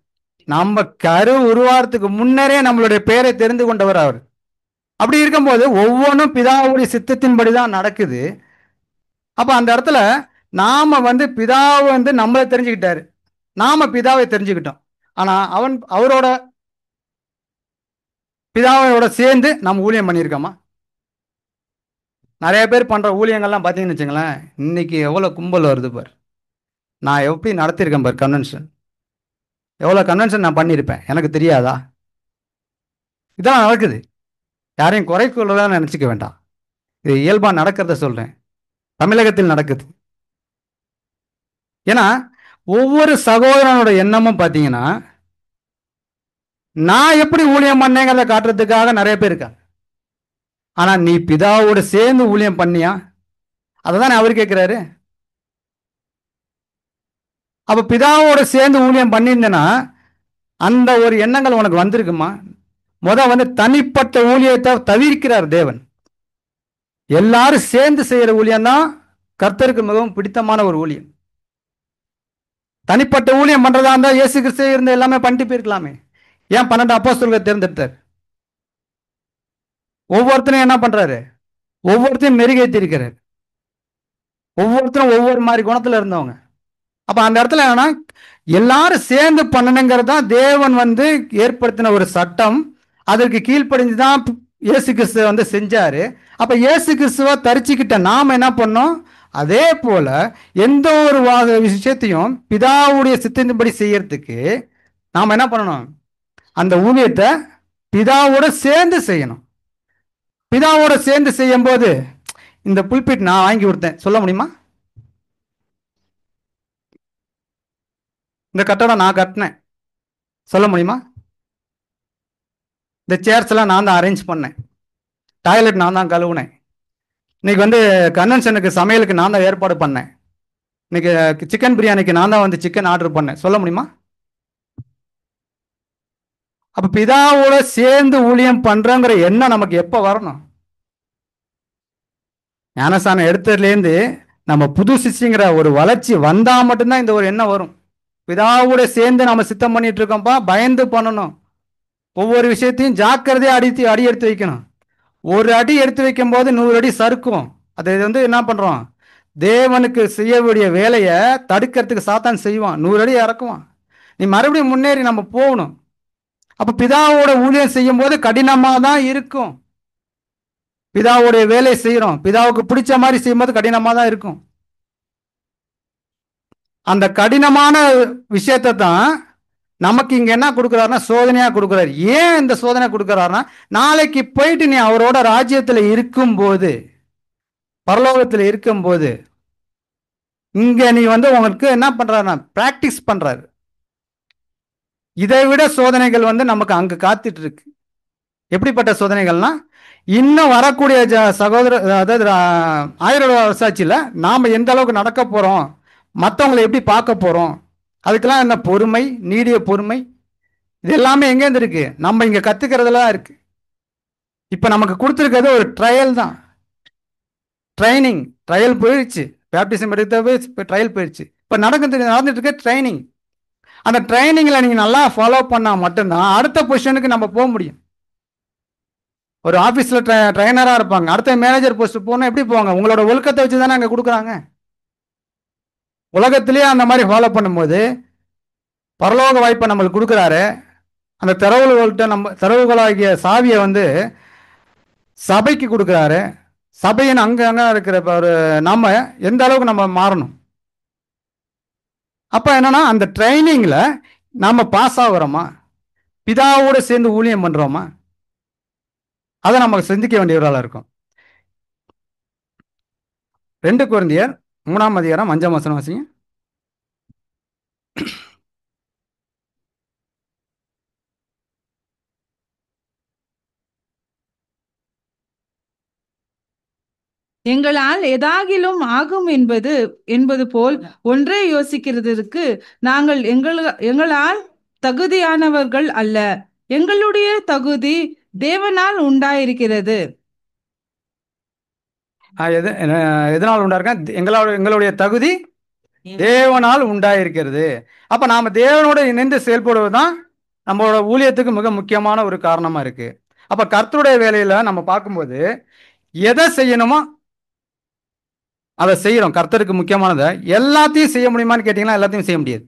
நம்ம கரு உருவாரத்துக்கு முன்னரே நம்மளுடைய பெயரை தெரிந்து கொண்டவர் அவர். அப்படி இருக்கும்போது ஒவ்வொன்றும் பிதாவுடைய சித்தத்தின்படிதான் நடக்குது. அப்ப அந்த இடத்துல நாம பிதாவை நம்மளை தெரிஞ்சுக்கிட்டாரு, நாம பிதாவை தெரிஞ்சுக்கிட்டோம். ஆனா அவரோட பிதாவோட சேர்ந்து நம்ம ஊழியம் பண்ணியிருக்கோமா? நிறைய பேர் பண்ற ஊழியங்கள்லாம் பார்த்தீங்கன்னு வச்சுங்களேன், இன்னைக்கு எவ்வளவு கும்பல் வருது பார். நான் எப்படி நடத்தியிருக்கேன் பார் கன்வென்ஷன், எவ்வளவு கன்வென்ஷன் நான் பண்ணியிருப்பேன், எனக்கு தெரியாதா? இதான் நடக்குது. யாரையும் குறை கொள்ளதான் நினைச்சுக்க வேண்டாம். இது இயல்பா நடக்கிறத சொல்றேன். தமிழகத்தில் நடக்குது. ஏன்னா ஒவ்வொரு சகோதரனோட எண்ணமும் பார்த்தீங்கன்னா, நான் எப்படி ஊழியம் பண்ணேங்கிறத காட்டுறதுக்காக நிறைய பேர் இருக்காங்க. ஆனா நீ பிதாவோட சேர்ந்து ஊழியம் பண்ணியா? அததான் அவர் கேட்கிறாரு. அப்ப பிதாவோட சேர்ந்து ஊழியம் பண்ணியிருந்தேன்னா அந்த ஒரு எண்ணங்கள் உனக்கு வந்திருக்குமா? தனிப்பட்ட ஊழியத்தை தவிர்க்கிறார் தேவன். எல்லாரும் சேர்ந்து செய்யற ஊழியம் தான் கர்த்தருக்கு மிகவும் பிடித்தமான ஒரு ஊழியம். தனிப்பட்ட ஊழியம் பண்றதா இருந்தா இயேசு கிறிஸ்து இருந்த எல்லாமே பண்ணிட்டு போயிருக்கலாமே. ஏன் 12 அப்போஸ்தலர்களை தேர்ந்தெடுத்தார்? ஒவ்வொருத்தரும் என்ன பண்றாரு? ஒவ்வொருத்தையும் மெருகேற்றி இருக்கிறார். ஒவ்வொருத்தரும் ஒவ்வொரு மாதிரி குணத்துல இருந்தவங்க. அப்ப அந்த இடத்துல என்னன்னா, எல்லாரும் சேர்ந்து பண்ணணுங்கிறது தான் தேவன் வந்து ஏற்படுத்தின ஒரு சட்டம். அதற்கு கீழ்ப்படிஞ்சு தான் இயேசு கிறிஸ்துவ வந்து செஞ்சாரு. அப்ப இயேசு கிறிஸ்துவ தரிச்சுக்கிட்ட நாம என்ன பண்ணோம்? அதே போல எந்த ஒரு விஷயத்தையும் பிதாவுடைய சித்தத்தின்படி செய்யறதுக்கு நாம என்ன பண்ணணும்? அந்த ஊழியத்தை பிதாவோட சேர்ந்து செய்யணும். பிதாவோட சேர்ந்து செய்யும் போது, இந்த புல்பிட் நான் வாங்கி கொடுத்தேன் சொல்ல முடியுமா? இந்த கட்டடம் நான் கட்டினேன் சொல்ல முடியுமா? இந்த சேர்ஸ் எல்லாம் நான் தான் அரேஞ்ச் பண்ணேன். டாய்லெட் நான் தான் கழுவுனேன். இன்னைக்கு வந்து கன்வென்ஷனுக்கு சமையலுக்கு நான் தான் ஏற்பாடு பண்ணேன். இன்னைக்கு சிக்கன் பிரியாணிக்கு நான் தான் வந்து சிக்கன் ஆர்டர் பண்ணேன் சொல்ல முடியுமா? அப்ப பிதாவோட சேர்ந்து ஊழியம் பண்றோங்கிற எண்ணம் நமக்கு எப்ப வரணும்? ஞானஸ்தானம் எடுத்ததுலேருந்து நம்ம புது சிஷ்யங்கிற ஒரு வளர்ச்சி வந்தா மட்டும்தான் இந்த ஒரு எண்ணம் வரும். பிதாவோட சேர்ந்து நம்ம சித்தம் பண்ணிட்டு இருக்கோம்ப்பா, பயந்து பண்ணணும். ஒவ்வொரு விஷயத்தையும் ஜாக்கிரதையா அடி எடுத்து வைக்கணும். ஒரு அடி எடுத்து வைக்கும் போது 100 அடி சறுக்கும். அதை வந்து என்ன பண்றோம்? தேவனுக்கு செய்ய வேண்டிய வேலையை தடுக்கிறதுக்கு சாத்தான் செய்வான், 100 அடி இறக்குவான். நீ மறுபடியும் முன்னேறி நம்ம போகணும். அப்ப பிதாவோட ஊழியம் செய்யும் போது கடினமா தான் இருக்கும். பிதாவுடைய வேலையை செய்யறோம், பிதாவுக்கு பிடிச்ச மாதிரி செய்யும்போது கடினமா தான் இருக்கும். அந்த கடினமான விஷயத்தை தான் நமக்கு இங்க என்ன கொடுக்குறாருன்னா சோதனையா கொடுக்குறாரு. ஏன் இந்த சோதனை கொடுக்குறாருன்னா, நாளைக்கு போயிட்டு நீ அவரோட ராஜ்யத்துல இருக்கும் போது, பரலோகத்துல இருக்கும் போது, இங்க நீ வந்து உங்களுக்கு என்ன பண்றாருன்னா பிராக்டிஸ் பண்றாரு. இதை விட சோதனைகள் வந்து நமக்கு அங்க காத்துட்டு இருக்கு. எப்படிப்பட்ட சோதனைகள்னா, இன்னும் வரக்கூடிய சகோதர, அதாவது 1000 வருஷாட்சியில நாம எந்த அளவுக்கு நடக்க போறோம், மற்றவங்களை எப்படி பார்க்க போறோம், அதுக்கெல்லாம் என்ன பொறுமை, நீடிய பொறுமை, இது எல்லாமே எங்கேருந்து இருக்கு? நம்ம இங்க கத்துக்கிறதுல இருக்கு. இப்ப நமக்கு கொடுத்துருக்கிறது ஒரு ட்ரையல் தான். ட்ரையல் போயிடுச்சு. பேப்டிசம் எடுத்தவே ட்ரையல் போயிடுச்சு. இப்ப நடந்துட்டு இருக்க ட்ரைனிங். அந்த ட்ரைனிங்ல நீங்க நல்லா ஃபாலோ பண்ணா மட்டும்தான் அடுத்த பொசிஷனுக்கு நம்ம போக முடியும். ஒரு ஆபீஸ்ல ட்ரைனரா இருப்பாங்க, அடுத்த மேனேஜர் போஸ்ட் போனா எப்படி போவாங்க? உங்களோட ஒழுக்கத்தை வச்சு தானே அங்க கொடுக்குறாங்க. உலகத்திலேயே அந்த மாதிரி ஃபாலோ பண்ணும்போது பரலோக வாய்ப்பை நம்மளுக்கு கொடுக்குறாரு. அந்த திறவுகளாகிய சாவியை வந்து சபைக்கு கொடுக்குறாரு. சபையின் அங்க இருக்கிற ஒரு நம்ம எந்த அளவுக்கு நம்ம மாறணும். அப்ப என்னன்னா, அந்த ட்ரைனிங்ல நாம பாஸ் ஆகுறோமா, பிதாவோட சேர்ந்து ஊழியம் பண்றோமா, அதை நமக்கு சிந்திக்க வேண்டியவர்களா இருக்கும். 2 கொரிந்தியர் 3ஆம் அதிகாரம் 5ஆம் வசனம் வாசிங்க. எங்களால் எதாகிலும் ஆகும் என்பது போல் ஒன்றே யோசிக்கிறதற்கு நாங்கள் எங்களால் தகுதியானவர்கள் அல்ல. எங்களுடைய தகுதி தேவனால் உண்டாயிருக்கிறது. எதனால் உண்டாயிருக்க? எங்களுடைய தகுதி தேவனால் உண்டாயிருக்கிறது. அப்ப நாம தேவனோட இணைந்து செயல்படுவதுதான் நம்மளோட ஊழியத்துக்கு மிக முக்கியமான ஒரு காரணமா இருக்கு. அப்ப கர்த்தருடைய வேலையில நம்ம பார்க்கும்போது எதை செய்யணுமோ அதை செய்யறோம். கர்த்தருக்கு முக்கியமானதை எல்லாத்தையும் செய்ய முடியுமான்னு கேட்டீங்கன்னா எல்லாத்தையும் செய்ய முடியாது.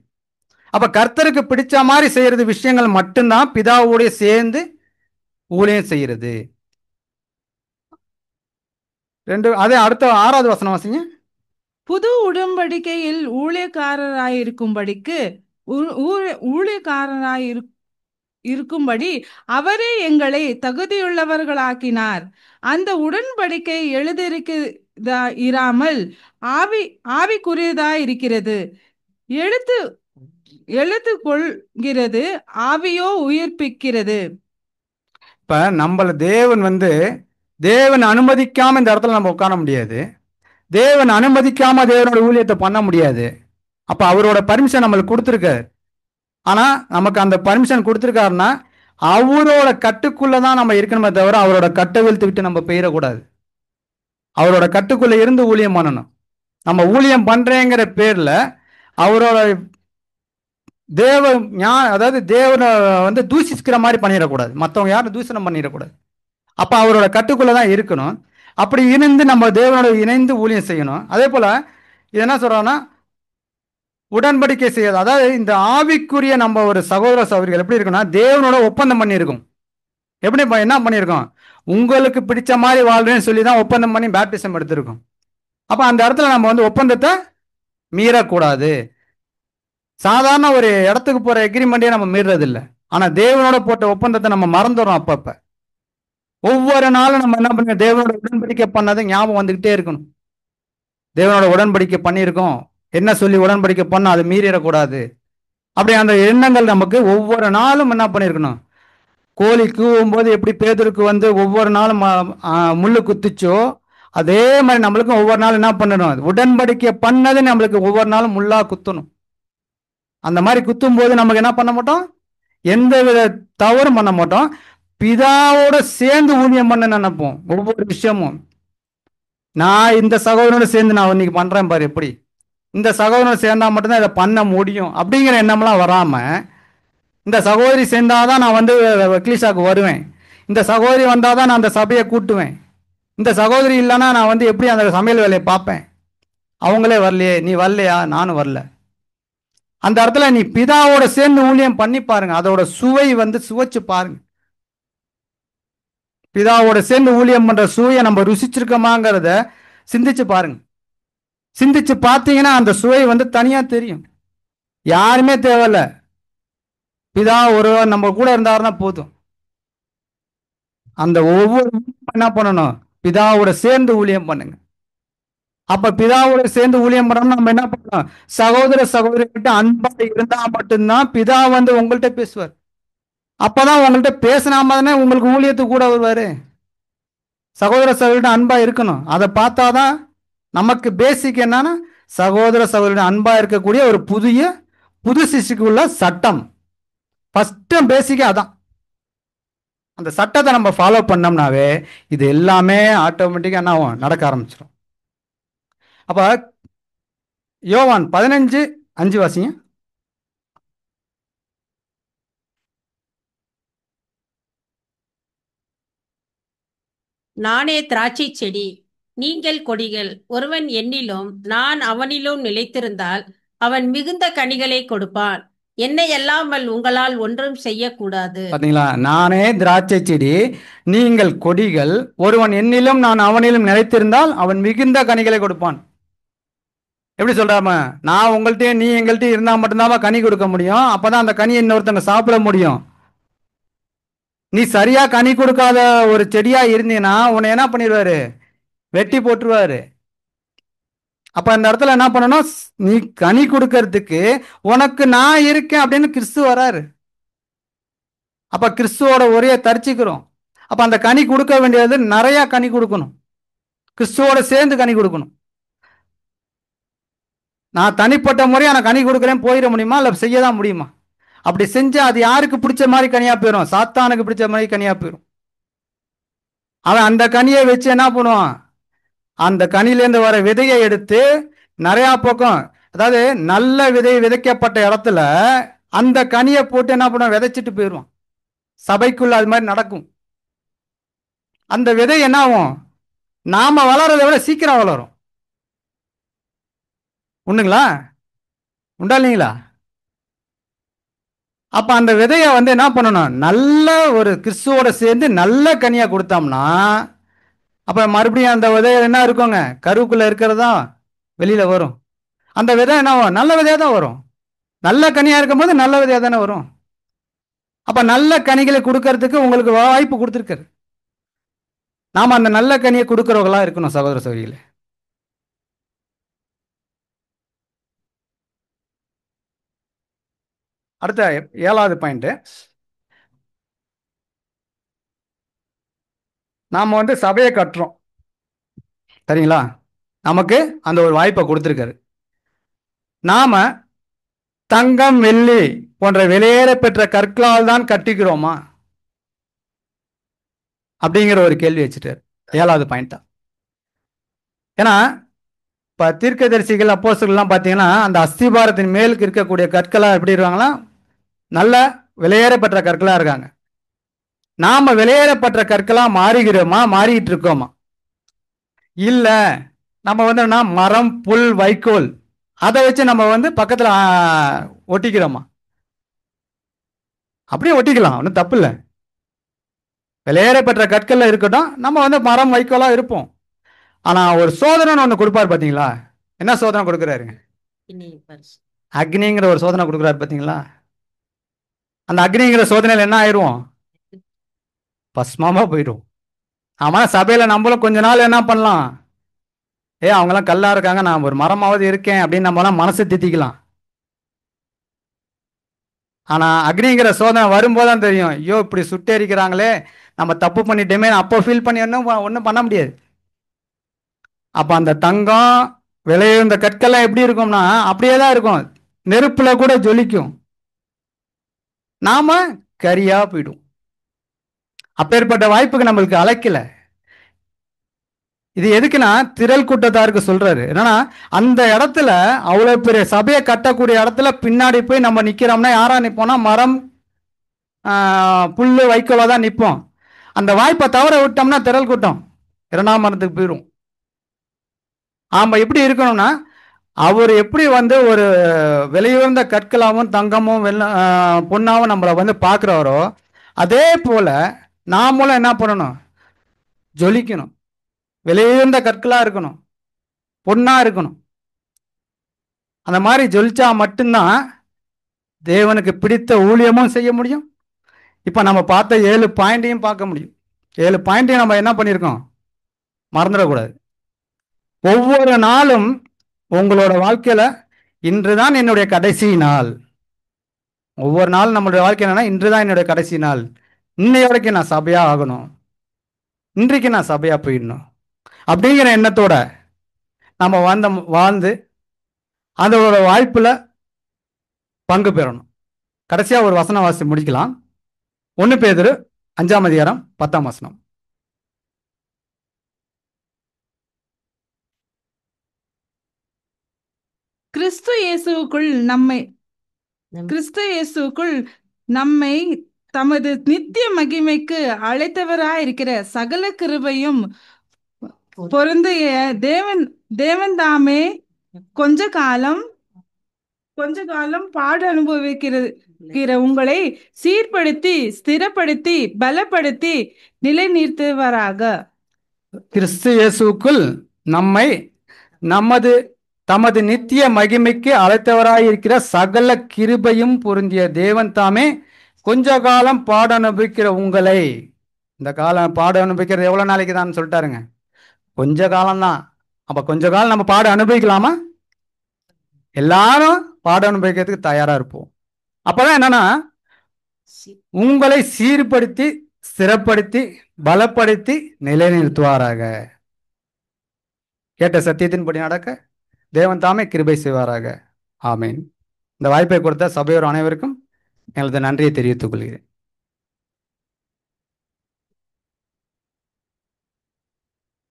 அப்ப கர்த்தருக்கு பிடிச்ச மாதிரி செய்யறது விஷயங்கள் மட்டும்தான் பிதாவோட சேர்ந்து ஊழியம் செய்யறது. அதே அடுத்த 6வது வசனம் வாசிங்க. புது உடன்படிக்கையில் ஊழியக்காரராயிருக்கும்படி அவரே எங்களை தகுதியுள்ளவர்களாக்கினார். அந்த உடன்படிக்கை இராமல் ஆவிக்குரியதாய் இருக்கிறது. எழுத்து கொள்கிறது, ஆவியோ உயிர்ப்பிக்கிறது. இப்ப நம்மள தேவன் அனுமதிக்காம இந்த இடத்துல நம்ம உட்கார முடியாது. தேவன் அனுமதிக்காம தேவனோட ஊழியத்தை பண்ண முடியாது. அப்ப அவரோட பர்மிஷன் நம்மளுக்கு கொடுத்துருக்காரு. ஆனா நமக்கு அந்த பர்மிஷன் கொடுத்துருக்காருன்னா அவரோட கட்டுக்குள்ளதான் நம்ம இருக்கணுமே தவிர அவரோட கட்டை வீழ்த்து விட்டு நம்ம போயிடக்கூடாது. அவரோட கட்டுக்குள்ள இருந்து ஊழியம் பண்ணணும். நம்ம ஊழியம் பண்றேங்கிற பேர்ல அவரோட அதாவது தேவனை வந்து தூஷிக்கிற மாதிரி பண்ணிடக்கூடாது. மற்றவங்க யாரும் தூஷணம் பண்ணிடக்கூடாது. அப்ப அவரோட கட்டுக்குள்ளதான் இருக்கணும். அப்படி இணைந்து நம்ம தேவனோட இணைந்து ஊழியம் செய்யணும். அதே போல இது என்ன சொல்றாங்கன்னா, உடன்படிக்கை செய்யாது. அதாவது இந்த ஆவிக்குரிய நம்ம ஒரு சகோதர சகோதரிகள் எப்படி இருக்குன்னா, தேவனோட ஒப்பந்தம் பண்ணியிருக்கோம். எப்படி என்ன பண்ணியிருக்கோம், உங்களுக்கு பிடிச்ச மாதிரி வாழ்றேன்னு சொல்லி தான் ஒப்பந்தம் பண்ணி பேப்டிசம் எடுத்திருக்கோம். அப்ப அந்த இடத்துல நம்ம வந்து ஒப்பந்தத்தை மீறக்கூடாது. சாதாரண ஒரு இடத்துக்கு போற எக்ரிமெண்ட்டே நம்ம மீறது இல்லை. ஆனா தேவனோட போட்ட ஒப்பந்தத்தை நம்ம மறந்துடுறோம். அப்பப்ப ஒவ்வொரு நாளும் நம்ம என்ன பண்ணுங்க, தேவனோட உடன்படிக்கை பண்ணதை ஞாபகம் வந்துகிட்டே இருக்கணும். தேவனோட உடன்படிக்கை பண்ணியிருக்கோம், என்ன சொல்லி உடன்படிக்கை பண்ணோம், அதை மீறிடக்கூடாது. அப்படி அந்த எண்ணங்கள் நமக்கு ஒவ்வொரு நாளும் என்ன பண்ணியிருக்கணும். கோழி கூவும் போது எப்படி பேதுருக்கு வந்து ஒவ்வொரு நாளும் முள்ளு குத்துச்சோ, அதே மாதிரி நம்மளுக்கும் ஒவ்வொரு நாளும் என்ன பண்ணணும், உடன்படிக்கை பண்ணது நம்மளுக்கு ஒவ்வொரு நாளும் முள்ளா குத்தணும். அந்த மாதிரி குத்தும் போது நமக்கு என்ன பண்ண மாட்டோம், எந்த வித தவறும் பண்ண மாட்டோம். பிதாவோட சேர்ந்து ஊழியம் பண்ண நினைப்போம். ஒவ்வொரு விஷயமும் நான் இந்த சகோதரனோட சேர்ந்து நான் இன்னைக்கு பண்றேன் பாரு, எப்படி இந்த சகோதரனோட சேர்ந்தா மட்டும்தான் இதை பண்ண முடியும் அப்படிங்கிற எண்ணம்லாம் வராம, இந்த சகோதரி சேர்ந்தாதான் நான் வந்து வெக்லிஷாக்கு வருவேன், இந்த சகோதரி வந்தாதான் நான் அந்த சபையை கூட்டுவேன், இந்த சகோதரி இல்லைன்னா நான் வந்து எப்படி அந்த சமையல் வேலையை பார்ப்பேன், அவங்களே வரலையே, நீ வரலையா, நானும் வரல. அந்த இடத்துல நீ பிதாவோட சேர்ந்து ஊழியம் பண்ணி பாருங்க, அதோட சுவை வந்து சுவைச்சு பாருங்க. பிதாவோட சேர்ந்து ஊழியம் பண்ற சுவையை நம்ம ருசிச்சிருக்கோமாங்கிறத சிந்திச்சு பாருங்க. சிந்திச்சு பார்த்தீங்கன்னா அந்த சுவை வந்து தனியா தெரியும். யாருமே தேவையில்ல, பிதா ஒருவர் நம்ம கூட இருந்தாருன்னா போதும். அந்த ஒவ்வொரு என்ன பண்ணணும், பிதாவோட சேர்ந்து ஊழியம் பண்ணுங்க. அப்ப பிதாவோட சேர்ந்து ஊழியம் பண்ணோம்னா நம்ம என்ன பண்ணணும், சகோதர சகோதரிகிட்ட அன்பா இருந்தா மட்டும்தான் பிதா வந்து உங்கள்கிட்ட பேசுவார். அப்பதான் உங்கள்கிட்ட பேசினாம தானே உங்களுக்கு ஊழியத்துக்கு கூட வருவாரு. சகோதர சகோதரிட்ட அன்பா இருக்கணும். அதை பார்த்தாதான் நமக்கு பேசிக் என்னன்னா, சகோதர சகோதரிட அன்பா இருக்கக்கூடிய ஒரு புது சிசுக்குள்ள சட்டம். ஃபர்ஸ்ட் பேசிக்க அதான். அந்த சட்டத்தை நம்ம ஃபாலோ பண்ணோம்னாவே இது எல்லாமே ஆட்டோமேட்டிக்கா என்ன ஆகும், நடக்க ஆரம்பிச்சிடும். அப்ப யோவான் 15:5 வாசிங்க. நானே திராட்சை செடி, நீங்கள் கொடிகள். ஒருவன் என்னிலும் நான் அவனிலும் நிலைத்திருந்தால் அவன் மிகுந்த கனிகளை கொடுப்பான். என்னை அல்லாமல் உங்களால் ஒன்றும் செய்யக்கூடாது. பாத்தீங்களா, நானே திராட்சை செடி, நீங்கள் கொடிகள், ஒருவன் என்னிலும் நான் அவனிலும் நிலைத்திருந்தால் அவன் மிகுந்த கனிகளை கொடுப்பான். எப்படி சொல்றாம, நான் உங்கள்கிட்ட நீ எங்கள்கிட்ட இருந்தா மட்டும்தான் கனி கொடுக்க முடியும். அப்பதான் அந்த கனியை இன்னொருத்தங்க சாப்பிட முடியும். நீ சரியா கனி கொடுக்காத ஒரு செடியா இருந்தீங்கன்னா உன்னை என்ன பண்ணிடுவாரு, வெட்டி போட்டுருவாரு. அப்ப அந்த இடத்துல என்ன பண்ணணும், நீ கனி கொடுக்கறதுக்கு உனக்கு நான் இருக்கேன் அப்படின்னு கிறிஸ்து வராரு. அப்ப கிறிஸ்துவோட ஒரே தரிச்சிக்கிறோம். அப்ப அந்த கனி கொடுக்க வேண்டியது நிறைய கனி கொடுக்கணும், கிறிஸ்துவோட சேர்ந்து கனி கொடுக்கணும். நான் தனிப்பட்ட முறையா நான் கனி கொடுக்குறேன் போயிட முடியுமா, இல்ல செய்யதான் முடியுமா? அப்படி செஞ்சா அது யாருக்கு பிடிச்ச மாதிரி கனியா போயிடும், சாத்தானுக்கு பிடிச்ச மாதிரி கனியா போயிடும். அவன் அந்த கனியை வச்சு என்ன பண்ணுவான், அந்த கனிலேருந்து வர விதையை எடுத்து நிறைய பக்கம், அதாவது நல்ல விதை விதைக்கப்பட்ட இடத்துல அந்த கனியை போட்டு என்ன பண்ணுவான், விதைச்சிட்டு போயிடுவான். சபைக்குள்ள அது மாதிரி நடக்கும். அந்த விதை என்ன ஆகும், நாம வளர்றதை விட சீக்கிரம் வளரும். உண்டுங்களா, உண்டா இல்லைங்களா? அப்ப அந்த விதையை வந்து என்ன பண்ணணும், நல்ல ஒரு கிறிஸ்துவோட சேர்ந்து நல்ல கனியா கொடுத்தோம்னா அப்ப மறுபடியும் அந்த விதை என்ன இருக்குங்க, கருவுக்குள்ள இருக்கிறதா வெளியில வரும். அந்த விதை என்ன ஆகும், நல்ல விதையா தான் வரும். நல்ல கனியா இருக்கும் போது நல்ல விதையா தானே வரும். அப்ப நல்ல கனிகளை கொடுக்கறதுக்கு உங்களுக்கு வாய்ப்பு கொடுத்துருக்காரு. நாம அந்த நல்ல கனியை கொடுக்கறவங்களா இருக்கணும் சகோதர சகோதரிகளே. அடுத்த 7வது பாயிண்ட், நாம வந்து சபையை கட்டுறோம் சரிங்களா, நமக்கு அந்த ஒரு வாய்ப்பை கொடுத்துருக்காரு. நாம தங்கம் வெள்ளி போன்ற வெளியேற பெற்ற கற்களால் தான் கட்டிக்கிறோமா அப்படிங்கிற ஒரு கேள்வி வச்சுட்டாரு. 7வது பாயிண்ட் தான். ஏன்னா இப்ப தீர்க்கதரிசிகள் அப்போஸ்தலர்கள்லாம் பார்த்தீங்கன்னா அந்த அஸ்திபாரத்தின் மேலுக்கு இருக்கக்கூடிய கற்களா எப்படி இருக்காங்களா, நல்ல வெளியேறப்பட்ட கற்களா இருக்காங்க. நாம வெளியேறப்பட்ட கற்களா மாறிக்கிறோமா, மாறிட்டு இருக்கோமா? இல்ல நம்ம வந்து என்ன மரம் புல் வைக்கோல் அதை வச்சு நம்ம வந்து பக்கத்துல ஒட்டிக்கிறோமா? அப்படியே ஒட்டிக்கலாம், ஒன்றும் தப்பு இல்லை. வெளியேற பெற்ற கற்கள்ல இருக்கட்டும், நம்ம வந்து மரம் வைக்கோலா இருப்போம். ஆனா ஒரு சோதனைன்னு ஒன்று கொடுப்பாரு பாத்தீங்களா? என்ன சோதனை கொடுக்குறாருங்க? இனி பரிசு. அக்னிங்கிற ஒரு சோதனை கொடுக்குறாரு பாத்தீங்களா? அந்த அக்னிங்கிற சோதனையில் என்ன ஆயிடுவோம்? பஸ்மமா போயிடும். ஆமா, சபையில நம்மளும் கொஞ்ச நாள் என்ன பண்ணலாம்? அவங்களாம் கல்லா இருக்காங்க, நான் ஒரு மரமாவது இருக்கேன் அப்படின்னு நம்மளாம் மனசு தித்திக்கலாம். ஆனா அக்னிங்கிற சோதனை வரும்போது தான் தெரியும், ஐயோ இப்படி சுட்டெரிக்கிறாங்களே, நம்ம தப்பு பண்ணிட்டோமே, அப்போ ஃபீல் பண்ணி ஒன்றும் பண்ண முடியாது. அப்ப அந்த தங்கம் விளையுந்த கற்கள்லாம் எப்படி இருக்கும்னா அப்படியே தான் இருக்கும், நெருப்புல கூட ஜொலிக்கும், நாம கரியா போயிடும். அப்பேற்பட்ட வாய்ப்புக்கு நம்மளுக்கு அழைக்கல. இது எதுக்குன்னா திரள் கூட்டத்தாருக்கு சொல்றாரு. என்னன்னா அந்த இடத்துல அவ்வளவு பெரிய சபையை கட்டக்கூடிய இடத்துல பின்னாடி போய் நம்ம நிக்கிறோம்னா யாரா நிப்போம்னா மரம் புல்லு வைக்கோலா தான் நிற்போம். அந்த வாய்ப்பை தவற விட்டோம்னா திரள் கூட்டம் இரண்டாம் மரத்துக்கு போயிடும். ஆமா, எப்படி இருக்கணும்னா அவர் எப்படி வந்து ஒரு விலையுயர்ந்த கற்களாகவும் தங்கமும் பொண்ணாவும் நம்மளை வந்து பார்க்குறாரோ, அதே போல நாமளும் என்ன பண்ணணும்? ஜொலிக்கணும், விலையுயர்ந்த கற்களா இருக்கணும், பொண்ணா இருக்கணும். அந்த மாதிரி ஜொலிச்சா மட்டும்தான் தேவனுக்கு பிடித்த ஊழியமும் செய்ய முடியும். இப்போ நம்ம பார்த்த 7 பாயிண்டையும் பார்க்க முடியும். 7 பாயிண்டையும் நம்ம என்ன பண்ணியிருக்கோம்? மறந்துடக்கூடாது. ஒவ்வொரு நாளும் உங்களோட வாழ்க்கையில இன்றுதான் என்னுடைய கடைசி நாள். ஒவ்வொரு நாளும் நம்மளுடைய வாழ்க்கை என்னன்னா இன்றுதான் என்னுடைய கடைசி நாள், இன்னைய வரைக்கும் நான் சபையா ஆகணும், இன்றைக்கு நான் சபையா போயிடணும் அப்படிங்கிற எண்ணத்தோட நம்ம வாழ்ந்து அதோட வாய்ப்புல பங்கு பெறணும். கடைசியா ஒரு வசனம் வாசி முடிக்கலாம். 1 பேதுரு 5ஆம் அதிகாரம் 10ஆம் வசனம். கிறிஸ்து இயேசுவுக்குள் நம்மை கிறிஸ்து இயேசுவுக்குள் நம்மை தமது நித்திய மகிமைக்கு அழைத்தவராயிருக்கிற சகல கிருபையும் பொருந்திய தேவன் தாமே கொஞ்ச காலம் பாடு அனுபவிக்கிற உங்களை சீர்படுத்தி ஸ்திரப்படுத்தி பலப்படுத்தி நிலைநிறுத்துவராக. கிறிஸ்து இயேசுவுக்குள் நம்மை தமது நித்திய மகிமைக்கு அழைத்தவராயிருக்கிற சகல கிருபையும் பொருந்திய தேவன் தாமே கொஞ்ச காலம் பாடு அனுபவிக்கிற உங்களை. இந்த காலம் பாடு அனுபவிக்கிறது எவ்வளவு நாளைக்கு தான் சொல்லிட்டாருங்க? கொஞ்ச காலம்தான். அப்ப கொஞ்ச காலம் நம்ம பாடு அனுபவிக்கலாமா? எல்லாரும் பாடு அனுபவிக்கிறதுக்கு தயாரா இருப்போம். அப்பதான் என்னன்னா உங்களை சீர்படுத்தி ஸ்திரப்படுத்தி பலப்படுத்தி நிலைநிறுத்துவாராக. கேட்ட சத்தியத்தின்படி நடக்க தேவன் தாமே கிருபை செய்வாராக. ஆமீன். இந்த வாய்ப்பை கொடுத்த சபையோர் அனைவருக்கும் எனது நன்றியை தெரிவித்துக் கொள்கிறேன்.